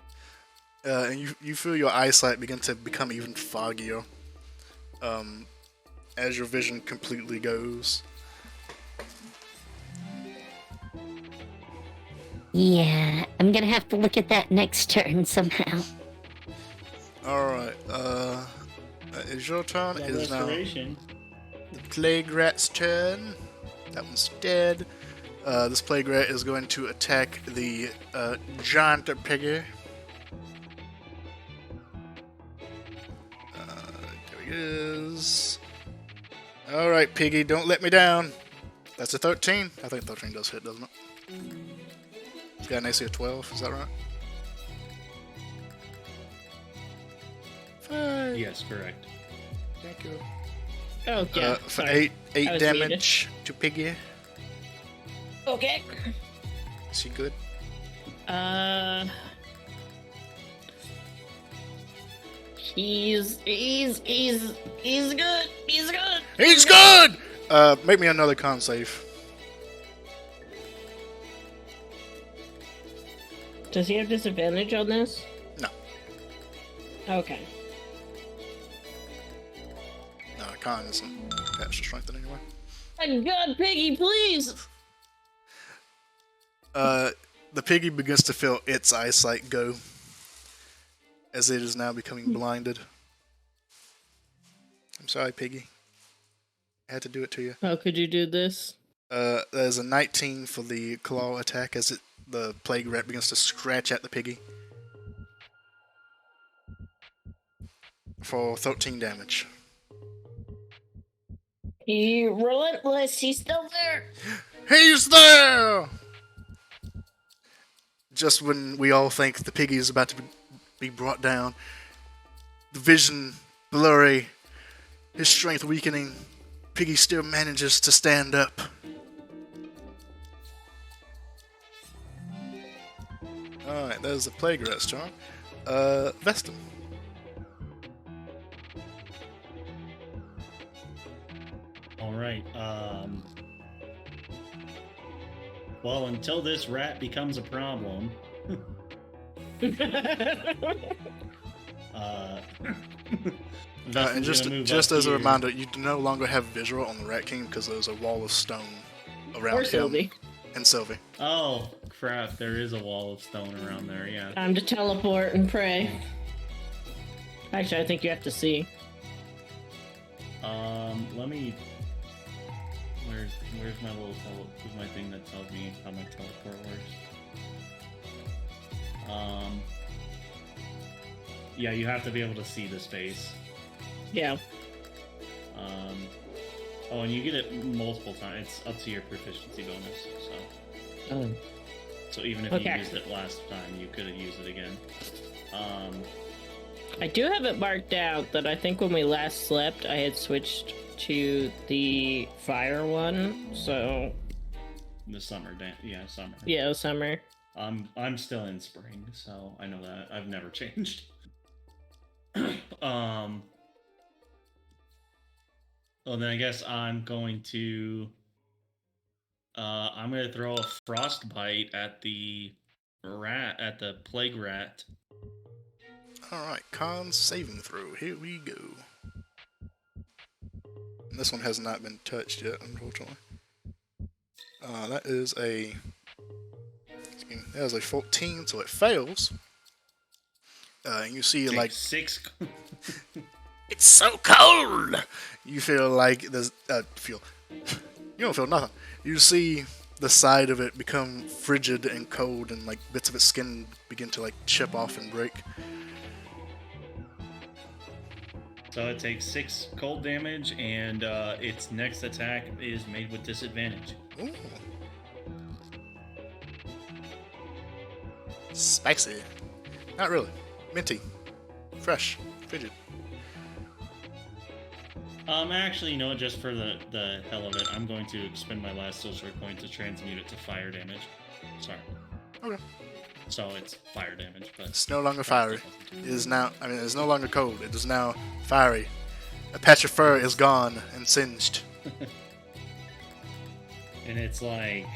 And you feel your eyesight begin to become even foggier as your vision completely goes. Yeah, I'm gonna have to look at that next turn somehow. Alright, it's your turn. That It is now restoration. the Plague Rat's turn. That one's dead. This Plague Rat is going to attack the giant piggy. There he is. Alright, piggy, don't let me down. That's a 13. I think 13 does hit, doesn't it? It's got an AC of 12, is that right? 5. Yes, correct. Thank you. Oh, yeah. For sorry. 8 I was damage to Piggy. Okay. Is he good? He's good. He's good. He's good! Make me another con save. Does he have disadvantage on this? No. Okay. No, con isn't patched to strengthen anyway. My God, Piggy, please! The piggy begins to feel its eyesight go as it is now becoming blinded. I'm sorry, piggy. I had to do it to you. How could you do this? There's a 19 for the claw attack as the plague rat begins to scratch at the piggy. For 13 damage. He relentless. He's still there. He's there! Just when we all think the piggy is about to be brought down, the vision blurry, his strength weakening, Piggy still manages to stand up. Alright, that is the plague rat's turn. Vestum. right. Well, until this rat becomes a problem. And just as a reminder, you no longer have visual on the Rat King because there's a wall of stone around Or him Sylvie. and Sylvie. Oh crap! There is a wall of stone around there. Yeah. Time to teleport and pray. Actually, I think you have to see. Let me. Where's my little where's my thing that tells me how my teleport works? Yeah, you have to be able to see the space. Yeah. Oh, and you get it multiple times. It's up to your proficiency bonus. So. So even if you used it last time, you could have used it again. I do have it marked out that I think when we last slept, I had switched to the fire one. So. The summer, summer. Yeah, it was summer. I'm still in spring, so I know that I've never changed. Well, then I guess I'm going to throw a frostbite at the plague rat. Alright, con saving throw. Here we go. And this one has not been touched yet, unfortunately. That is a 14, so it fails. And you see like 6. It's so cold! You feel like there's you don't feel nothing. You see the side of it become frigid and cold, and like bits of its skin begin to like chip off and break. So it takes 6 cold damage, and its next attack is made with disadvantage. Ooh. Spicy. Not really. Minty. Fresh. Frigid. Actually, you know what? Just for the hell of it, I'm going to expend my last social point to transmute it to fire damage. Sorry. Okay. So it's fire damage, but it's no longer fiery. It is now. I mean, it's no longer cold. It is now fiery. A patch of fur is gone and singed. And it's like,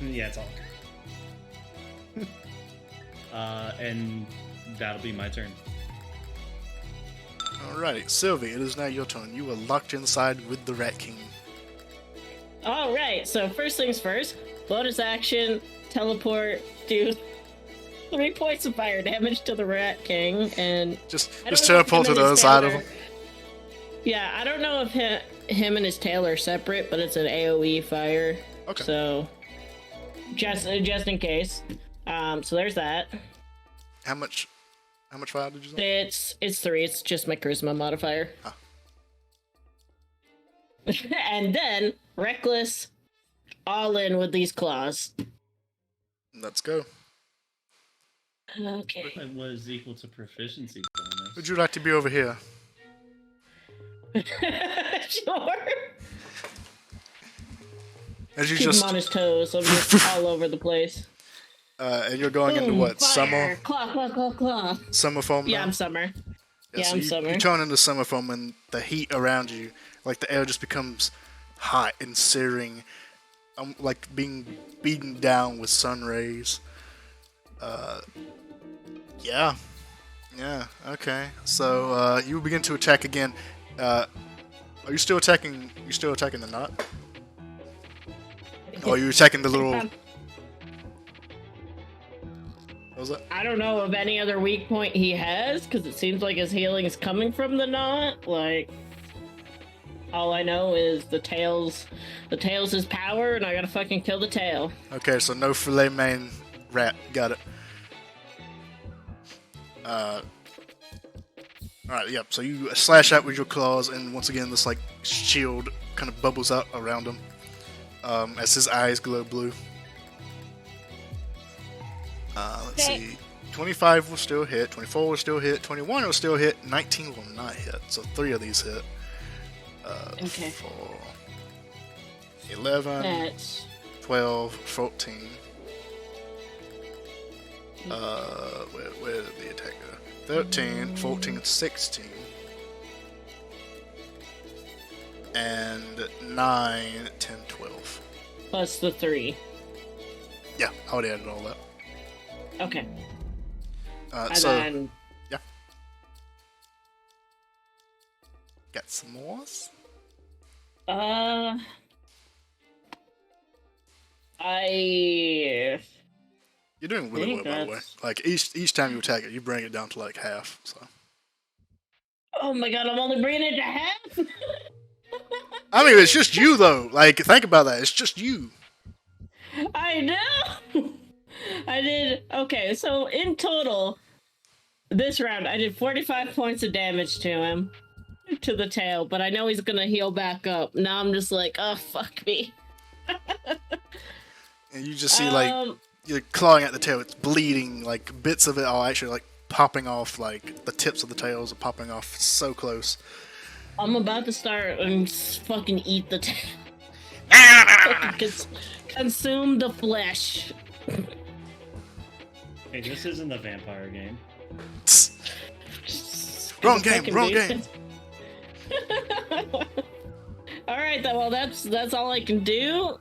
yeah, it's all. And that'll be my turn. Alrighty, Sylvie, it is now your turn. You are locked inside with the Rat King. Alright, so first things first, bonus action, teleport, do 3 points of fire damage to the Rat King, and... Just teleport to the other side of him. Yeah, I don't know if him and his tail are separate, but it's an AoE fire. Okay. So, just in case. So there's that. How much fire did you say? It's 3. It's just my charisma modifier. Huh. And then reckless, all in with these claws. Let's go. Okay. That was equal to proficiency bonus. Would you like to be over here? Sure. As you Keep him on his toes, so I'm just all over the place. And you're going into what? Fire. Summer? Claw. Summer foam? Yeah, now? I'm summer. Yeah, so I'm summer. You turn into summer foam, and the heat around you, like the air just becomes hot and searing, like being beaten down with sun rays. Yeah, okay. So you begin to attack again. Are you still attacking? You still attacking the knot? Or are you attacking the little? What was that? I don't know of any other weak point he has, because it seems like his healing is coming from the knot. Like, all I know is the tail's his power, and I gotta fucking kill the tail. Okay, so no filet main rat. Got it. Alright, yep, so you slash out with your claws, and once again this like shield kind of bubbles out around him as his eyes glow blue. Let's see. 25 will still hit, 24 will still hit, 21 will still hit, 19 will not hit. So 3 of these hit. Okay. 4, 11, That's 12, 14. Where did the attack go? 13, 14, 16. And 9, 10, 12. Plus the 3. Yeah, I already added all that. Okay. And So, then yeah. Got some more? You're doing really well, think by the way. that's- Like, each time you attack it, you bring it down to like half, so. Oh my god, I'm only bringing it to half? I mean, it's just you, though. Like, think about that. It's just you. I know! I did. Okay, so in total, this round, I did 45 points of damage to him, to the tail, but I know he's gonna heal back up. Now I'm just like, oh, fuck me. And you just see, like, you're clawing at the tail. It's bleeding. Like, bits of it are actually, like, popping off. Like, the tips of the tails are popping off so close. I'm about to start and fucking eat the tail. Consume the flesh. Hey, this isn't a vampire game. Wrong game, wrong game. All right, well, that's all I can do.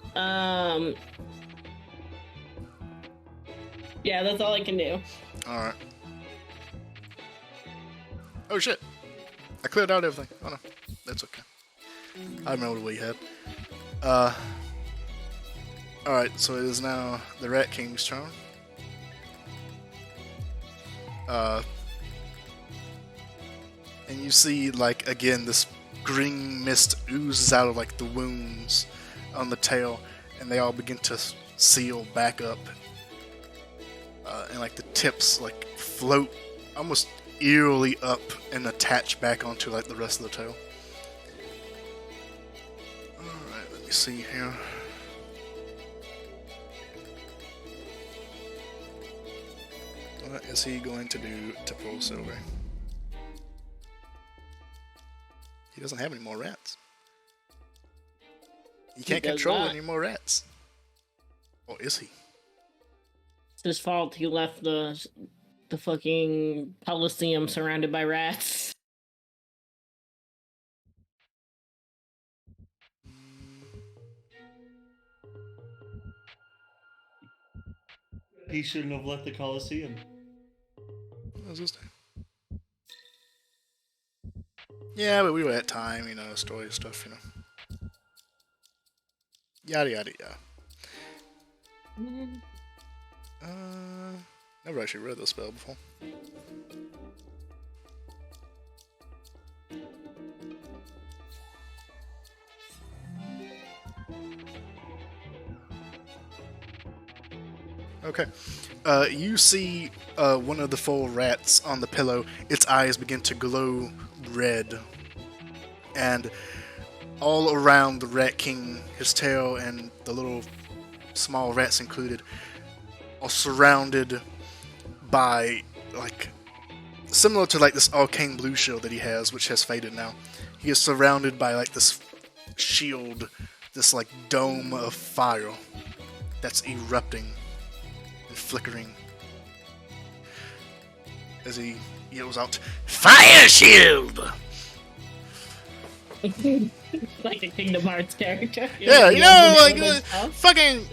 Yeah, that's all I can do. Alright. Oh shit. I cleared out everything. Oh no. That's okay. I remember what you had. Alright, so it is now the Rat King's turn. And you see, like, again, this green mist oozes out of, like, the wounds on the tail, and they all begin to seal back up. And, like, the tips, like, float almost eerily up and attach back onto, like, the rest of the tail. Alright, let me see here. What is he going to do to pull Silver? He doesn't have any more rats. He can't does control not. any more rats. Or is he? It's his fault he left the fucking Coliseum surrounded by rats. He shouldn't have left the Coliseum. What was this thing? Yeah, but we were at time, you know, story stuff, you know. Yada yada yada. Never actually read this spell before. Okay. You see one of the 4 rats on the pillow. Its eyes begin to glow red. And all around the Rat King, his tail, and the little small rats included, are surrounded by, like, similar to, like, this arcane blue shield that he has, which has faded now. He is surrounded by, like, this shield, this, like, dome of fire that's erupting and flickering as he yells out, "Fire shield!" Like a Kingdom Hearts character. Yeah, you know, like, stuff. fucking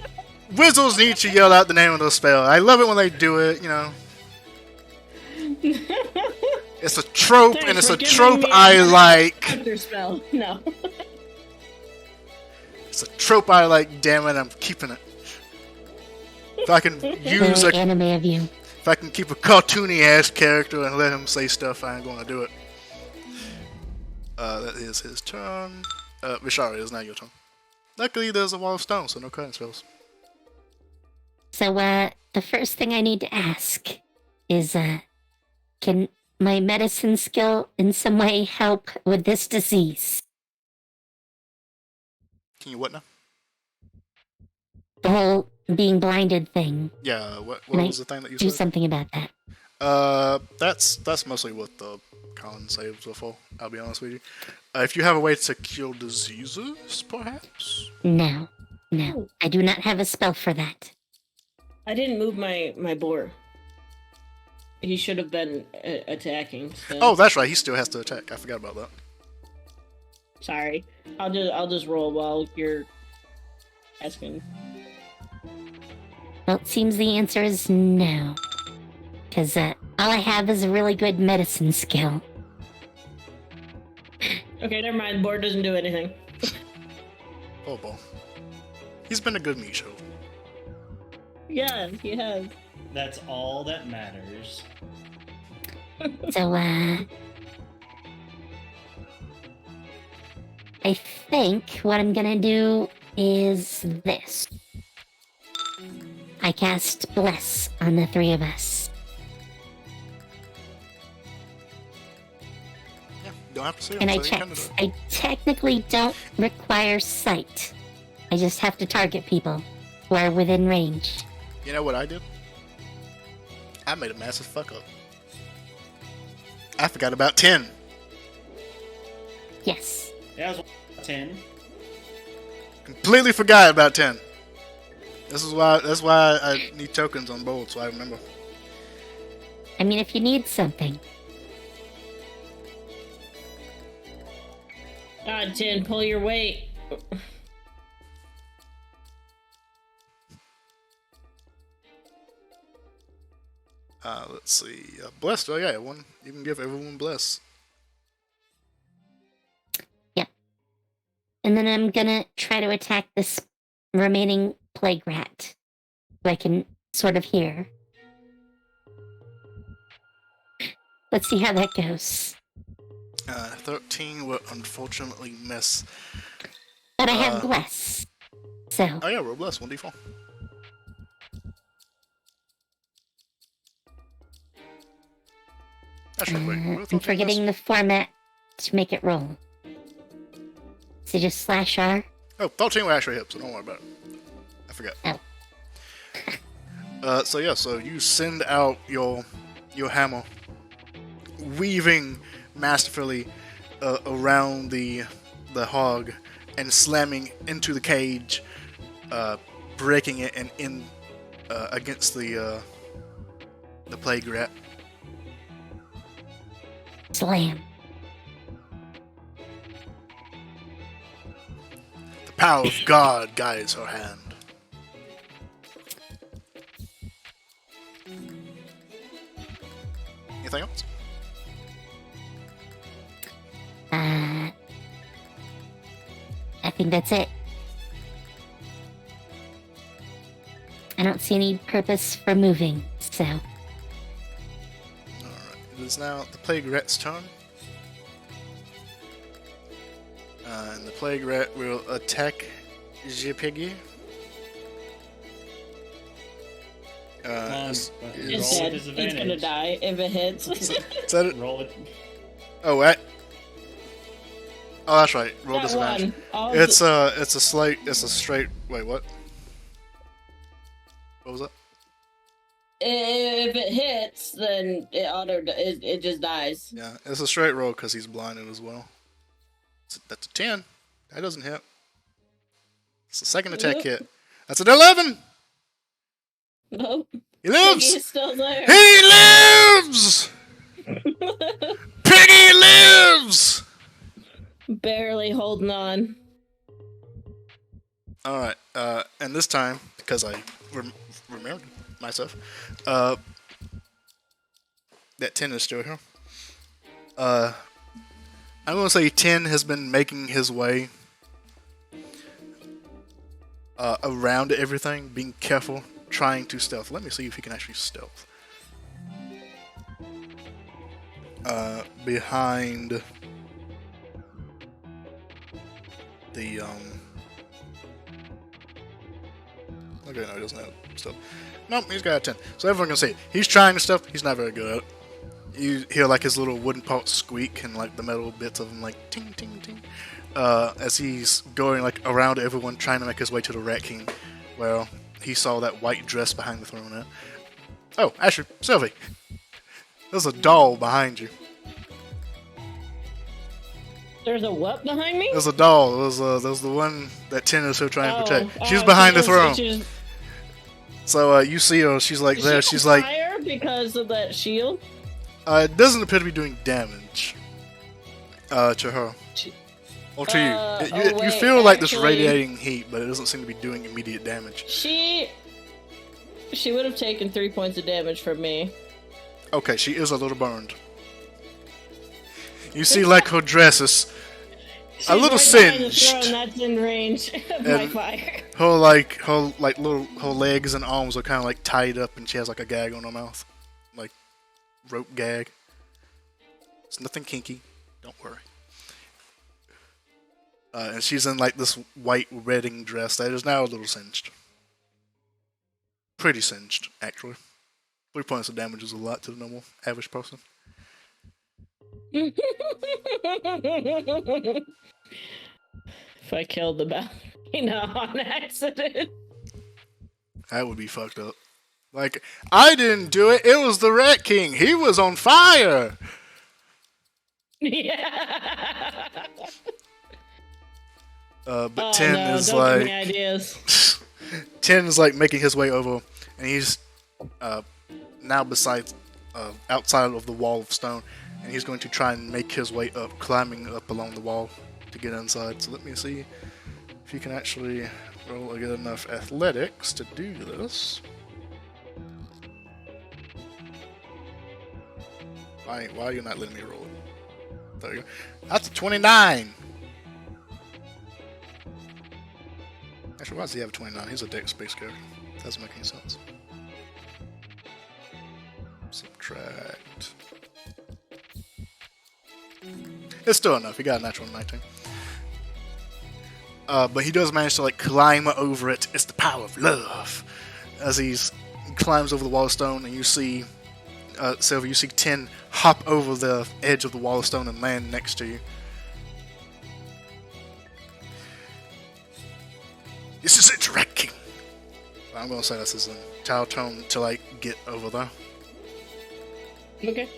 Wizards need to yell out the name of the spell. I love it when they do it, you know. It's a trope, Thanks and it's for a giving trope me I a like. character spell. No. It's a trope I like, damn it, I'm keeping it. If I can use Very a, anime of you. if I can keep a cartoony ass character and let him say stuff, I ain't gonna do it. That is his turn. Vishari, it's not your turn. Luckily, there's a wall of stone, so no cutting spells. So, the first thing I need to ask is, can my medicine skill in some way help with this disease? Can you what now? The whole being blinded thing. Yeah, what Can I was the thing that you do said? something about that? That's mostly what the con saves are for, I'll be honest with you. If you have a way to cure diseases, perhaps? No. No. I do not have a spell for that. I didn't move my boar. He should have been attacking. So. Oh, that's right, he still has to attack. I forgot about that. Sorry. I'll just roll while you're asking. Well, it seems the answer is no. Because all I have is a really good medicine skill. Okay, never mind. Board doesn't do anything. Oh, boy. He's been a good meat show. Yeah, he has. That's all that matters. So, I think what I'm gonna do is this. I cast Bless on the three of us. Yeah, you don't have to see him. And I so you can do checked. it. I technically don't require sight. I just have to target people who are within range. You know what I did? I made a massive fuck up. I forgot about 10. Yes. Yeah, I was 10. Completely forgot about 10. That's why I need tokens on bold, so I remember. I mean, if you need something. God, 10, pull your weight. Let's see. Blessed. Oh yeah, one. You can give everyone bless. Yep. And then I'm gonna try to attack this remaining plague rat, who I can sort of hear. Let's see how that goes. 13 will unfortunately miss. But I have Bless. So, Oh yeah, roll bless 1d4. Actually, wait. roll I'm 13 forgetting the format to make it roll. So just /R? Oh, 13 will actually hit, so don't worry about it. I forgot. Oh. So yeah, so you send out your hammer, weaving masterfully around the hog and slamming into the cage, breaking it and in against the plague rat. Slam. The power of God guides her hand. Anything else? I think that's it. I don't see any purpose for moving, so. Alright, it is now the plague rat's turn. And the plague rat will attack Piggy. Come on, Is It's roll dead. with It's gonna disadvantage. die if it hits. that it? Roll it. Oh, what? Oh, that's right. Roll That disadvantage. one. It's a straight. Wait, what? What was that? If it hits, then it just dies. Yeah, it's a straight roll because he's blinded as well. That's a 10. That doesn't hit. It's the second attack Nope. hit. That's an 11. Nope. He lives. Piggy's still there. He lives. Piggy lives. Barely holding on. All right. And this time, because I remembered myself, that 10 is still here. I'm gonna say 10 has been making his way around everything, being careful, trying to stealth. Let me see if he can actually stealth. Behind the okay, no, he doesn't have stealth. Nope, he's got a 10. So everyone can see he's trying to stealth. He's not very good at it. You hear like his little wooden pot squeak and like the metal bits of him like ting ting ting as he's going like around everyone trying to make his way to the Rat King, where he saw that white dress behind the throne at. Oh, actually, Sylvie, there's a doll behind you. There's a what behind me? There's a doll. There's the one that Tin is so trying to protect. She's oh, behind the she's- throne. she's- So you see her. She's like is there. she She's on like. fire because of that shield. It doesn't appear to be doing damage to her. Or to you. You wait, feel like this actually- radiating heat, but it doesn't seem to be doing immediate damage. She would have taken 3 points of damage from me. Okay, she is a little burned. You see, like, her dress is a little She's right behind the singed. throne that's in range of my And- fire. Her legs and arms are kind of like tied up, and she has like a gag on her mouth, like rope gag. It's nothing kinky, don't worry. And she's in like this white wedding dress that is now a little singed. Pretty singed, actually. 3 points of damage is a lot to the normal average person. If I killed the ballerina on accident. That would be fucked up. Like, I didn't do it. It was the Rat King. He was on fire. Yeah. But Tin no, is don't like give me ideas. Tin is like making his way over, and he's now beside outside of the wall of stone, and he's going to try and make his way up, climbing up along the wall to get inside. So let me see if you can actually roll a good enough athletics to do this. Why are you not letting me roll it? There you go. That's a 29. Actually, why does he have a 29? He's a dex space character. Doesn't make any sense. Subtract. It's still enough. He got a natural 19. But he does manage to like climb over it. It's the power of love. As he climbs over the wall of stone, and you see Sylvia, you see Tin hop over the edge of the wall of stone and land next to you. This is it, Rat King. I'm gonna say this is a Tao tone to like get over there. Okay.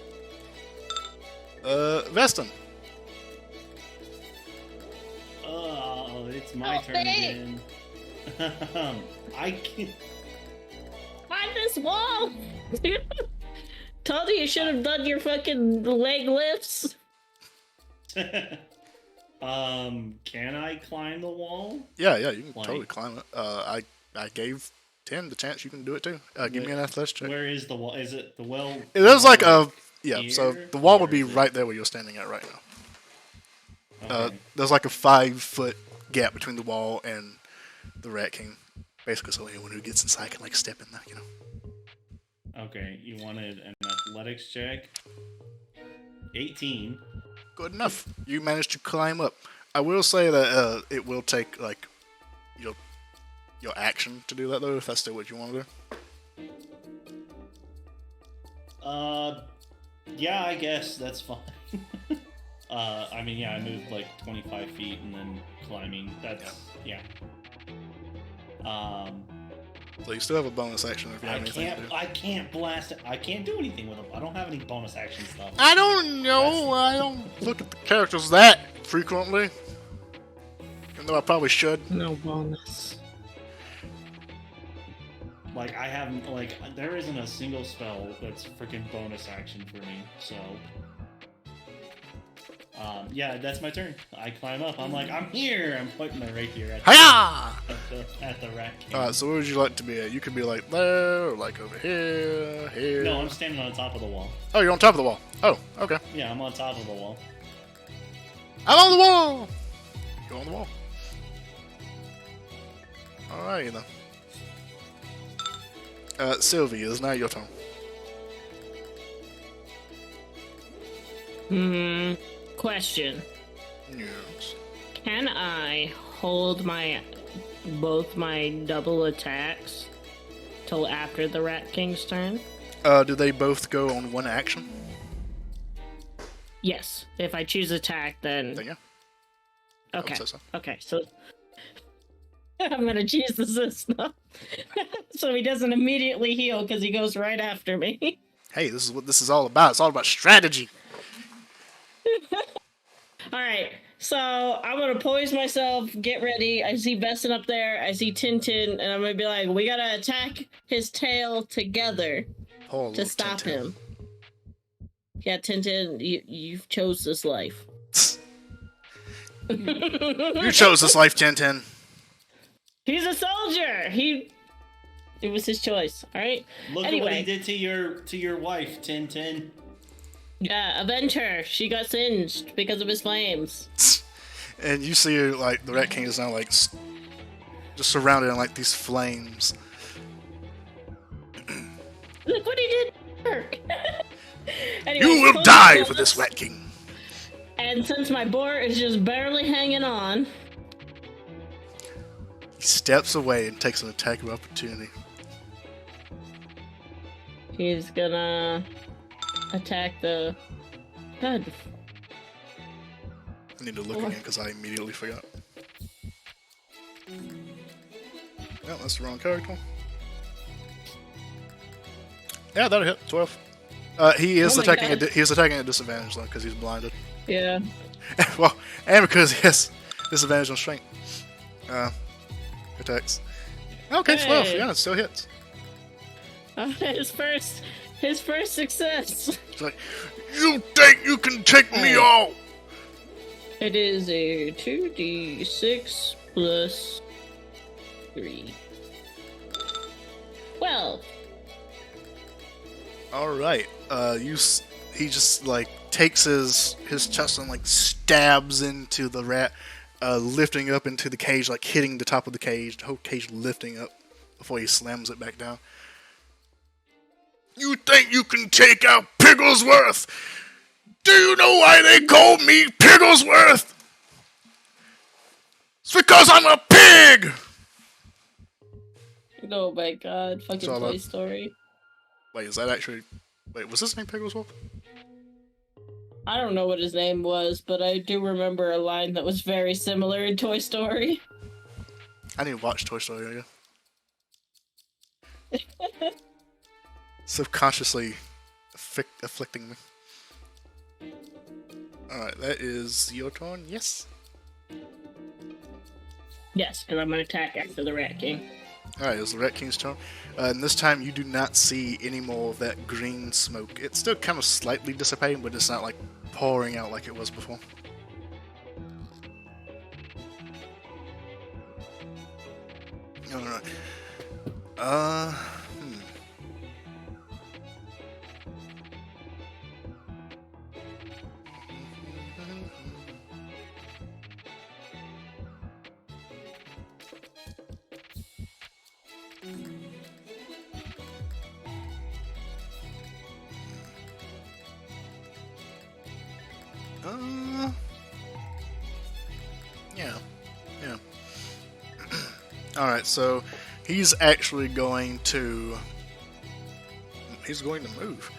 Veston. Oh, it's my Oh, turn thanks. again. I can't. Climb this wall! Told you should have done your fucking leg lifts. Can I climb the wall? Yeah, you can Like- totally climb it. I gave Tin the chance you can do it too. Give me an athletics check. Where is the wall? Is it the well? It is like wall a so here? the wall would Or be is it- right there where you're standing at right now. Okay. There's like a 5-foot gap between the wall and the Rat King, basically, so anyone who gets inside can like step in there, you know. Okay, you wanted an athletics check. 18. Good enough. You managed to climb up. I will say that it will take like your action to do that though, if that's still what you want to do. Yeah, I guess that's fine. I mean, yeah, I moved like 25 feet and then climbing. That's yeah. So you still have a bonus action if you have anything to do. I can't blast it. I can't do anything with them. I don't have any bonus action stuff. I don't know. I don't look at the characters that frequently. Even though I probably should. No bonus. Like I haven't like there isn't a single spell that's freaking bonus action for me. So yeah, that's my turn. I climb up. I'm like, I'm here. I'm putting my rapier at Hiya! the Rat King. Alright, so where would you like to be at? You could be like there, or like over here. No, I'm standing on top of the wall. Oh, you're on top of the wall. Oh, okay. Yeah, I'm on top of the wall. I'm on the wall! Go on the wall. Alright, then. Sylvie, it's now your turn. Question. Yes. Can I hold both my double attacks till after the Rat King's turn? Do they both go on one action? Yes. If I choose attack, then Then yeah. okay. I would say so. Okay, so I'm gonna choose the system so he doesn't immediately heal because he goes right after me. Hey, this is what this is all about. It's all about strategy. All right, so I'm gonna poise myself, get ready. I see Besson up there. I see Tintin, and I'm gonna be like, "We gotta attack his tail together Poor to little stop Tintin. him." Yeah, Tintin, you've chose this life. You chose this life, Tintin. He's a soldier. It was his choice. All right. Look at what he did to your wife, Tintin. Yeah, avenge her. She got singed because of his flames. And you see, like, the Rat King is now, like, just surrounded in, like, these flames. Look what he did to her. Anyway, You will die for this Rat King. And since my boar is just barely hanging on, He steps away and takes an attack of opportunity. he's gonna attack the... God. I need to look again because I immediately forgot. No, that's the wrong character. Yeah, that'll hit. 12. He is Oh my attacking. God. He is attacking at disadvantage though because he's blinded. Yeah. Well, and because he has disadvantage on strength. Attacks. Okay, 12. Hey. Yeah, it still hits. His first success. It's like, you think you can take me all? It is a 2d6 plus 3. 12. All right. He just like takes his chest and like stabs into the rat, lifting up into the cage, like hitting the top of the cage, the whole cage lifting up before he slams it back down. You think you can take out Pigglesworth? Do you know why they call me Pigglesworth? It's because I'm a pig! Oh my god, fucking all Toy that. Story. Wait, is that actually... Wait, was his name Pigglesworth? I don't know what his name was, but I do remember a line that was very similar in Toy Story. I need to watch Toy Story again. Subconsciously afflicting me. Alright, that is your turn, yes? Yes, because I'm gonna attack after the Rat King. Alright, it was the Rat King's turn. And this time you do not see any more of that green smoke. It's still kind of slightly dissipating, but it's not like pouring out like it was before. Alright. Yeah. Alright, so he's actually going to... He's going to move.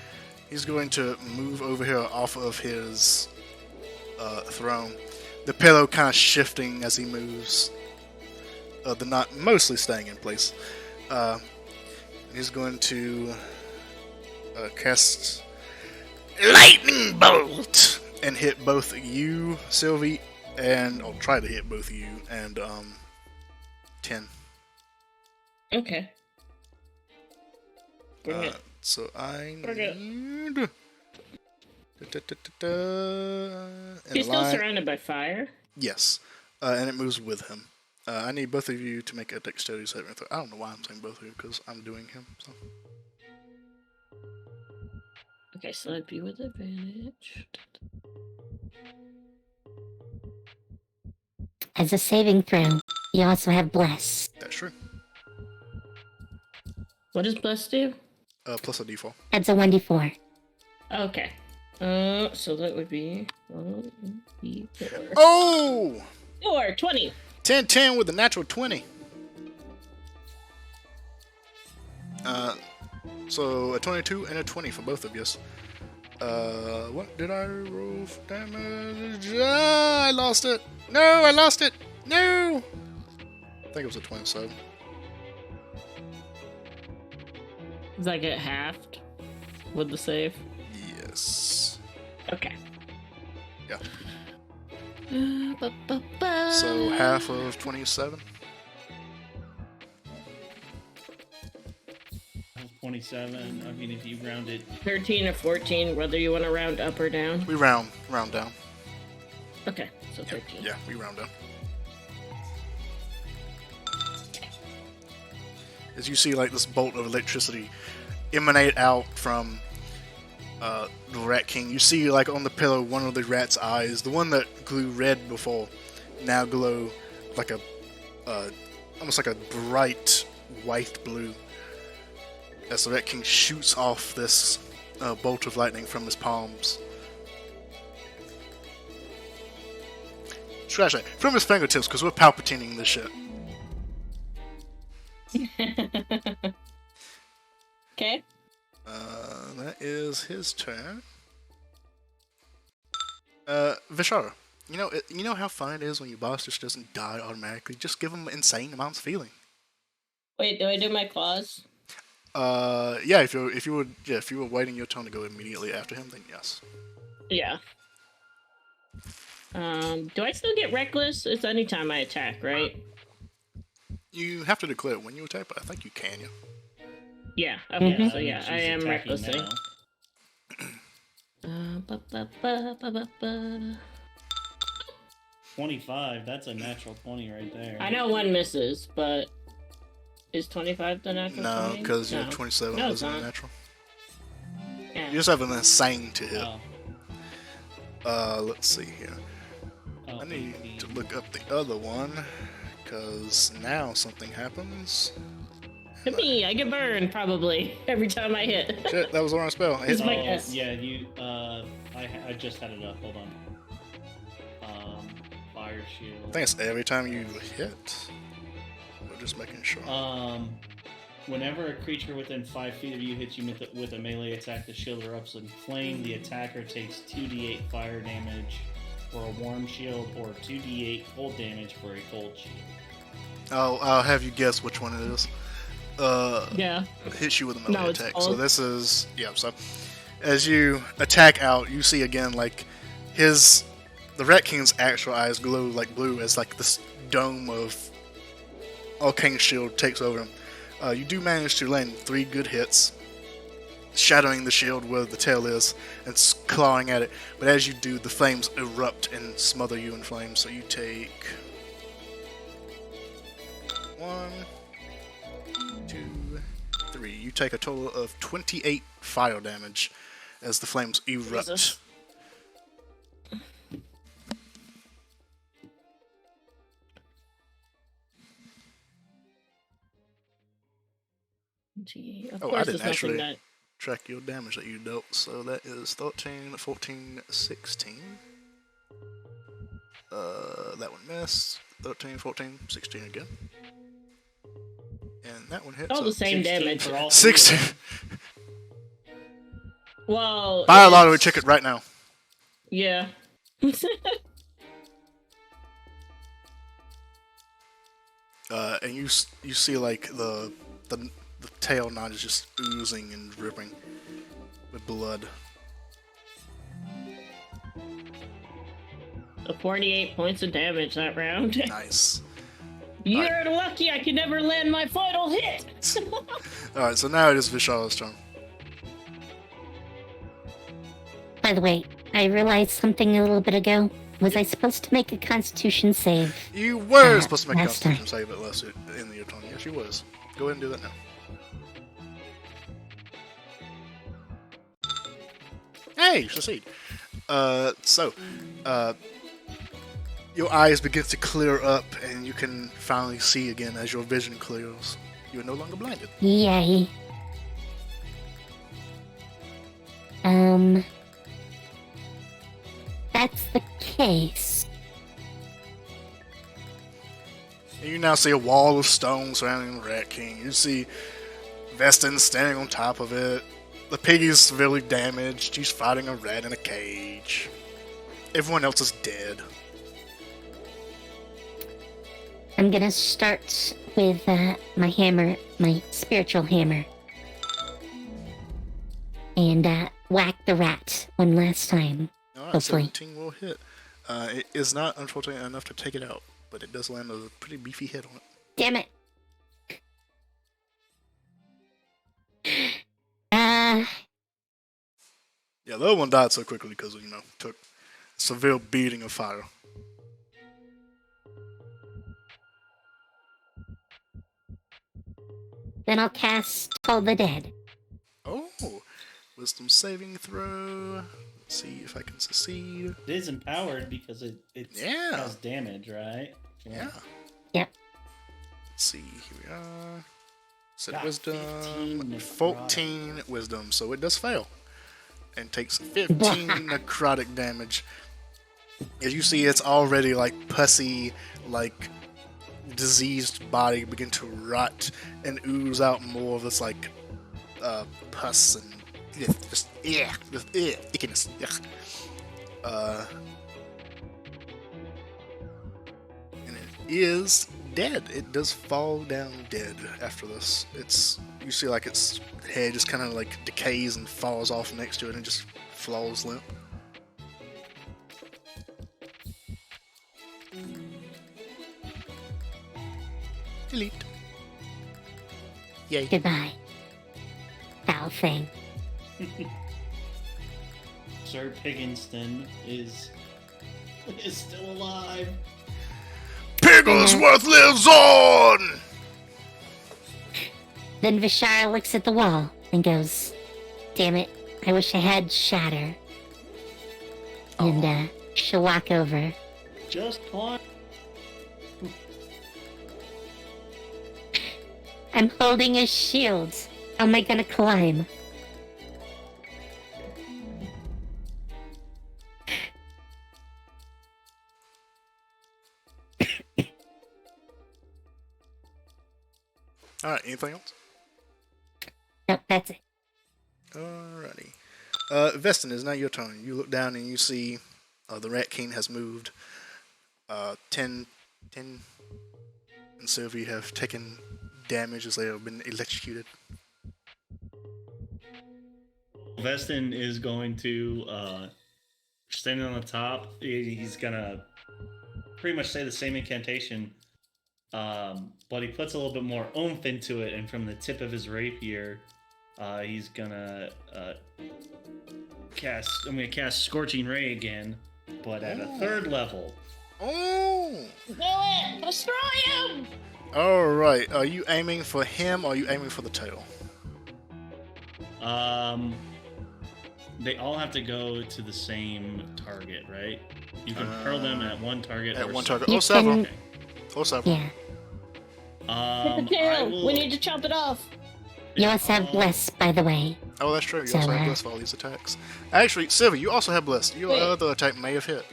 He's going to move over here off of his throne. The pillow kind of shifting as he moves. The knot mostly staying in place. He's going to cast Lightning Bolt and hit both you, Sylvie, and I'll try to hit both you and 10. Okay. Bring it. So I Bring it. need. He's still surrounded by fire. Yes, and it moves with him. I need both of you to make a dexterity saving throw. I don't know why I'm saying both of you because I'm doing him. So. Okay, so that'd be with advantage. As a saving throw, you also have Bless. That's true. What does Bless do? Plus a d4. Adds a 1d4. Okay. So that would be 1d4. Oh! 20. 10 with a natural 20. So a 22 and a 20 for both of you. What did I roll for damage? I lost it. No, I lost it. No. I think it was a 27. Does that get halved with the save? Yes. Okay. Yeah. So half of 27. 27. I mean, if you rounded. 13 or 14, whether you want to round up or down. We round down. Okay, so 13. Yeah, we round down. As you see, like, this bolt of electricity emanate out from the Rat King. You see, like, on the pillow, one of the rat's eyes, the one that glowed red before, now glow like a, almost like a bright white blue. As the Rat King shoots off this bolt of lightning from his palms. Scratch that. From his fingertips, because we're palpatining this shit. Okay. That is his turn. Vishara, you know how fun it is when your boss just doesn't die automatically? Just give him insane amounts of healing. Wait, do I do my claws? Yeah, if you were waiting your turn to go immediately after him, then yes. Yeah. Do I still get reckless? It's anytime I attack, right? You have to declare it when you attack, but I think you can, yeah. Yeah, okay, Yeah, so yeah, she's I am attacking recklessing. now. 25, that's a natural 20 right there. I know one misses, but is 25 the natural 20? No, because No. your 27 No, it's wasn't not. natural. Yeah. You just have an insane to hit. Oh. Let's see here. Oh, I need 18. to look up the other one, because now something happens. To me, I get burned probably every time I hit. Shit, that was the wrong spell. I hit It's my Oh, guess. yeah, you, I just had it up, hold on. Fire shield. I think it's every time you hit. We're just making sure. Whenever a creature within 5 feet of you hits you with a melee attack, the shield erupts in flame. The attacker takes 2d8 fire damage for a warm shield, or 2d8 cold damage for a cold shield. I'll have you guess which one it is. Yeah. Hits you with a melee No, it's attack. both. So this is so as you attack out, you see again like the Rat King's actual eyes glow like blue as like this dome of Arcane Shield takes over him. You do manage to land 3 good hits, shadowing the shield where the tail is and clawing at it. But as you do, the flames erupt and smother you in flames. So you take 1, 2, 3. You take a total of 28 fire damage as the flames erupt. Jesus. Gee, of Oh, I course didn't there's actually nothing track your damage that you dealt. So that is 13, 14, 16. That one missed. 13, 14, 16 again. And that one hits. all the same 16 damage. for all 16. 3 of them. Well, Buy a lottery it's- ticket right now. Yeah. And you see like the tail knot is just oozing and dripping with blood. 48 points of damage that round. Nice. You're lucky I could never land my final hit. Alright, so now it is Vishala's turn. By the way, I realized something a little bit ago. Was I supposed to make a Constitution save? You were supposed to make a last Constitution save at last in your turn. Yes, you was. Go ahead and do that now. Hey, succeed. Your eyes begin to clear up, and you can finally see again as your vision clears. You are no longer blinded. Yay. That's the case. And you now see a wall of stone surrounding the Rat King. You see Vestin standing on top of it. The piggy is severely damaged. He's fighting a rat in a cage. Everyone else is dead. I'm gonna start with my hammer, my spiritual hammer. And whack the rat one last time. Alright, Hopefully. 17 will hit. It is not, unfortunately, enough to take it out, but it does land a pretty beefy hit on it. Damn it. Yeah, the other one died so quickly because, took severe beating of fire. Then I'll cast Toll the Dead. Oh, wisdom saving throw. Let's see if I can succeed. It is empowered because it Yeah. has damage, right? Yeah. Yep. Let's see, here we are. Set Got wisdom. 15 necrotic. 14 wisdom, so it does fail. And takes 15 necrotic damage. As you see, it's already like pussy, like diseased body begin to rot and ooze out more of this like pus and just ickiness. And it is dead. It does fall down dead after this. You see like its head just kind of like decays and falls off next to it and just falls limp. Delete. Yay. Goodbye. Foul thing. Sir Pigginston is still alive. Pigglesworth lives on! Then Vishara looks at the wall and goes, "Damn it, I wish I had Shatter." And she'll walk over. Just climb. I'm holding a shield. How am I gonna climb? Alright, anything else? Nope, that's it. Alrighty. Vestin, it's now your turn. You look down and you see the Rat King has moved. 10 and Sylvie have taken damage as they have been electrocuted. Vestin is going to standing on the top. He's gonna pretty much say the same incantation, but he puts a little bit more oomph into it. And from the tip of his rapier, he's gonna cast. I'm gonna cast Scorching Ray again, but at a 3rd level. Oh! Do it! Destroy him! Alright, are you aiming for him or are you aiming for the tail? They all have to go to the same target, right? You can hurl them at one target. At or one so- target. You Or several. can- Or several. Yeah. Hit the I tail! will- We need to chop it off! You also have Bliss, by the way. Oh, that's true. You So, also have Bless for all these attacks. Actually, Sylvie, you also have Bless. Your Wait. other attack may have hit.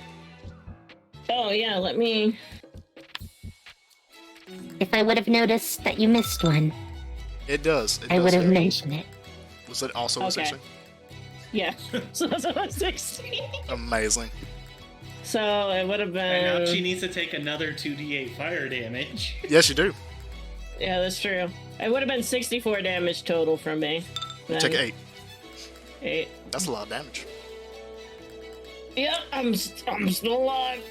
Oh yeah, let me... If I would have noticed that you missed one, It does. I would have mentioned it. Was it also a Okay. 16? Yeah, so that's about 16. Amazing. So it would have And now she been... needs to take another 2d8 fire damage. Yes, you do. Yeah, that's true. It would have been 64 damage total from me. Take 8. 8. That's a lot of damage. Yep, I'm still alive.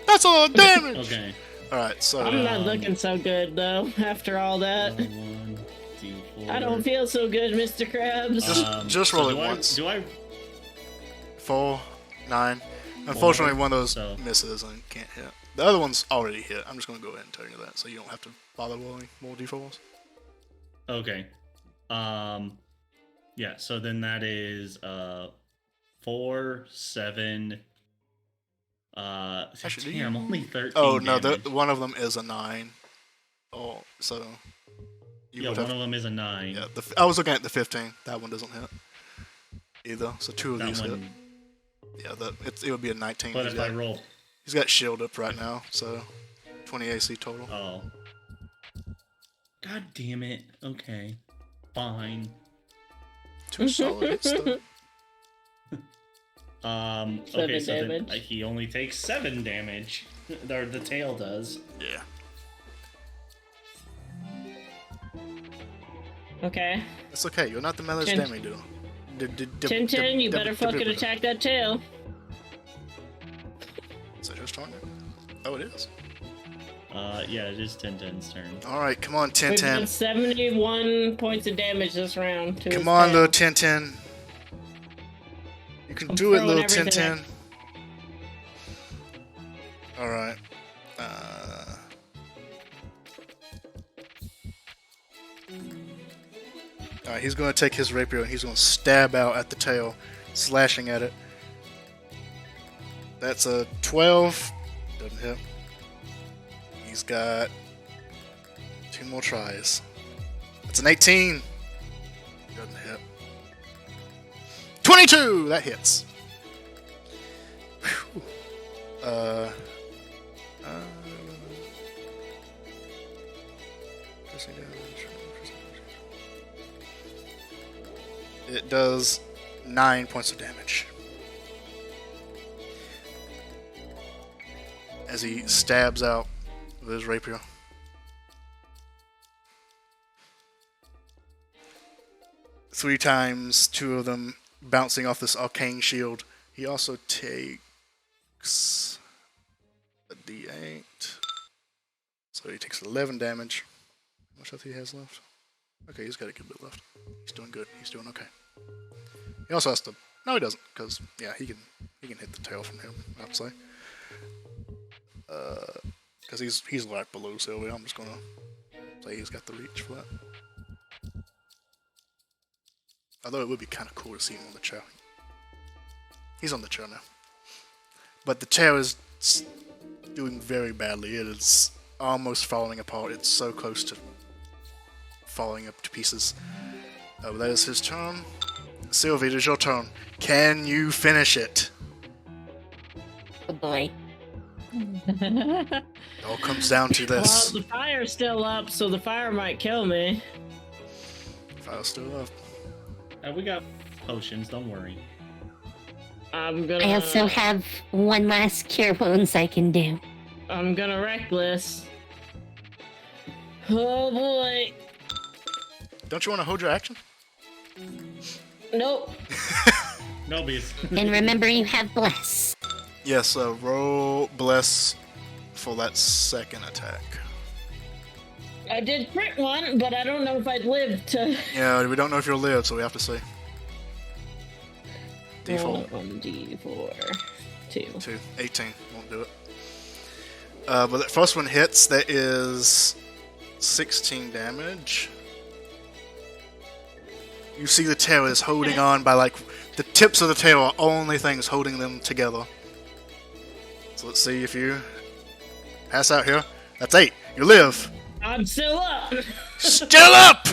That's a lot of damage! Okay. Alright, so... I'm not looking so good though. After all that, 1d4. I don't feel so good, Mr. Krabs. Just roll it do once. Do I? 4, 9. Unfortunately, one of those So- misses and can't hit. The other one's already hit. I'm just going to go ahead and tell you that, so you don't have to bother rolling more d4s. Okay. Yeah. So then that is 4, 7. Actually, do damn, only 13. Oh, no, damage. one of them is a 9. Oh, so... You Yeah, would one have... of them is a 9. Yeah, I was looking at the 15. That one doesn't hit. Either, so 2 of That these hit. one. Yeah, it would be a 19. But if I roll, He's got shield up right now, so 20 AC total. oh, god damn it. Okay, fine. 2 solid hits though. Okay, so then damage. he only takes 7 damage. Or the tail does. Yeah. Okay. It's okay, you're not the melee Tin- damage dude. Tintin, you better fucking attack that tail. Is that your turn? Oh, it is. Yeah, it is Tintin's turn. Alright, come on, We've done Tintin. 71 points of damage this round. To Come his on, tail. little Tintin. You can I'm do it, throwing little everything Tintin. Alright. Alright, he's going to take his rapier and he's going to stab out at the tail, slashing at it. That's a 12. Doesn't hit. He's got 2 more tries. That's an 18. Doesn't hit. 22! That hits. Whew. It does 9 points of damage. As he stabs out with his rapier. Three times, 2 of them bouncing off this arcane shield. He also takes a d8. So he takes 11 damage. How much health he has left? Okay, he's got a good bit left. He's doing good. He's doing okay. He also has to... No, he doesn't, because, yeah, he can hit the tail from him, I'd say. Because he's right below Sylvia. I'm just going to say he's got the reach for that. Although it would be kind of cool to see him on the chair. He's on the chair now. But the chair is doing very badly. It is almost falling apart. It's so close to falling up to pieces. But that is his turn. Sylvie, it is your turn. Can you finish it? Oh boy. It all comes down to this. Well, the fire's still up, so the fire might kill me. Fire's still up. We got potions, don't worry. I'm gonna. I also have 1 last cure wounds I can do. I'm gonna reckless. Oh boy. Don't you want to hold your action? Nope. No bees. And remember, you have bless. Yes, roll bless for that second attack. I did crit one, but I don't know if I'd live to. Yeah, we don't know if you'll live, so we have to see. Roll D4. 1d4. 2. 2. 18. Won't do it. But that first one hits. That is 16 damage. You see the tail is holding on by, like, the tips of the tail are only things holding them together. So let's see if you pass out here. That's 8. You live. I'm still up. Still up!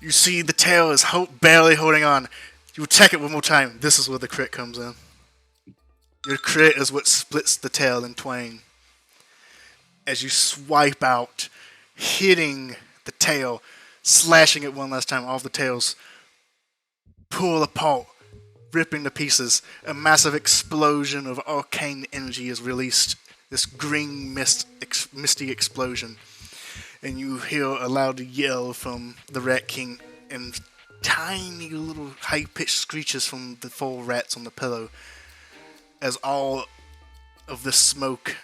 You see the tail is barely holding on. You attack it one more time. This is where the crit comes in. Your crit is what splits the tail in twain. As you swipe out, hitting the tail, slashing it one last time, all the tails pull apart, ripping to pieces. A massive explosion of arcane energy is released. This green misty explosion. And you hear a loud yell from the Rat King and tiny little high-pitched screeches from the 4 rats on the pillow as all of this smoke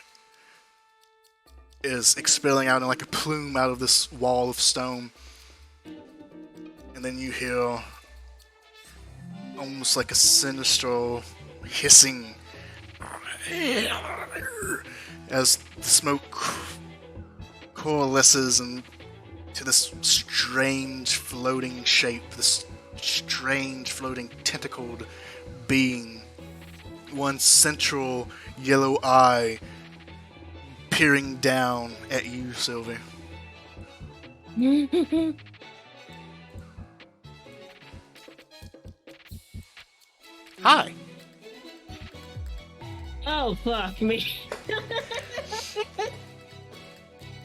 is expelling out in like a plume out of this wall of stone. And then you hear almost like a sinister hissing as the smoke coalesces into this strange floating shape, this strange floating tentacled being. One central yellow eye peering down at you, Sylvie. Hi. Oh, fuck me.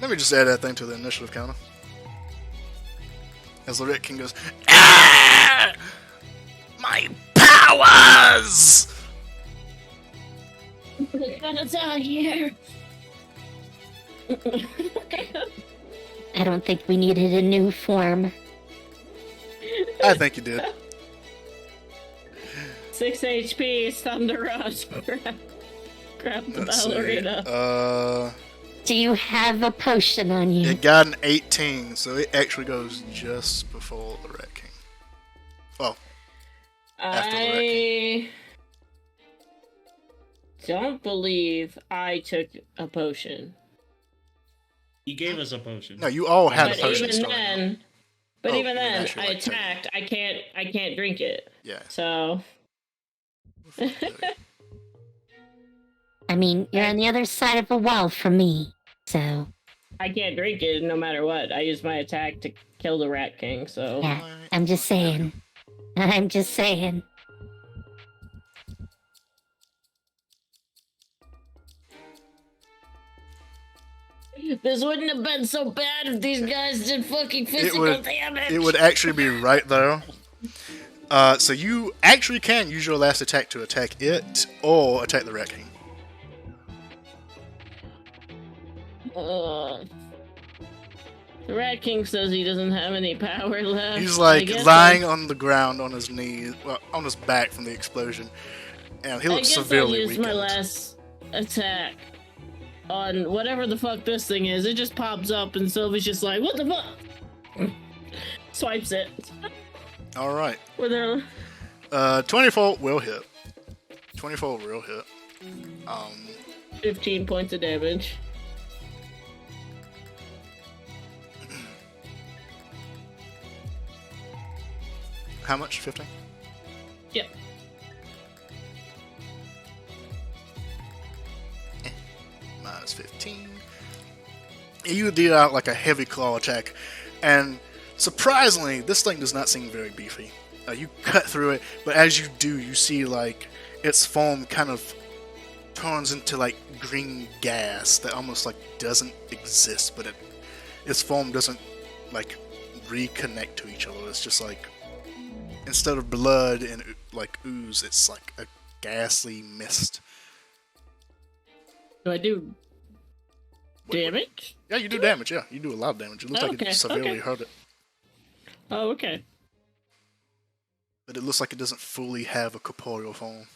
Let me just add that thing to the initiative counter. As the Rat King goes, "Ah! My powers!" We're gonna die here. I don't think we needed a new form. I think you did. 6 HP, Thunder Rush. Grab the Let's see. ballerina. Do you have a potion on you? It got an 18, so it actually goes just before the Rat King. Well, after the Rat King. don't believe I took a potion. He gave us a potion. No, you all had a But potion even starting out. then, Oh, you even mean then, actually, I like, take it. attacked. I can't drink it. Yeah. So I mean, you're on the other side of the wall from me, so I can't drink it no matter what. I use my attack to kill the Rat King. So yeah. I'm just saying. I'm just saying. this wouldn't have been so bad if these guys did fucking physical damage. It would actually be right there. So you actually can use your last attack to attack it or attack the Rat King. The Rat King says he doesn't have any power left. He's I like guess lying on the ground on his knees, well, on his back from the explosion, and he I looks guess severely I'll use my weakened. last attack on whatever the fuck this thing is. It just pops up and Sylvie's just like, what the fuck? Swipes it. All right, With her 24 will hit. 24 will hit. 15 points of damage. How much? 15. Yep. Minus 15. You deal out like a heavy claw attack, and surprisingly, this thing does not seem very beefy. You cut through it, but as you do, you see like its foam kind of turns into like green gas that almost like doesn't exist, but its foam doesn't like reconnect to each other. It's just like instead of blood and like ooze, it's like a ghastly mist. Do I do damage? Yeah, you do damage. Yeah, you do a lot of damage. It looks like Okay, it severely okay. hurt it, Oh, okay. but it looks like it doesn't fully have a corporeal form.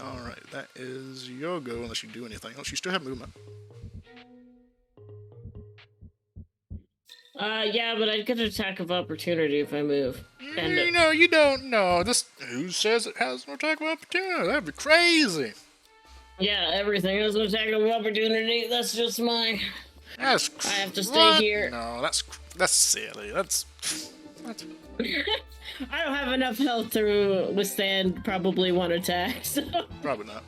Alright, that is your go unless you do anything else. You still have movement. Yeah, but I get an attack of opportunity if I move. And No, you don't know. Who says it has an attack of opportunity? That'd be crazy. yeah, everything is an attack of opportunity. That's just my. That's I have to stay what? here. No, that's silly. That's I don't have enough health to withstand probably one attack. So. probably not.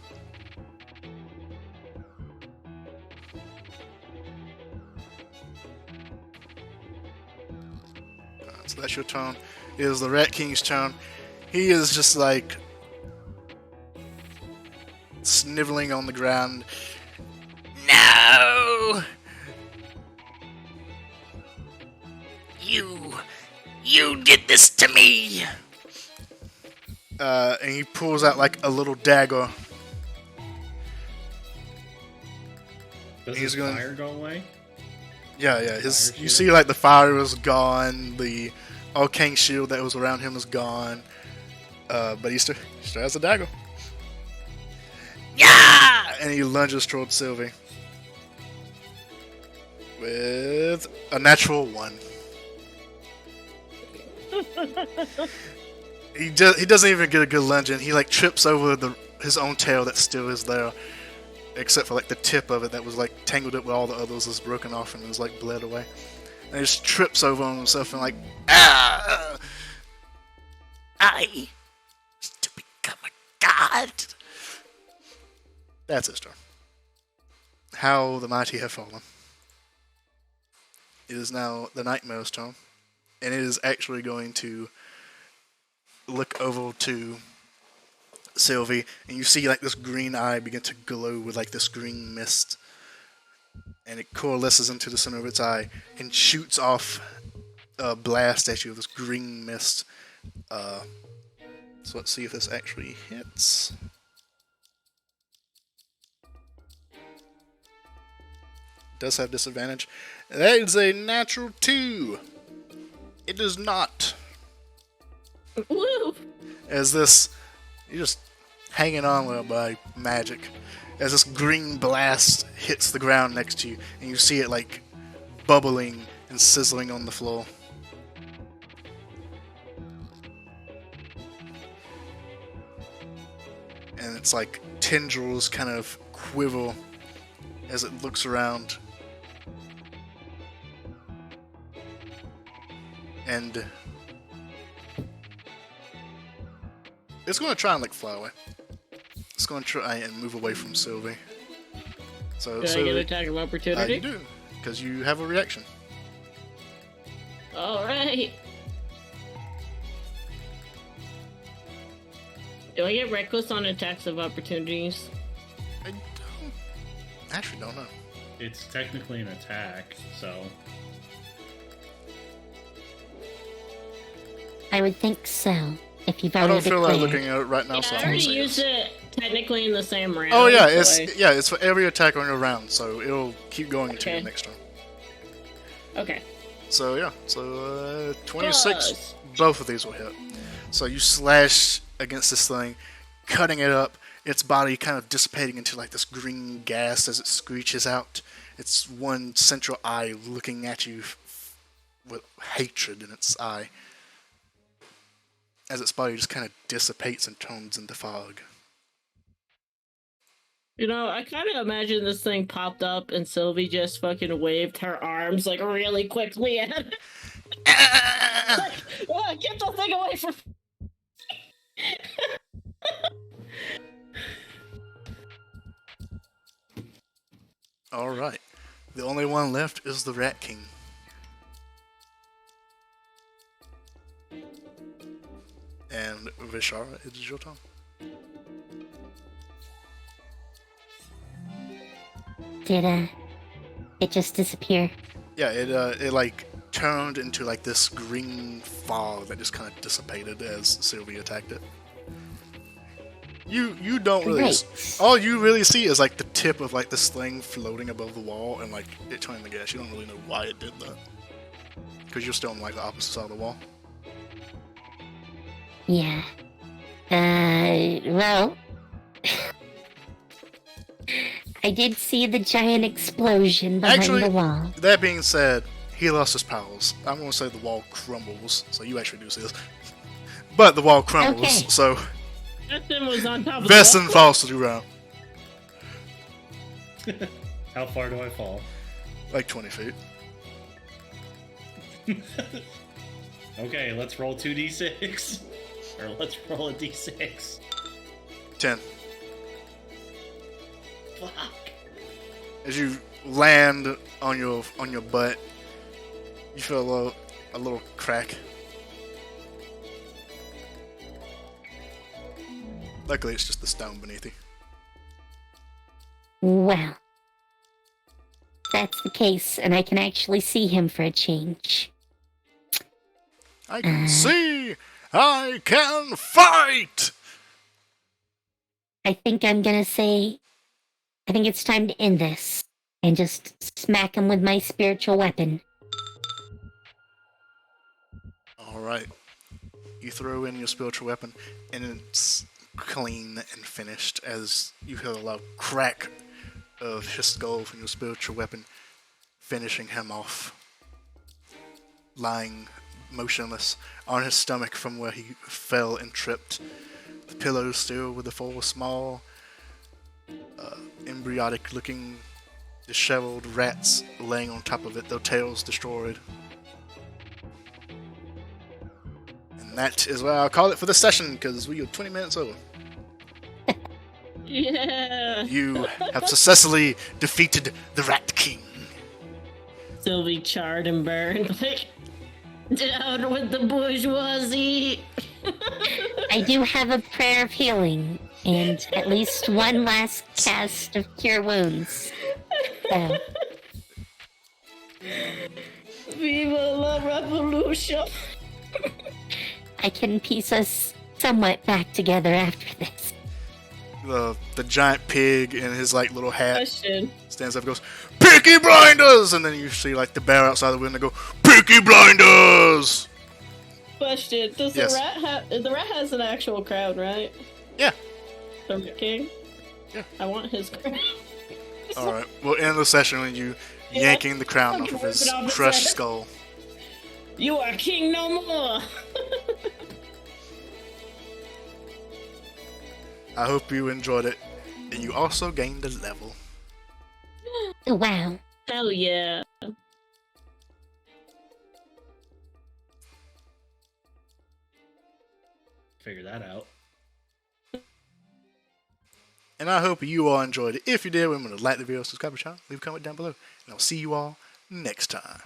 So that's your turn. It is the Rat King's turn. He is just like sniveling on the ground. No! You did this to me! And he pulls out like a little dagger. Does He's his going- fire go away? Yeah. Fire You shield? see, like the fire is gone. The arcane shield that was around him is gone. But he still has a dagger. Yeah! And he lunges towards Sylvie with a natural 1. He doesn't even get a good lunge in. He like trips over his own tail that still is there, except for like the tip of it that was like tangled up with all the others is broken off and is like bled away. And he just trips over on himself and like I to become a god. that's his turn. How the mighty have fallen. It is now the Nightmare's turn, and it is actually going to look over to Sylvie, and you see like this green eye begin to glow with like this green mist, and it coalesces into the center of its eye and shoots off a blast at you of this green mist. So let's see if this actually hits. Does have disadvantage. That is a natural 2. It does not. Woo! As this, you're just hanging on well by magic. As this green blast hits the ground next to you, and you see it like bubbling and sizzling on the floor. and it's like tendrils kind of quiver as it looks around. And it's going to try and like fly away. It's going to try and move away from Sylvie. So, Do I get an attack of opportunity? You do, because you have a reaction. Alright. Do I get reckless on attacks of opportunities? Actually don't know. It's technically an attack, so. I would think so. If you've I already don't feel declared. like looking at it right now, Yeah, so I I'm gonna already say used yes. it technically in the same round. Oh yeah, so it's for every attack on your round, so it'll keep going until Okay. your next turn. Okay. So yeah, so 26, Close. both of these will hit. So you slash against this thing, cutting it up, its body kind of dissipating into like this green gas as it screeches out. Its one central eye looking at you with hatred in its eye, as its body just kind of dissipates and turns into fog. You know, I kind of imagine this thing popped up and Sylvie just fucking waved her arms like really quickly at it. Like, oh, get the thing away from. Alright. The only one left is the Rat King. And Vishara, it is your turn. Did it just disappear? Yeah, it like turned into like this green fog that just kind of dissipated as Sylvie attacked it. You don't really. Great. All you really see is like the tip of like this thing floating above the wall and like it turning the gas. You don't really know why it did that because you're still on like the opposite side of the wall. Yeah. Well, I did see the giant explosion behind Actually, the wall. that being said, he lost his powers. I'm gonna say the wall crumbles, so you actually do see this. But the wall crumbles, Okay. so That thing was on top of Vesson the wall. falls to the ground. How far do I fall? Like 20 feet. Okay, let's roll 2d6. Or let's roll a d6. 10. Fuck. As you land on your butt, you feel a little crack. Luckily, it's just the stone beneath you. Well, that's the case, and I can actually see him for a change. I can see! I can fight! I think I'm gonna say, I think it's time to end this and just smack him with my spiritual weapon. Alright. You throw in your spiritual weapon, and it's clean and finished as you hear a loud crack of his skull from your spiritual weapon, finishing him off, lying motionless on his stomach from where he fell and tripped. The pillow still with the four small, embryotic-looking, disheveled rats laying on top of it, their tails destroyed. And that is where I'll call it for this session, because we are 20 minutes over. Yeah. You have successfully defeated the Rat King. Sylvie charred and burned. Like, down with the bourgeoisie. I do have a prayer of healing and at least one last cast of cure wounds. So, Viva la revolution. I can piece us somewhat back together after this. The giant pig in his like little hat Question. stands up and goes, "Peaky Blinders!" And then you see like the bear outside the window go, "Peaky Blinders!" Question. Does Yes. the rat has an actual crown, right? Yeah. The Rat King? Yeah. I want his crown. Alright, we'll end the session with you Yeah. yanking the crown I'm off of his ripping off his crushed head. skull. You are king no more. I hope you enjoyed it. And you also gained a level. Wow. Hell yeah. Figure that out. And I hope you all enjoyed it. If you did, remember to like the video, subscribe to the channel, leave a comment down below. And I'll see you all next time.